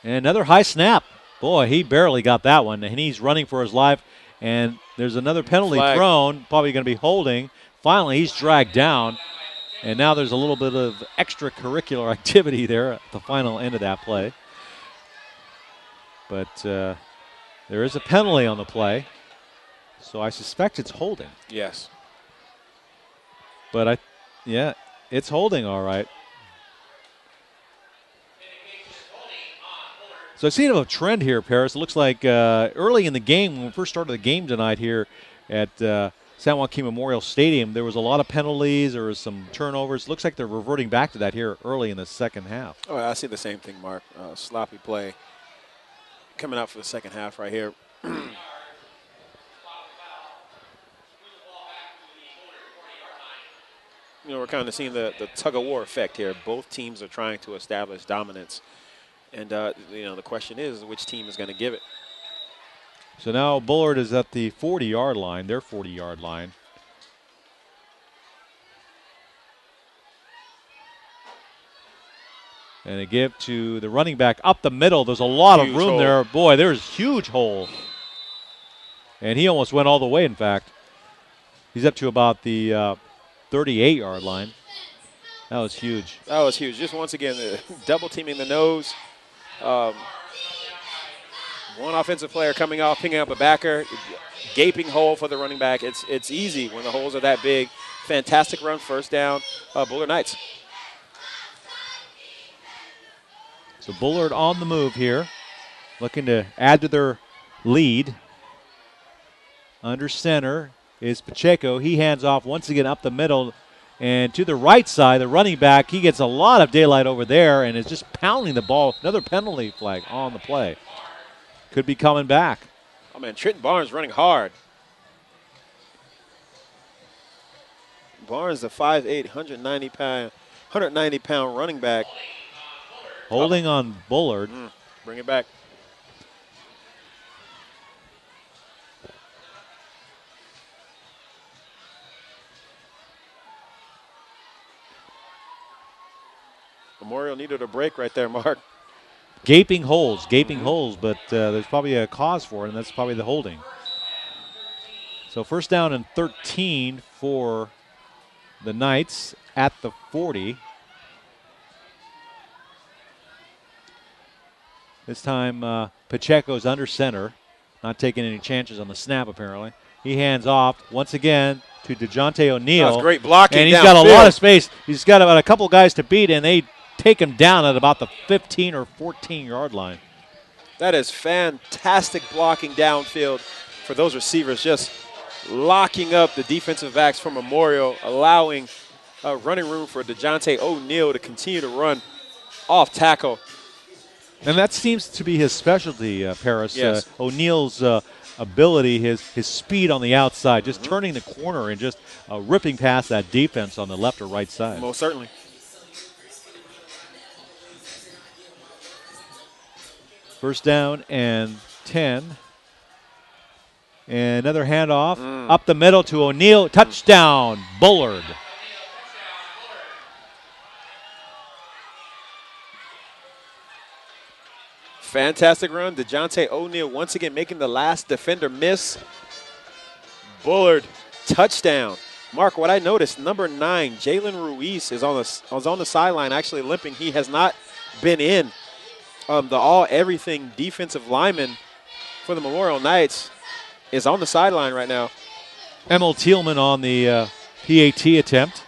And another high snap. Boy, he barely got that one, and he's running for his life. And there's another penalty thrown, probably going to be holding. Finally, he's dragged down. And now there's a little bit of extracurricular activity there at the final end of that play. But there is a penalty on the play. So I suspect it's holding. Yes. But it's holding all right. So I've seen a trend here, Paris. It looks like early in the game, when we first started the game tonight here at San Joaquin Memorial Stadium, there was a lot of penalties. There was some turnovers. Looks like they're reverting back to that here early in the second half. Oh, I see the same thing, Mark. Sloppy play coming out for the second half right here. kind of seeing the tug-of-war effect here. Both teams are trying to establish dominance. And, the question is which team is going to give it. So now Bullard is at the 40-yard line, their 40-yard line. And a give to the running back up the middle. There's a lot of room there. Boy, there's a huge hole. And he almost went all the way, in fact. He's up to about the 38-yard line. That was huge. That was huge. Just once again, double teaming the nose. One offensive player coming off, picking up a backer. Gaping hole for the running back. It's easy when the holes are that big. Fantastic run, first down, Bullard Knights. So Bullard on the move here, looking to add to their lead. Under center is Pacheco. He hands off once again up the middle. And to the right side, the running back, he gets a lot of daylight over there and is just pounding the ball. Another penalty flag on the play. Could be coming back. Oh, man, Trenton Barnes running hard. Barnes, the 5'8", 190-pound running back. Holding on Bullard. Bring it back. Memorial needed a break right there, Mark. Gaping holes, but there's probably a cause for it, and that's probably the holding. So first down and 13 for the Knights at the 40. This time Pacheco's under center, not taking any chances on the snap apparently. He hands off once again to DeJounte O'Neal. That's great blocking. And he's got a lot of space. He's got about a couple guys to beat, and they take him down at about the 15 or 14-yard line. That is fantastic blocking downfield for those receivers, just locking up the defensive backs from Memorial, allowing running room for DeJounte O'Neal to continue to run off tackle. And that seems to be his specialty, Paris. Yes. O'Neal's ability, his speed on the outside, just turning the corner and just ripping past that defense on the left or right side. Most certainly. First down and 10. And another handoff up the middle to O'Neal. Touchdown, Bullard. Fantastic run. DeJounte O'Neal once again making the last defender miss. Bullard, touchdown. Mark, what I noticed, number 9, Jalen Ruiz is on the sideline actually limping. He has not been in. The all-everything defensive lineman for the Memorial Knights is on the sideline right now. Emil Thielman on the PAT attempt.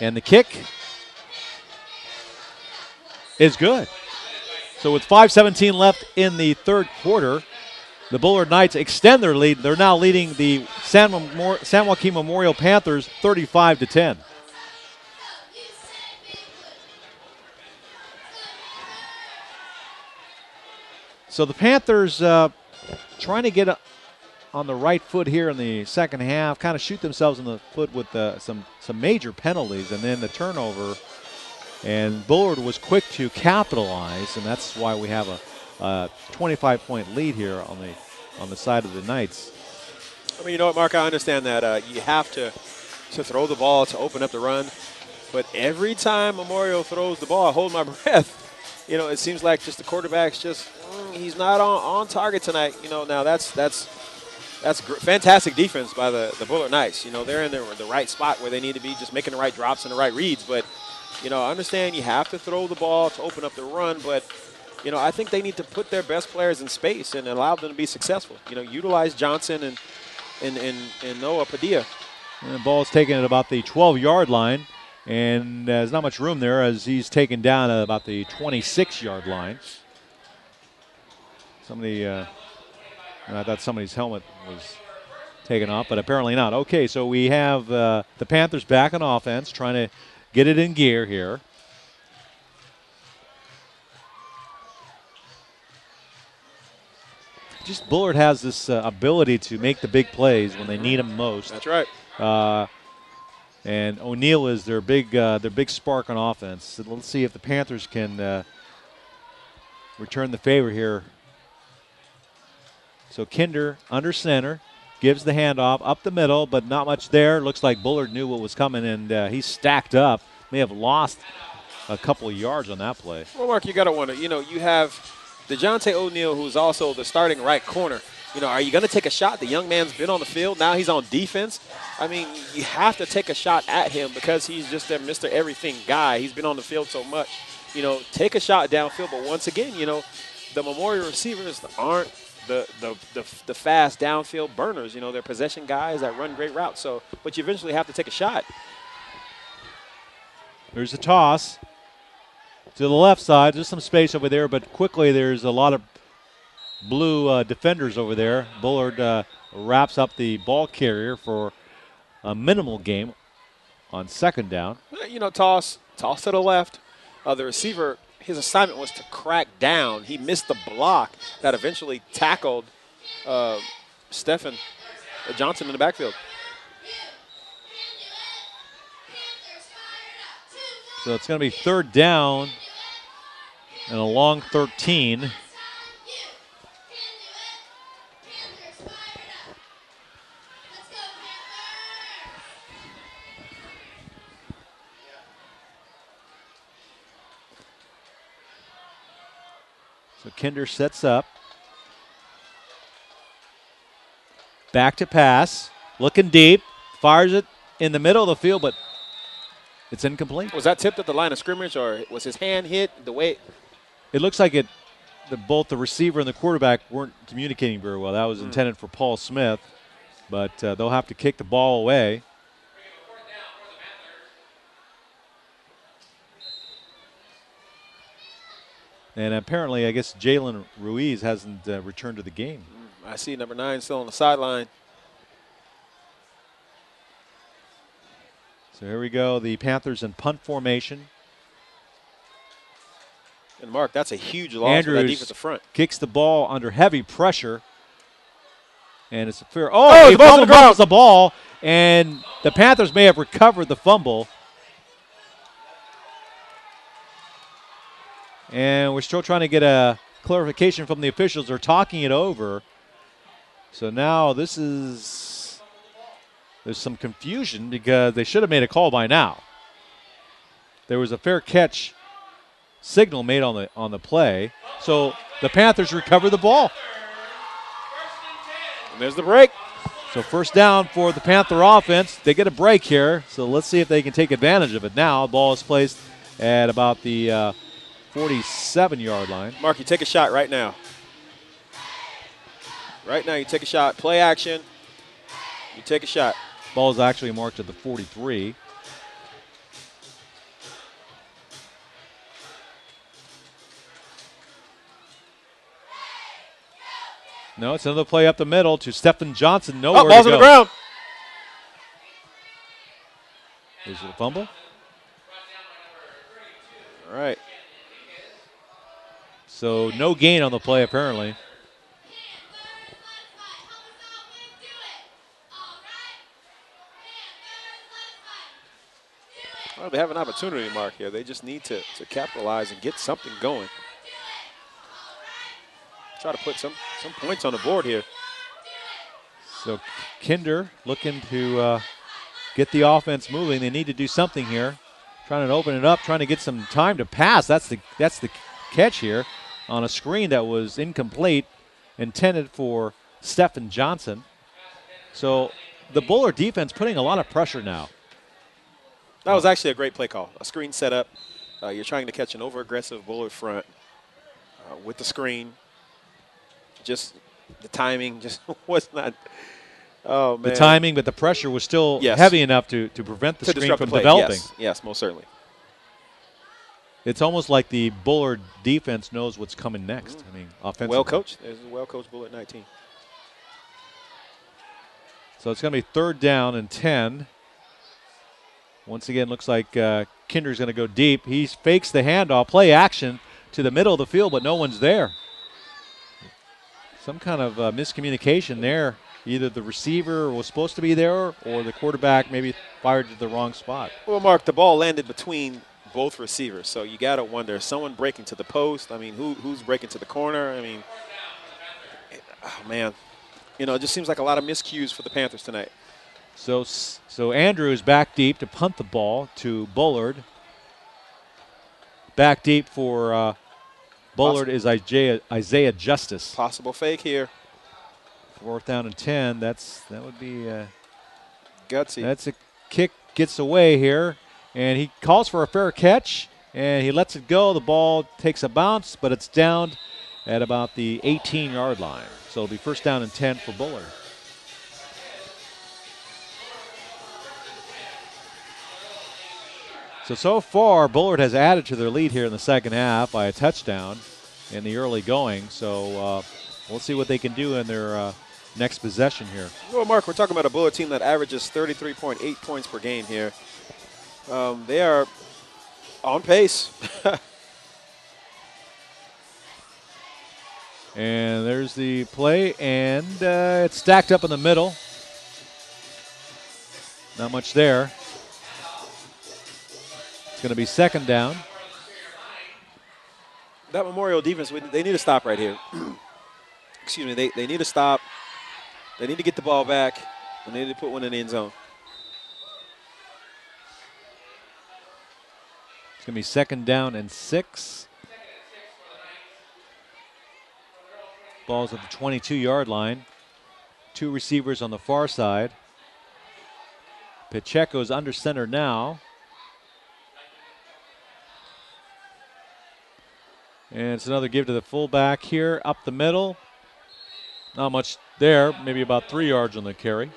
And the kick is good. So with 5:17 left in the third quarter, the Bullard Knights extend their lead. They're now leading the San Joaquin Memorial Panthers 35-10. So the Panthers trying to get on the right foot here in the second half, kind of shoot themselves in the foot with some major penalties and then the turnover. And Bullard was quick to capitalize, and that's why we have a 25-point lead here on the side of the Knights. I mean, you know what, Mark? I understand that you have to throw the ball to open up the run, but every time Memorial throws the ball, I hold my breath. You know, it seems like just the quarterback's just he's not on target tonight. You know, now that's fantastic defense by the Bullard Knights. You know, they're in the right spot where they need to be, just making the right drops and the right reads, but. You know, I understand you have to throw the ball to open up the run, but, you know, I think they need to put their best players in space and allow them to be successful. You know, utilize Johnson and Noah Padilla. And the ball is taken at about the 12-yard line, and there's not much room there as he's taken down at about the 26-yard line. I thought somebody's helmet was taken off, but apparently not. Okay, so we have the Panthers back on offense, trying to get it in gear here. Bullard has this ability to make the big plays when they need them most. That's right. And O'Neal is their big spark on offense. So let's see if the Panthers can return the favor here. So Kinder under center, gives the handoff up the middle, but not much there. Looks like Bullard knew what was coming, and he's stacked up. May have lost a couple of yards on that play. Well, Mark, you got to wonder, you have DeJounte O'Neal, who's also the starting right corner. Are you going to take a shot? The young man's been on the field. Now he's on defense. I mean, you have to take a shot at him because he's just their Mr. Everything guy. He's been on the field so much. Take a shot downfield. But once again, the Memorial receivers aren't the fast downfield burners. They're possession guys that run great routes. But you eventually have to take a shot. There's a toss to the left side. There's some space over there, but quickly there's a lot of blue defenders over there. Bullard wraps up the ball carrier for a minimal game on second down. Toss to the left. The receiver, his assignment was to crack down. He missed the block that eventually tackled Stephen Johnson in the backfield. So it's going to be third down and a long 13. So Kinder sets up. Back to pass. Looking deep. Fires it in the middle of the field, but it's incomplete. Was that tipped at the line of scrimmage, or was his hand hit the way? It looks like both the receiver and the quarterback weren't communicating very well. That was intended for Paul Smith, but they'll have to kick the ball away. And apparently, I guess Jalen Ruiz hasn't returned to the game. I see number 9 still on the sideline. So here we go, the Panthers in punt formation. And Mark, that's a huge loss for that defensive front. Kicks the ball under heavy pressure. And it's a fair. Oh, he fumbles the ball, and the Panthers may have recovered the fumble. And we're still trying to get a clarification from the officials. They're talking it over. So now there's some confusion because they should have made a call by now. There was a fair catch signal made on the play. So the Panthers recover the ball. And there's the break. So first down for the Panther offense. They get a break here. So let's see if they can take advantage of it now. The ball is placed at about the 47-yard line. Mark, you take a shot right now. Right now, you take a shot. Play action. You take a shot. Ball is actually marked at the 43. No, it's another play up the middle to Stephen Johnson. Nowhere to go. Ball's on the ground. Is it a fumble? All right. So no gain on the play, apparently. Well, they have an opportunity, Mark, here. They just need to capitalize and get something going. Try to put some points on the board here. So Kinder looking to get the offense moving. They need to do something here. Trying to open it up, trying to get some time to pass. That's the catch here on a screen that was incomplete, intended for Stephen Johnson. So the Bullard defense putting a lot of pressure now. That was actually a great play call. A screen setup. You're trying to catch an over-aggressive Bullard front with the screen. Just the timing just was not. Oh, man. The timing, but the pressure was still heavy enough to prevent the screen from developing. Yes, most certainly. It's almost like the Bullard defense knows what's coming next. I mean, offensively. Well coached. There's a well-coached Bullard 19. So it's going to be third down and 10. Once again, looks like Kinder's going to go deep. He fakes the handoff, play action to the middle of the field, but no one's there. Some kind of miscommunication there either the receiver was supposed to be there or the quarterback maybe fired to the wrong spot. Well, Mark, the ball landed between both receivers, so you got to wonder, is someone breaking to the post? I mean, who's breaking to the corner? I mean, oh, man. You know, it just seems like a lot of miscues for the Panthers tonight. So Andrew is back deep to punt the ball to Bullard. Back deep for Bullard is Isaiah Justice. Possible fake here. 4th down and 10. That would be gutsy. That's a kick, gets away here, and he calls for a fair catch, and he lets it go. The ball takes a bounce, but it's down at about the 18-yard line. So it'll be 1st down and 10 for Bullard. So far, Bullard has added to their lead here in the second half by a touchdown in the early going. So we'll see what they can do in their next possession here. Well, Mark, we're talking about a Bullard team that averages 33.8 points per game here. They are on pace. And there's the play, and it's stacked up in the middle. Not much there. It's going to be 2nd down. That Memorial defense, they need to stop right here. Excuse me, they need to stop. They need to get the ball back, and they need to put one in the end zone. It's going to be 2nd down and 6. Ball's at the 22-yard line. 2 receivers on the far side. Pacheco's under center now. And it's another give to the fullback here, up the middle. Not much there, maybe about 3 yards on the carry.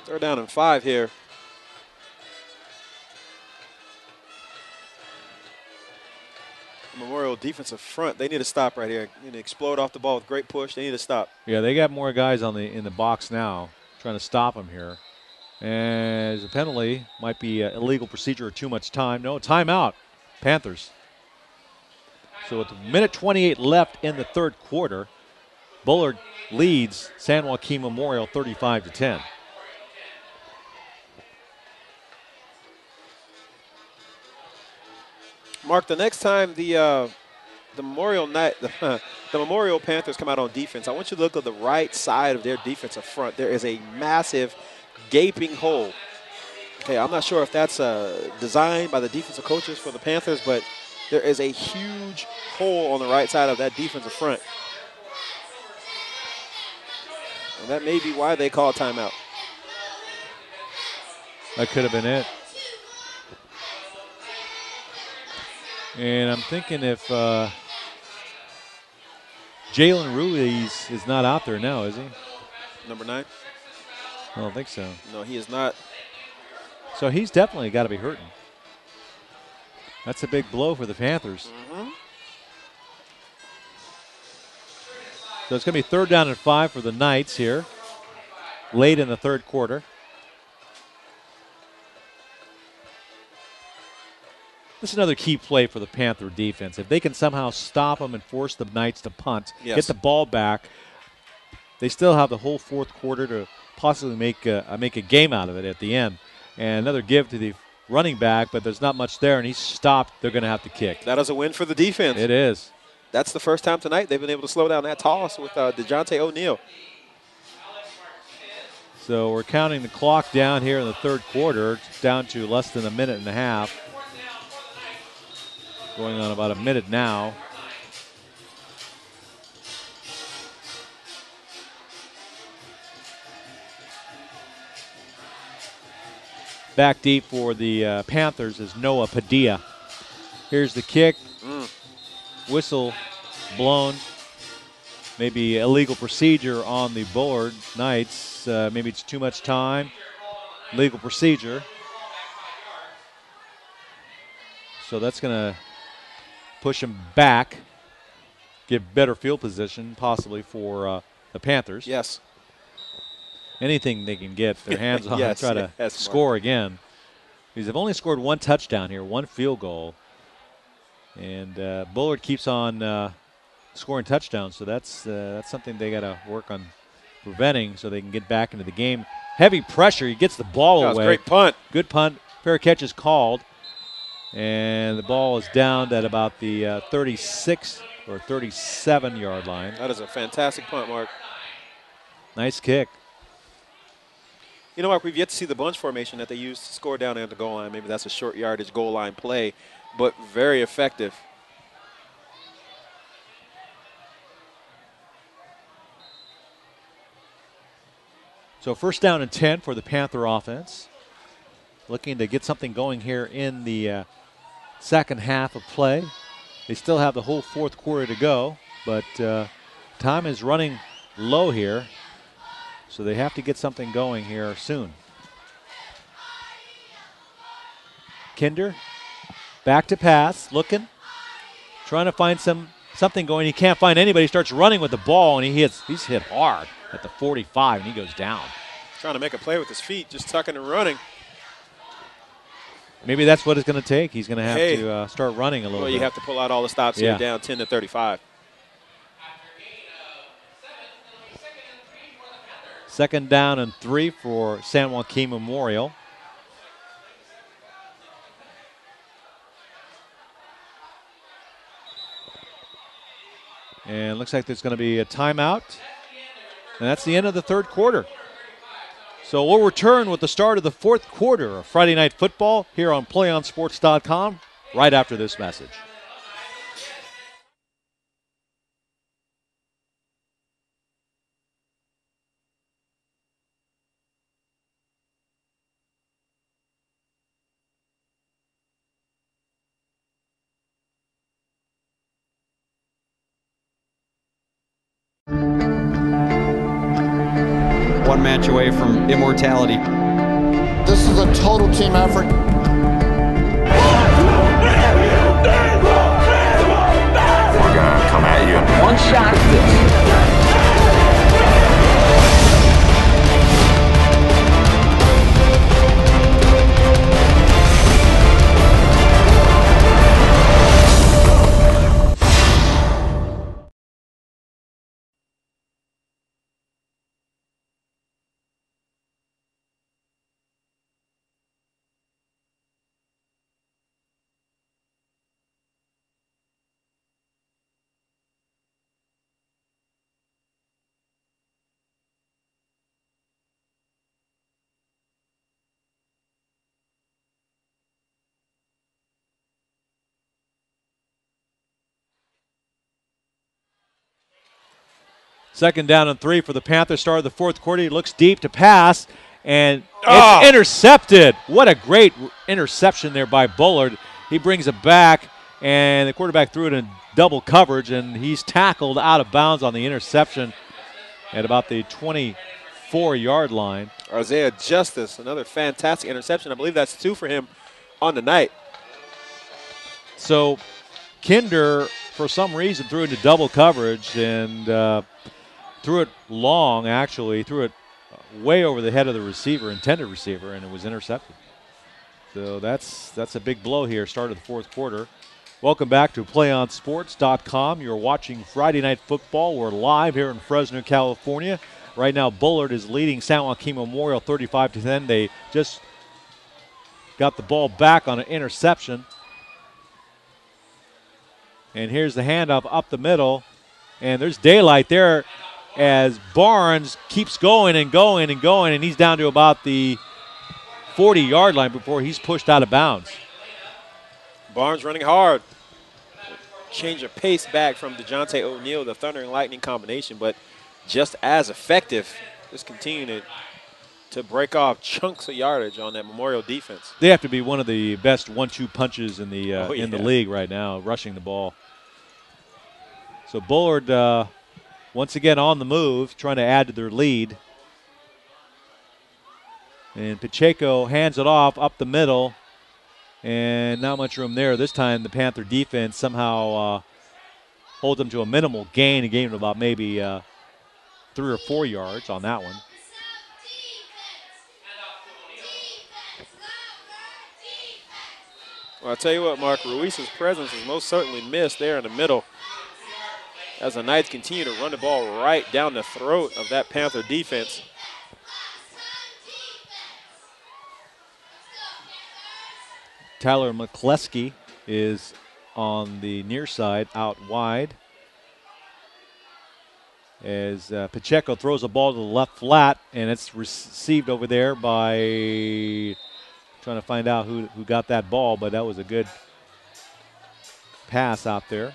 Third down and 5 here. Memorial defensive front, they need to stop right here. They need to explode off the ball with great push. They need to stop. Yeah, they got more guys in the box now trying to stop them here. And there's a penalty. Might be an illegal procedure or too much time. No, timeout. Panthers. So with a minute 28 left in the third quarter, Bullard leads San Joaquin Memorial 35-10. Mark, the next time the Memorial Panthers come out on defense, I want you to look at the right side of their defensive front. There is a massive gaping hole. Okay, I'm not sure if that's designed by the defensive coaches for the Panthers, but there is a huge hole on the right side of that defensive front. And that may be why they call timeout. That could have been it. And I'm thinking if Jalen Ruiz is not out there now, is he? Number 9? I don't think so. No, he is not. So he's definitely got to be hurting. That's a big blow for the Panthers. Mm-hmm. So it's going to be 3rd down and 5 for the Knights here, late in the third quarter. This is another key play for the Panther defense. If they can somehow stop them and force the Knights to punt, get the ball back, they still have the whole fourth quarter to possibly make a game out of it at the end. And another give to the running back, but there's not much there, and he's stopped. They're going to have to kick. That is a win for the defense. It is. That's the first time tonight they've been able to slow down that toss with DeJounte O'Neal. So we're counting the clock down here in the third quarter. It's down to less than a minute and a half. Going on about a minute now. Back deep for the Panthers is Noah Padilla. Here's the kick. Whistle blown. Maybe illegal procedure on the Bullard Knights. Maybe it's too much time. Legal procedure. So that's going to push him back, give better field position possibly for the Panthers. Yes. Anything they can get their hands on yes, and try to score again. because they've only scored one touchdown here, one field goal. And Bullard keeps on scoring touchdowns, so that's something they got to work on preventing so they can get back into the game. Heavy pressure. He gets the ball away. Great punt. Good punt. Fair catch is called. And the ball is down at about the 36 or 37-yard line. That is a fantastic punt, Mark. Nice kick. You know, Mark, we've yet to see the bunch formation that they use to score down at the goal line. Maybe that's a short yardage goal line play, but very effective. So first down and 10 for the Panther offense. Looking to get something going here in the second half of play. They still have the whole fourth quarter to go, but time is running low here, so they have to get something going here soon. Kinder, back to pass, looking, trying to find something going. He can't find anybody. He starts running with the ball, and he's hit hard at the 45, and he goes down. Trying to make a play with his feet, just tucking and running. Maybe that's what it's going to take. He's going to have to start running a little bit. Well, you have to pull out all the stops here, down 10 to 35. Second down and 3 for San Joaquin Memorial. And looks like there's going to be a timeout. And that's the end of the third quarter. So we'll return with the start of the fourth quarter of Friday Night Football here on PlayOnSports.com right after this message. One match away from immortality. This is a total team effort. We're gonna come at you. One shot at this. Second down and 3 for the Panthers. Start of the fourth quarter. He looks deep to pass, and it's intercepted. What a great interception there by Bullard. He brings it back, and the quarterback threw it in double coverage, and he's tackled out of bounds on the interception at about the 24-yard line. Isaiah Justice, another fantastic interception. I believe that's 2 for him on the night. So Kinder, for some reason, threw into double coverage and threw it long, actually. Threw it way over the head of the receiver, intended receiver, and it was intercepted. So that's a big blow here, start of the fourth quarter. Welcome back to PlayOnSports.com. You're watching Friday Night Football. We're live here in Fresno, California. Right now, Bullard is leading San Joaquin Memorial 35-10. They just got the ball back on an interception. And here's the handoff up the middle. And there's daylight there as Barnes keeps going and going and going, and he's down to about the 40-yard line before he's pushed out of bounds. Barnes running hard. Change of pace back from DeJounte O'Neal, the Thunder and Lightning combination, but just as effective. Just continuing to break off chunks of yardage on that Memorial defense. They have to be one of the best 1-2 punches in the league right now, rushing the ball. So Bullard once again on the move, trying to add to their lead. And Pacheco hands it off up the middle, and not much room there. This time the Panther defense somehow holds them to a minimal gain, a gain of about maybe 3 or 4 yards on that one. Well, I'll tell you what, Mark, Ruiz's presence is most certainly missed there in the middle as the Knights continue to run the ball right down the throat of that Panther defense. Tyler McCleskey is on the near side, out wide. As Pacheco throws the ball to the left flat, and it's received over there by trying to find out who got that ball, but that was a good pass out there.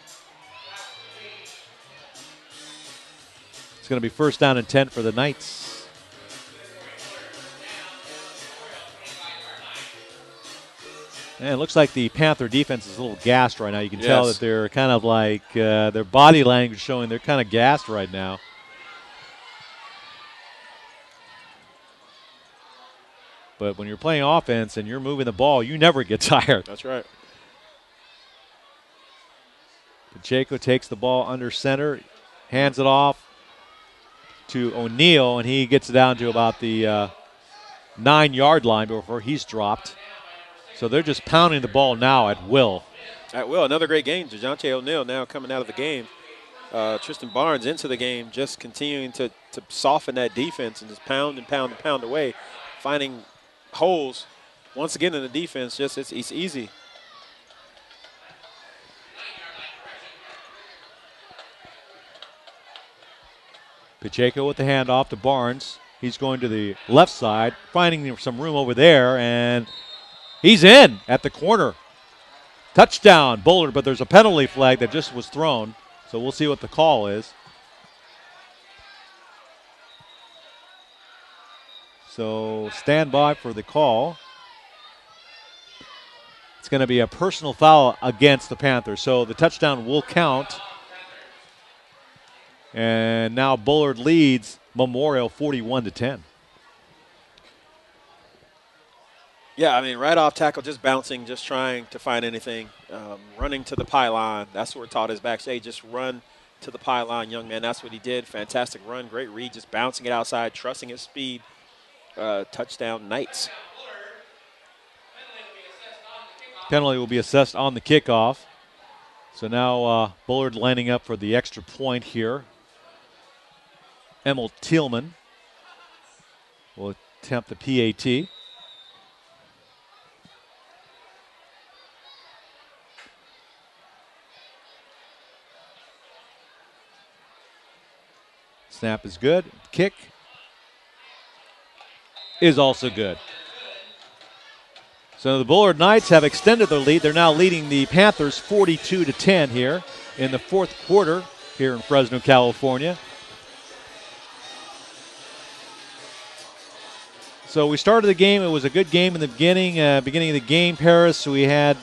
It's going to be first down and 10 for the Knights. And it looks like the Panther defense is a little gassed right now. You can tell that they're kind of like their body language showing they're kind of gassed right now. But when you're playing offense and you're moving the ball, you never get tired. That's right. Pacheco takes the ball under center, hands it off to O'Neal, and he gets it down to about the 9-yard line before he's dropped. So they're just pounding the ball now at will. At will. Another great game. DeJounte O'Neal now coming out of the game. Tristan Barnes into the game, just continuing to soften that defense and just pound and pound and pound away, finding holes once again in the defense. Just it's easy. Pacheco with the handoff to Barnes. He's going to the left side, finding some room over there, and he's in at the corner. Touchdown, Bullard, but there's a penalty flag that just was thrown, so we'll see what the call is. So stand by for the call. It's going to be a personal foul against the Panthers, so the touchdown will count. And now Bullard leads Memorial 41-10. Yeah, I mean, right off tackle, just bouncing, just trying to find anything. Running to the pylon. That's what we're taught as backstage. Just run to the pylon, young man. That's what he did. Fantastic run, great read, just bouncing it outside, trusting his speed. Touchdown, Knights. Penalty will be assessed on the kickoff. So now Bullard lining up for the extra point here. Emil Thielman will attempt the PAT. Snap is good. Kick is also good. So the Bullard Knights have extended their lead. They're now leading the Panthers 42-10 here in the fourth quarter here in Fresno, California. So we started the game. It was a good game in the beginning of the game, Paris. We had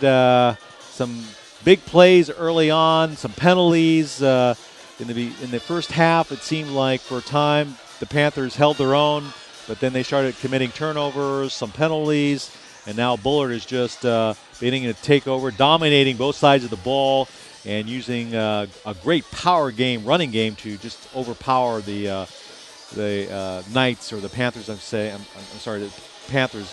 some big plays early on, some penalties. In the first half, it seemed like for a time the Panthers held their own, but then they started committing turnovers, some penalties, and now Bullard is just beginning to take over, dominating both sides of the ball and using a great power game, running game to just overpower the Knights or the Panthers. The Panthers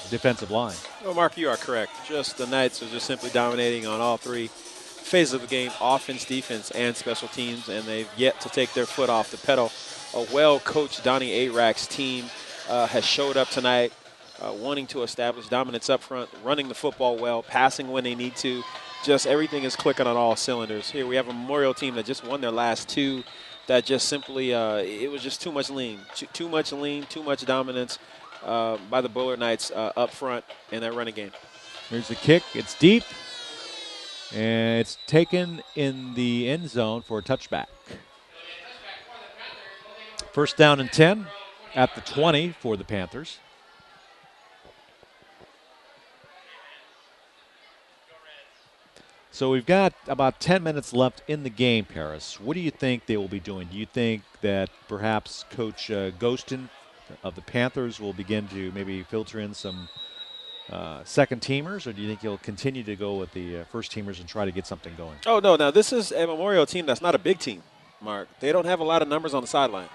defensive line. Well, Mark, you are correct. Just the Knights are just simply dominating on all three phases of the game: offense, defense, and special teams, and they've yet to take their foot off the pedal. A well-coached Donnie Arak's team has showed up tonight, wanting to establish dominance up front, running the football well, passing when they need to. Just everything is clicking on all cylinders. Here we have a Memorial team that just won their last two. That just simply, it was just too much lean, too much dominance by the Bullard Knights up front in that running game. Here's the kick. It's deep, and it's taken in the end zone for a touchback. First down and 10 at the 20 for the Panthers. So we've got about 10 minutes left in the game, Paris. What do you think they will be doing? Do you think that perhaps Coach Ghostin of the Panthers will begin to maybe filter in some second-teamers, or do you think he'll continue to go with the first-teamers and try to get something going? Oh, no. Now, this is a Memorial team that's not a big team, Mark. They don't have a lot of numbers on the sideline.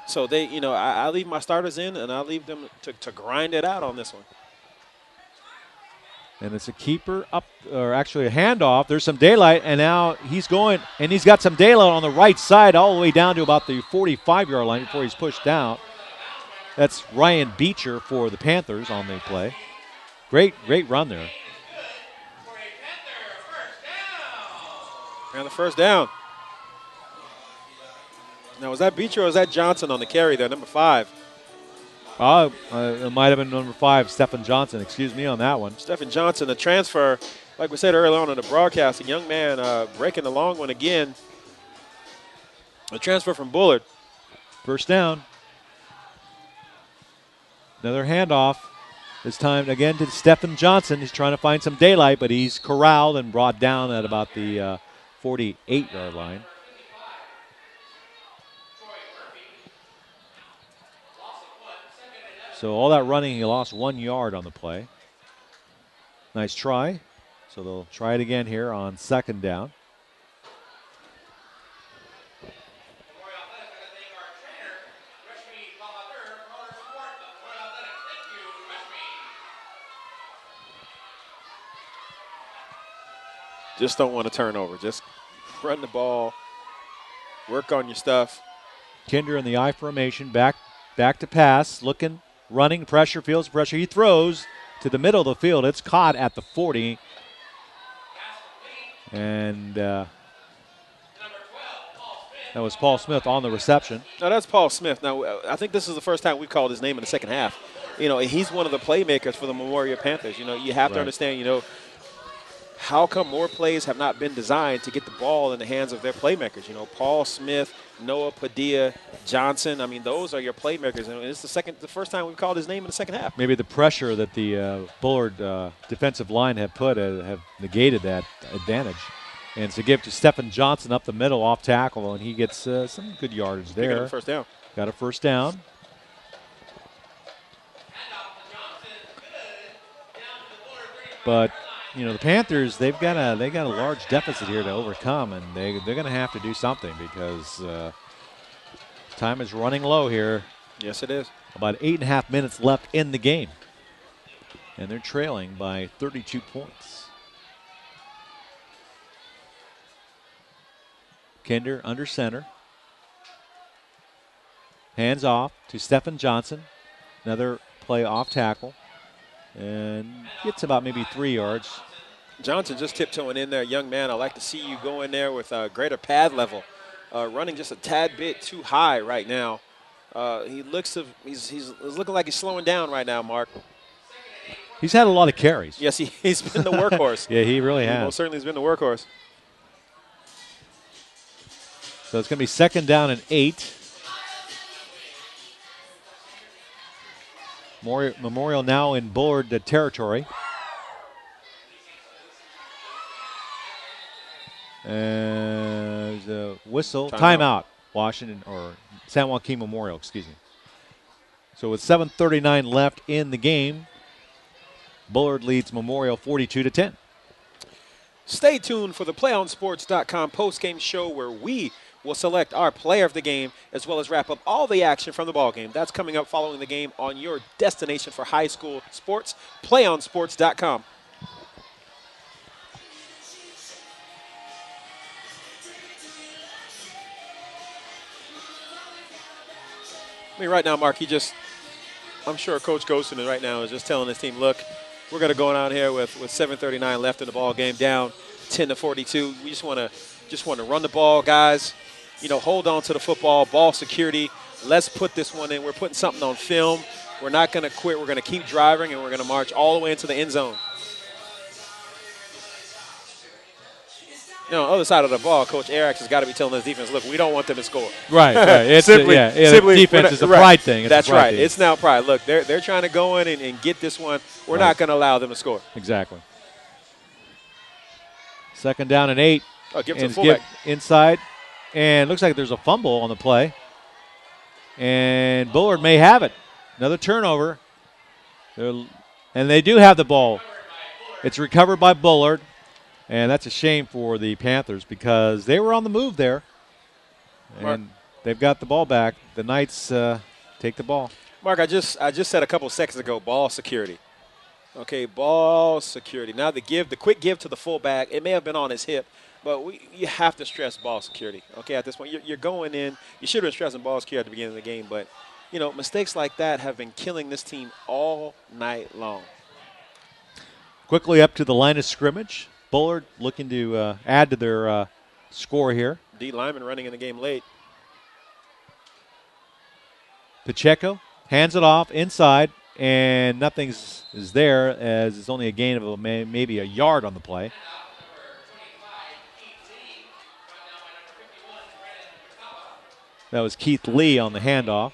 So they, I leave my starters in, and I leave them to grind it out on this one. And it's a keeper up, or actually a handoff. There's some daylight, and now he's going, and he's got some daylight on the right side all the way down to about the 45-yard line before he's pushed out. That's Ryan Beecher for the Panthers on the play. Great run there. And the first down. Now, was that Beecher or was that Johnson on the carry there, number 5? It might have been number 5, Stephen Johnson. Excuse me on that one. Stephen Johnson, the transfer, like we said earlier on in the broadcast, a young man breaking the long one again. A transfer from Bullard. First down. Another handoff. This time again to Stephen Johnson. He's trying to find some daylight, but he's corralled and brought down at about the 48-yard line. So all that running, he lost 1 yard on the play. Nice try. So they'll try it again here on second down. Just don't want to turn over. Just run the ball, work on your stuff. Kinder in the I formation, back to pass, looking, running, pressure, feels pressure. He throws to the middle of the field. It's caught at the 40. And that was Paul Smith on the reception. No, that's Paul Smith. Now, I think this is the first time we've called his name in the second half. You know, he's one of the playmakers for the Memorial Panthers. You know, you have to understand, you know, how come more plays have not been designed to get the ball in the hands of their playmakers? You know, Paul Smith, Noah Padilla, Johnson. I mean, those are your playmakers. And it's the first time we've called his name in the second half. Maybe the pressure that the Bullard defensive line have put have negated that advantage. And to give to Stephen Johnson up the middle off tackle, and he gets some good yardage there. First down. Got a first down. But you know, the Panthers, they got a large deficit here to overcome, and they're going to have to do something because time is running low here. Yes, it is. About 8.5 minutes left in the game, and they're trailing by 32 points. Kinder under center. Hands off to Stephen Johnson. Another play off tackle. And gets about maybe 3 yards. Johnson just tiptoeing in there. Young man, I like to see you go in there with a greater pad level. Running just a tad bit too high right now. He's looking like he's slowing down right now, Mark. He's had a lot of carries. Yes, he's been the workhorse. Yeah, he really has. He most certainly has been the workhorse. So it's going to be second down and 8. Memorial now in Bullard territory. And a whistle. Timeout. Washington, or San Joaquin Memorial, excuse me. So with 7:39 left in the game, Bullard leads Memorial 42-10. Stay tuned for the PlayOnSports.com postgame show where we will select our player of the game as well as wrap up all the action from the ballgame. That's coming up following the game on your destination for high school sports, PlayOnSports.com. I mean, right now, Mark, I'm sure Coach Golston right now is just telling his team, look, we're going to go out here with 7:39 left in the ball game, down 10-42. We just want to run the ball, guys. You know, hold on to the football, ball security. Let's put this one in. We're putting something on film. We're not going to quit. We're going to keep driving, and we're going to march all the way into the end zone. You know, on the other side of the ball, Coach Arax has got to be telling his defense, look, we don't want them to score. Right. It's simply, defense is a pride thing. That's right. It's now pride. Look, they're trying to go in and get this one. We're not going to allow them to score. Exactly. Second down and 8. Oh, give it to the fullback. Inside. And looks like there's a fumble on the play. And Bullard may have it. Another turnover. And they do have the ball. It's recovered by Bullard. And that's a shame for the Panthers because they were on the move there. And they've got the ball back. The Knights take the ball. Mark, I just said a couple seconds ago, ball security. Okay, ball security. Now the quick give to the fullback. It may have been on his hip, but you have to stress ball security. Okay, at this point, you're going in. You should have been stressing ball security at the beginning of the game, but mistakes like that have been killing this team all night long. Quickly up to the line of scrimmage. Bullard looking to add to their score here. D lineman running in the game late. Pacheco hands it off inside, and nothing is there, as it's only a gain of maybe a yard on the play. That was Keith Lee on the handoff.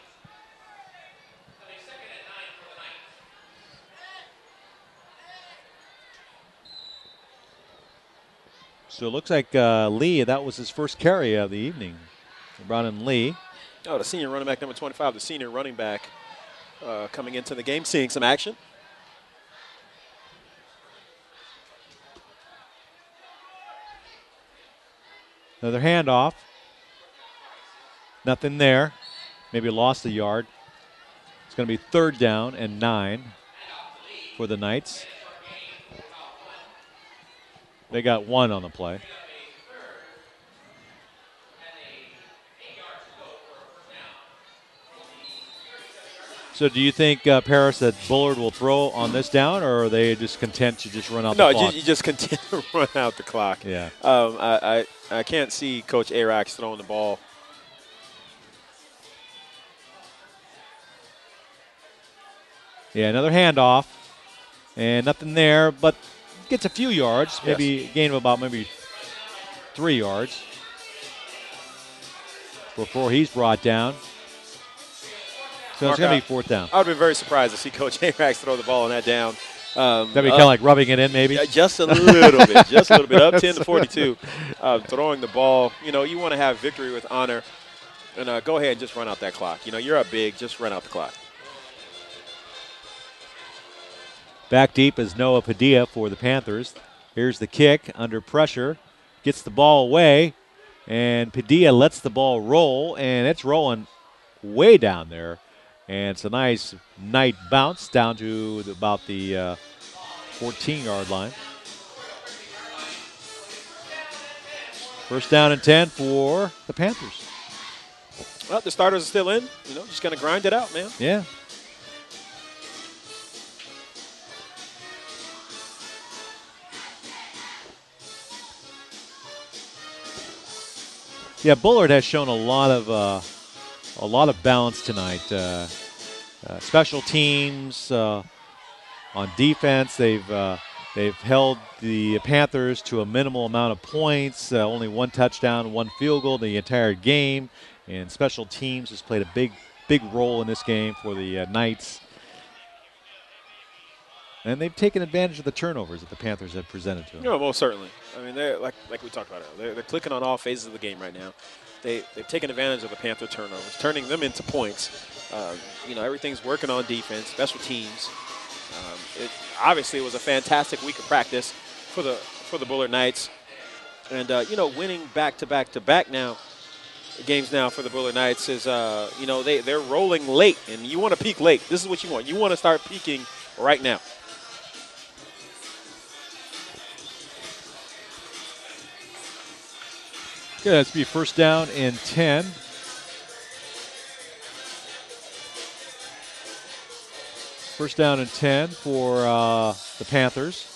So it looks like Lee, that was his first carry of the evening. They brought in Lee. Oh, the senior running back, number 25, the senior running back coming into the game, seeing some action. Another handoff. Nothing there. Maybe lost a yard. It's going to be 3rd down and 9 for the Knights. They got 1 on the play. So do you think, Paris, that Bullard will throw on this down, or are they just content to just run out the clock? No, you just continue to run out the clock. Yeah. I can't see Coach Arax throwing the ball. Yeah, another handoff. And nothing there, but gets a few yards, maybe a gain of about 3 yards before he's brought down. So it's going to be 4th down. I would have been very surprised to see Coach Arax throw the ball on that down. That'd be kind of like rubbing it in, maybe? Just a little bit. Just a little bit. Up 10-42. Throwing the ball. You want to have victory with honor. And go ahead and just run out that clock. You're up big. Just run out the clock. Back deep is Noah Padilla for the Panthers. Here's the kick under pressure. Gets the ball away. And Padilla lets the ball roll. And it's rolling way down there. And it's a nice Knight bounce down to about the 14-yard line. 1st down and 10 for the Panthers. Well, the starters are still in. Just going to grind it out, man. Yeah. Yeah, Bullard has shown a lot of balance tonight. Special teams, on defense, they've held the Panthers to a minimal amount of points. Only 1 touchdown, 1 field goal the entire game. And special teams has played a big role in this game for the Knights. And they've taken advantage of the turnovers that the Panthers have presented to them. Most certainly. I mean, they're like we talked about earlier. They're clicking on all phases of the game right now. They've taken advantage of the Panther turnovers, turning them into points. Everything's working on defense, special teams. It was a fantastic week of practice for the Bullard Knights, and winning back-to-back now games now for the Bullard Knights is they're rolling late, and you want to peak late. This is what you want. You want to start peaking right now. Yeah, that's be 1st down and 10. First down and 10 for the Panthers.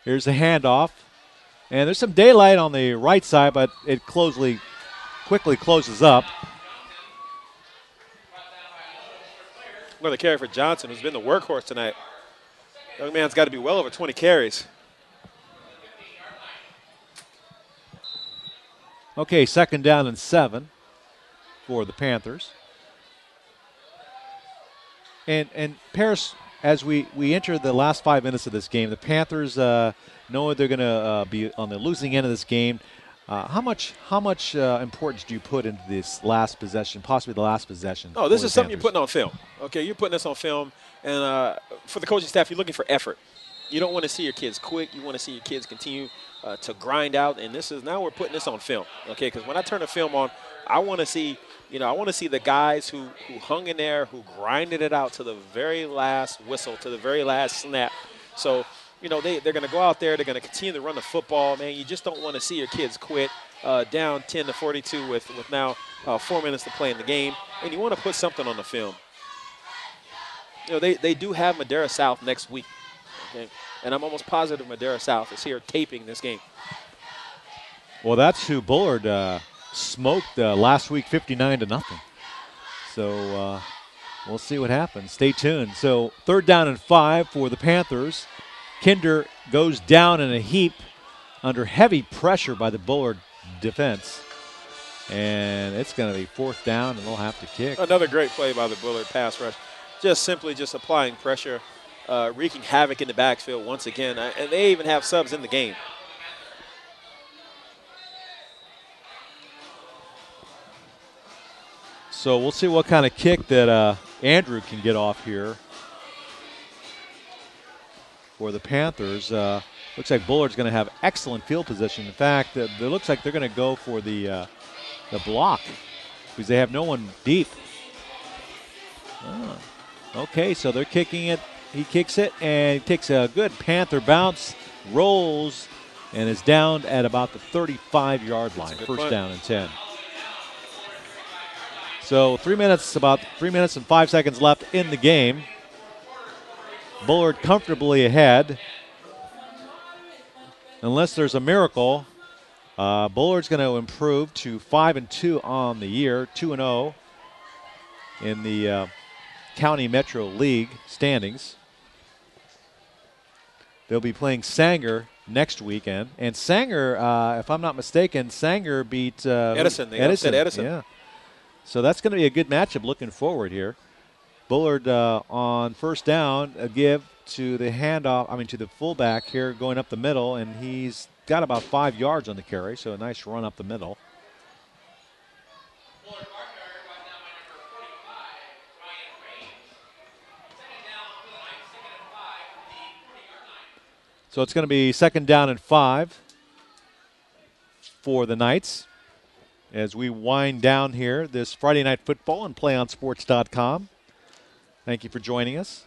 Here's the handoff. And there's some daylight on the right side, but it quickly closes up. Another carry for Johnson, who's been the workhorse tonight. Young man's got to be well over 20 carries. Okay, 2nd down and 7 for the Panthers. And Paris, as we enter the last 5 minutes of this game, the Panthers know they're going to be on the losing end of this game. How much importance do you put into this last possession, possibly the last possession? Oh, this is something you're putting on film. Okay, you're putting this on film, and for the coaching staff, you're looking for effort. You don't want to see your kids quit. You want to see your kids continue to grind out. And now we're putting this on film, okay? Because when I turn the film on, I want to see, I want to see the guys who hung in there, who grinded it out to the very last whistle, to the very last snap. So, they're going to go out there. They're going to continue to run the football. Man, you just don't want to see your kids quit down 10-42 with now 4 minutes to play in the game. And you want to put something on the film. They do have Madera South next week. Okay? And I'm almost positive Madera South is here taping this game. Well, that's who Bullard smoked last week 59-0. So we'll see what happens. Stay tuned. So 3rd down and 5 for the Panthers. Kinder goes down in a heap under heavy pressure by the Bullard defense. And it's going to be 4th down, and they'll have to kick. Another great play by the Bullard pass rush. Simply applying pressure, wreaking havoc in the backfield once again. And they even have subs in the game. So we'll see what kind of kick that Andrew can get off here for the Panthers. Looks like Bullard's going to have excellent field position. In fact, it looks like they're going to go for the block because they have no one deep. Okay, so they're kicking it. He kicks it and he takes a good Panther bounce, rolls, and is down at about the 35-yard line. First down and 10. So about 3 minutes and 5 seconds left in the game. Bullard comfortably ahead. Unless there's a miracle, Bullard's going to improve to 5-2 on the year, 2-0 in the County Metro League standings. They'll be playing Sanger next weekend. And Sanger, if I'm not mistaken, Sanger beat Edison. They upset Edison. Yeah. So that's going to be a good matchup looking forward here. Bullard on first down, a give to the handoff, to the fullback here going up the middle, and he's got about 5 yards on the carry, so a nice run up the middle. So it's going to be 2nd down and 5 for the Knights as we wind down here this Friday Night Football on PlayOnSports.com. Thank you for joining us.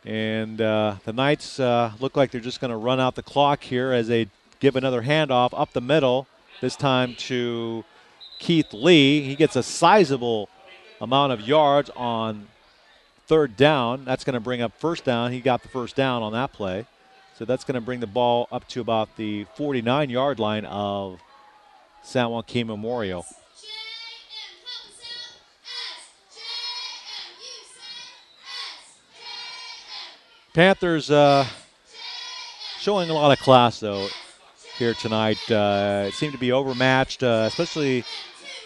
And the Knights look like they're just going to run out the clock here as they give another handoff up the middle, this time to Keith Lee. He gets a sizable amount of yards on 3rd down. That's going to bring up 1st down. He got the 1st down on that play. So that's going to bring the ball up to about the 49-yard line of San Joaquin Memorial. Panthers showing a lot of class, though, here tonight. It seemed to be overmatched, especially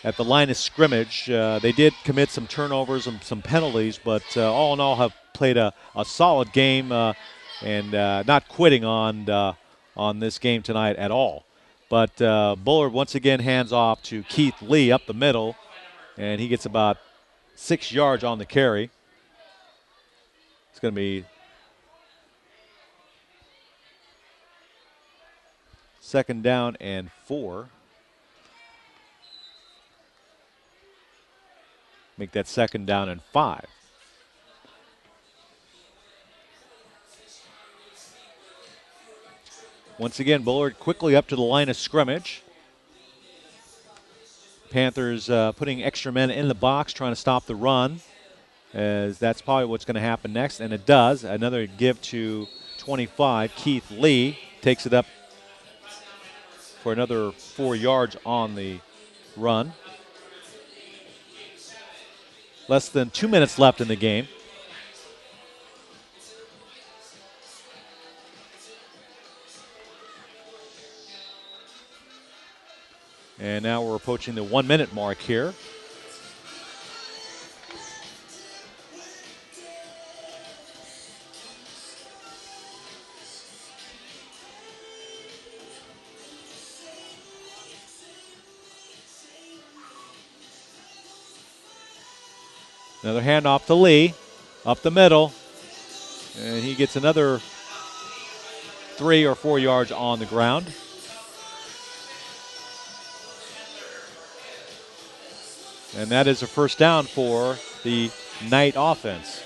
at the line of scrimmage. They did commit some turnovers and some penalties, but all in all have played a solid game and not quitting on this game tonight at all. But Bullard once again hands off to Keith Lee up the middle, and he gets about 6 yards on the carry. It's going to be 2nd down and 4. Make that 2nd down and 5. Once again, Bullard quickly up to the line of scrimmage. Panthers putting extra men in the box, trying to stop the run, as that's probably what's going to happen next, and it does. Another give to 25. Keith Lee takes it up for another 4 yards on the run. Less than 2 minutes left in the game. And now we're approaching the 1 minute mark here. Another handoff to Lee, up the middle. And he gets another 3 or 4 yards on the ground. And that is a first down for the Knight offense.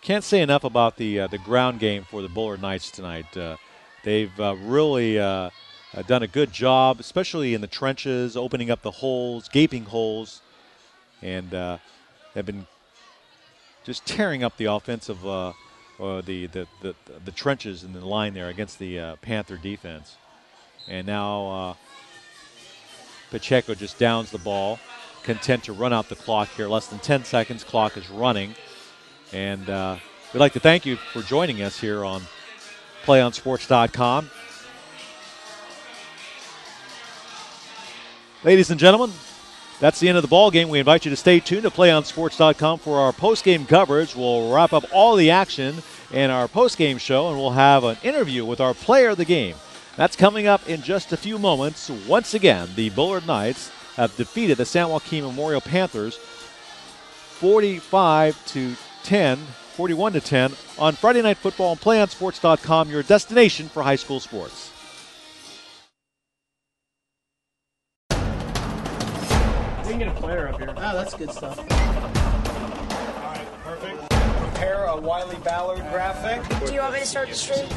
Can't say enough about the ground game for the Bullard Knights tonight. They've really done a good job, especially in the trenches, opening up the holes, gaping holes, and have been just tearing up the offensive, the trenches in the line there against the Panther defense. And now Pacheco just downs the ball, content to run out the clock here. Less than 10 seconds, clock is running. And we'd like to thank you for joining us here on PlayOnSports.com. Ladies and gentlemen, that's the end of the ball game. We invite you to stay tuned to PlayOnSports.com for our post-game coverage. We'll wrap up all the action in our post-game show, and we'll have an interview with our player of the game. That's coming up in just a few moments. Once again, the Bullard Knights have defeated the San Joaquin Memorial Panthers 41-10 on Friday Night Football on PlayOnSports.com, your destination for high school sports. We can get a player up here. Oh, that's good stuff. All right, perfect. Prepare a Wiley Ballard graphic. Do you want me to start the stream?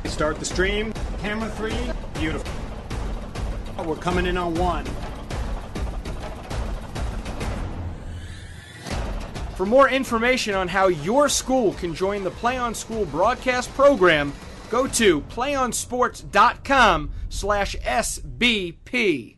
Start the stream. Camera 3. Beautiful. We're coming in on 1. For more information on how your school can join the Play On School broadcast program, go to playonsports.com/SBP.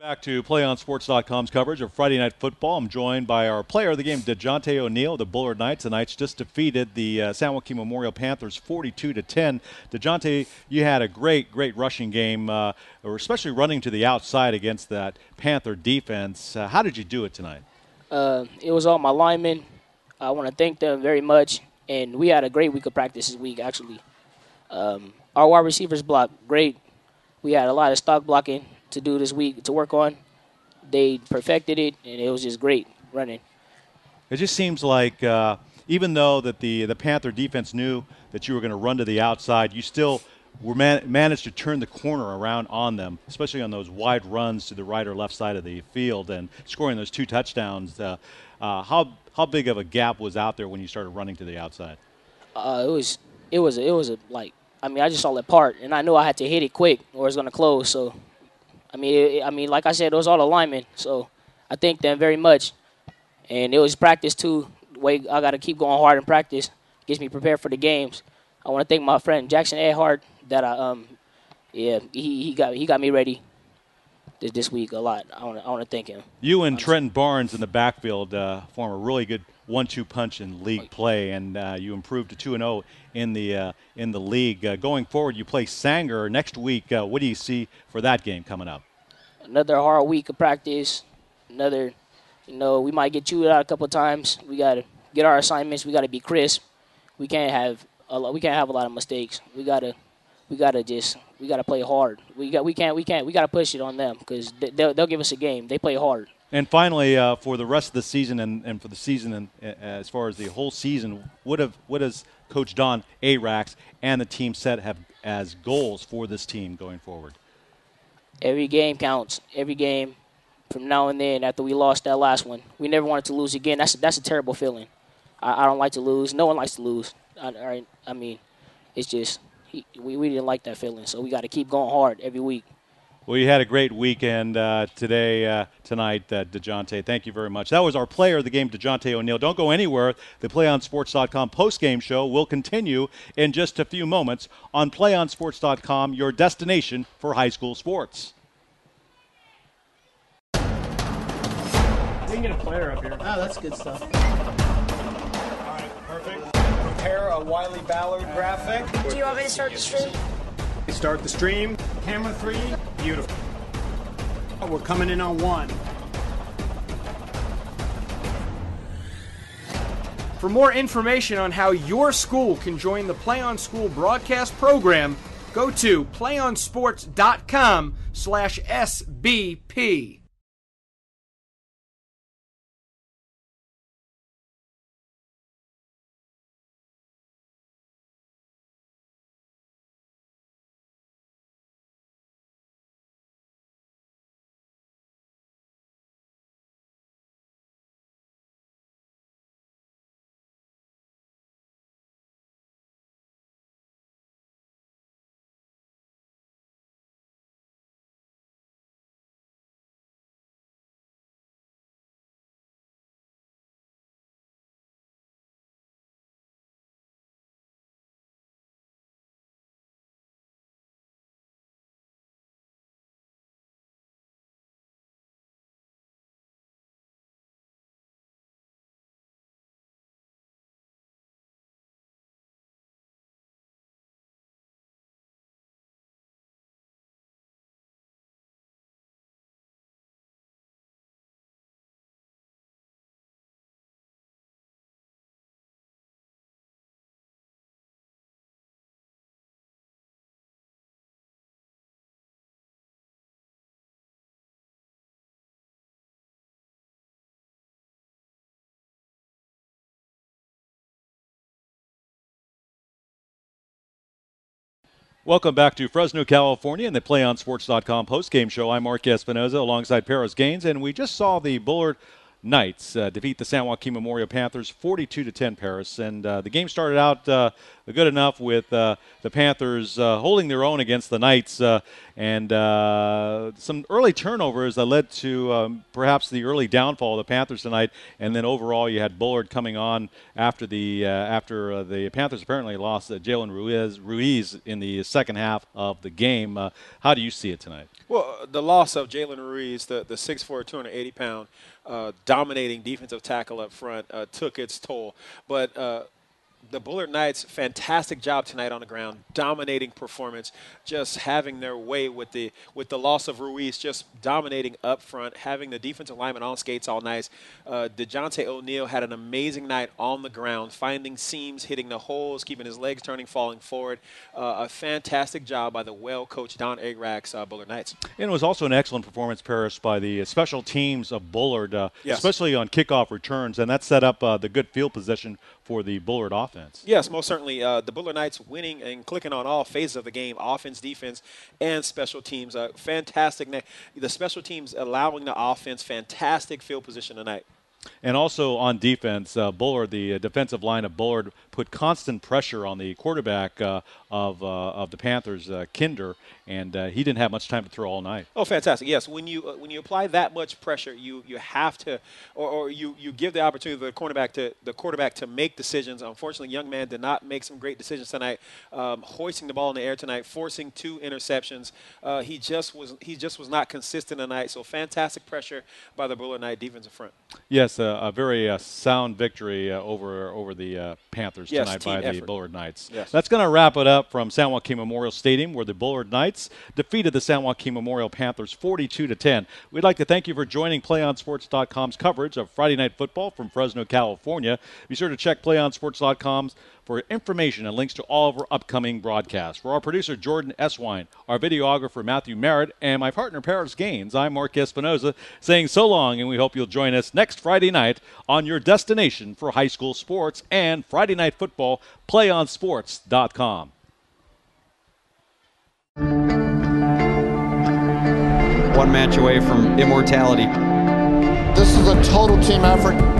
Back to PlayOnSports.com's coverage of Friday Night Football. I'm joined by our player of the game, DeJounte O'Neal, the Bullard Knights. The Knights just defeated the San Joaquin Memorial Panthers 42-10. DeJounte, you had a great rushing game, especially running to the outside against that Panther defense. How did you do it tonight? It was all my linemen. I want to thank them very much. And we had a great week of practice this week, actually. Our wide receivers blocked great. We had a lot of stock blocking to do this week to work on. They perfected it, and it was just great running. It just seems like even though that the Panther defense knew that you were going to run to the outside, you still were managed to turn the corner around on them, especially on those wide runs to the right or left side of the field and scoring those 2 touchdowns. How big of a gap was out there when you started running to the outside? It was I just saw it part, and I knew I had to hit it quick or it's going to close. So, like I said, it was all the linemen. So I thank them very much. And it was practice, too. The way I got to keep going hard in practice gets me prepared for the games. I want to thank my friend Jackson Edhart that he got me ready this week a lot. I want to thank him. You and Trenton Barnes in the backfield form a really good 1-2 punch in league play, and you improved to 2-0 in the league. Going forward, you play Sanger next week. What do you see for that game coming up? Another hard week of practice. Another, we might get chewed out a couple of times. We got to get our assignments. We got to be crisp. We can't have a lot of mistakes. We got to play hard. We got to push it on them because they'll give us a game. They play hard. And finally, for the rest of the season and for the season and as far as the whole season, what does Coach Don Arax and the team set have as goals for this team going forward? Every game counts. Every game from now and then after we lost that last one. We never wanted to lose again. That's a terrible feeling. I don't like to lose. No one likes to lose. It's just we didn't like that feeling, so we got to keep going hard every week. Well, you had a great weekend tonight, DeJounte. Thank you very much. That was our player of the game, DeJounte O'Neal. Don't go anywhere. The PlayOnSports.com postgame show will continue in just a few moments on PlayOnSports.com, your destination for high school sports. We can get a player up here. Oh, that's good stuff. All right, perfect. Prepare a Wiley Ballard graphic. Do you want me to start the stream? Start the stream. Camera 3. Beautiful. We're coming in on 1. For more information on how your school can join the Play On School broadcast program, go to playonsports.com/SBP. Welcome back to Fresno, California, and the PlayOnSports.com postgame show. I'm Mark Espinoza alongside Paris Gaines, and we just saw the Bullard Knights defeat the San Joaquin Memorial Panthers 42-10, Paris. And the game started out good enough with the Panthers holding their own against the Knights, and some early turnovers that led to perhaps the early downfall of the Panthers tonight. And then overall, you had Bullard coming on after the Panthers apparently lost Jalen Ruiz in the second half of the game. How do you see it tonight? Well, the loss of Jalen Ruiz, the 6'4", 280-pound, dominating defensive tackle up front, took its toll. But the Bullard Knights, fantastic job tonight on the ground, dominating performance, just having their way with the loss of Ruiz, just dominating up front, having the defensive lineman on skates all night. DeJounte O'Neal had an amazing night on the ground, finding seams, hitting the holes, keeping his legs turning, falling forward. A fantastic job by the well-coached Don Agrac's Bullard Knights. And it was also an excellent performance, Paris, by the special teams of Bullard, yes, especially on kickoff returns, and that set up the good field position for the Bullard offense. Yes, most certainly. The Bullard Knights winning and clicking on all phases of the game, offense, defense, and special teams. Fantastic. The special teams allowing the offense fantastic field position tonight. And also on defense, Bullard, the defensive line of Bullard, put constant pressure on the quarterback of the Panthers, Kinder, and he didn't have much time to throw all night. Oh, fantastic! Yes, when you apply that much pressure, you have to, or you give the opportunity to the quarterback to make decisions. Unfortunately, young man did not make some great decisions tonight, hoisting the ball in the air tonight, forcing 2 interceptions. He just was not consistent tonight. So fantastic pressure by the Bullard Knight defensive front. Yes, a very sound victory over the Panthers tonight by the Bullard Knights. Yes. That's going to wrap it up from San Joaquin Memorial Stadium, where the Bullard Knights defeated the San Joaquin Memorial Panthers 42-10. We'd like to thank you for joining PlayOnSports.com's coverage of Friday Night Football from Fresno, California. Be sure to check PlayOnSports.com for information and links to all of our upcoming broadcasts. For our producer, Jordan Eswine, our videographer, Matthew Merritt, and my partner, Paris Gaines, I'm Mark Espinoza, saying so long, and we hope you'll join us next Friday night on your destination for high school sports and Friday Night Football, PlayOnSports.com. One match away from immortality. This is a total team effort.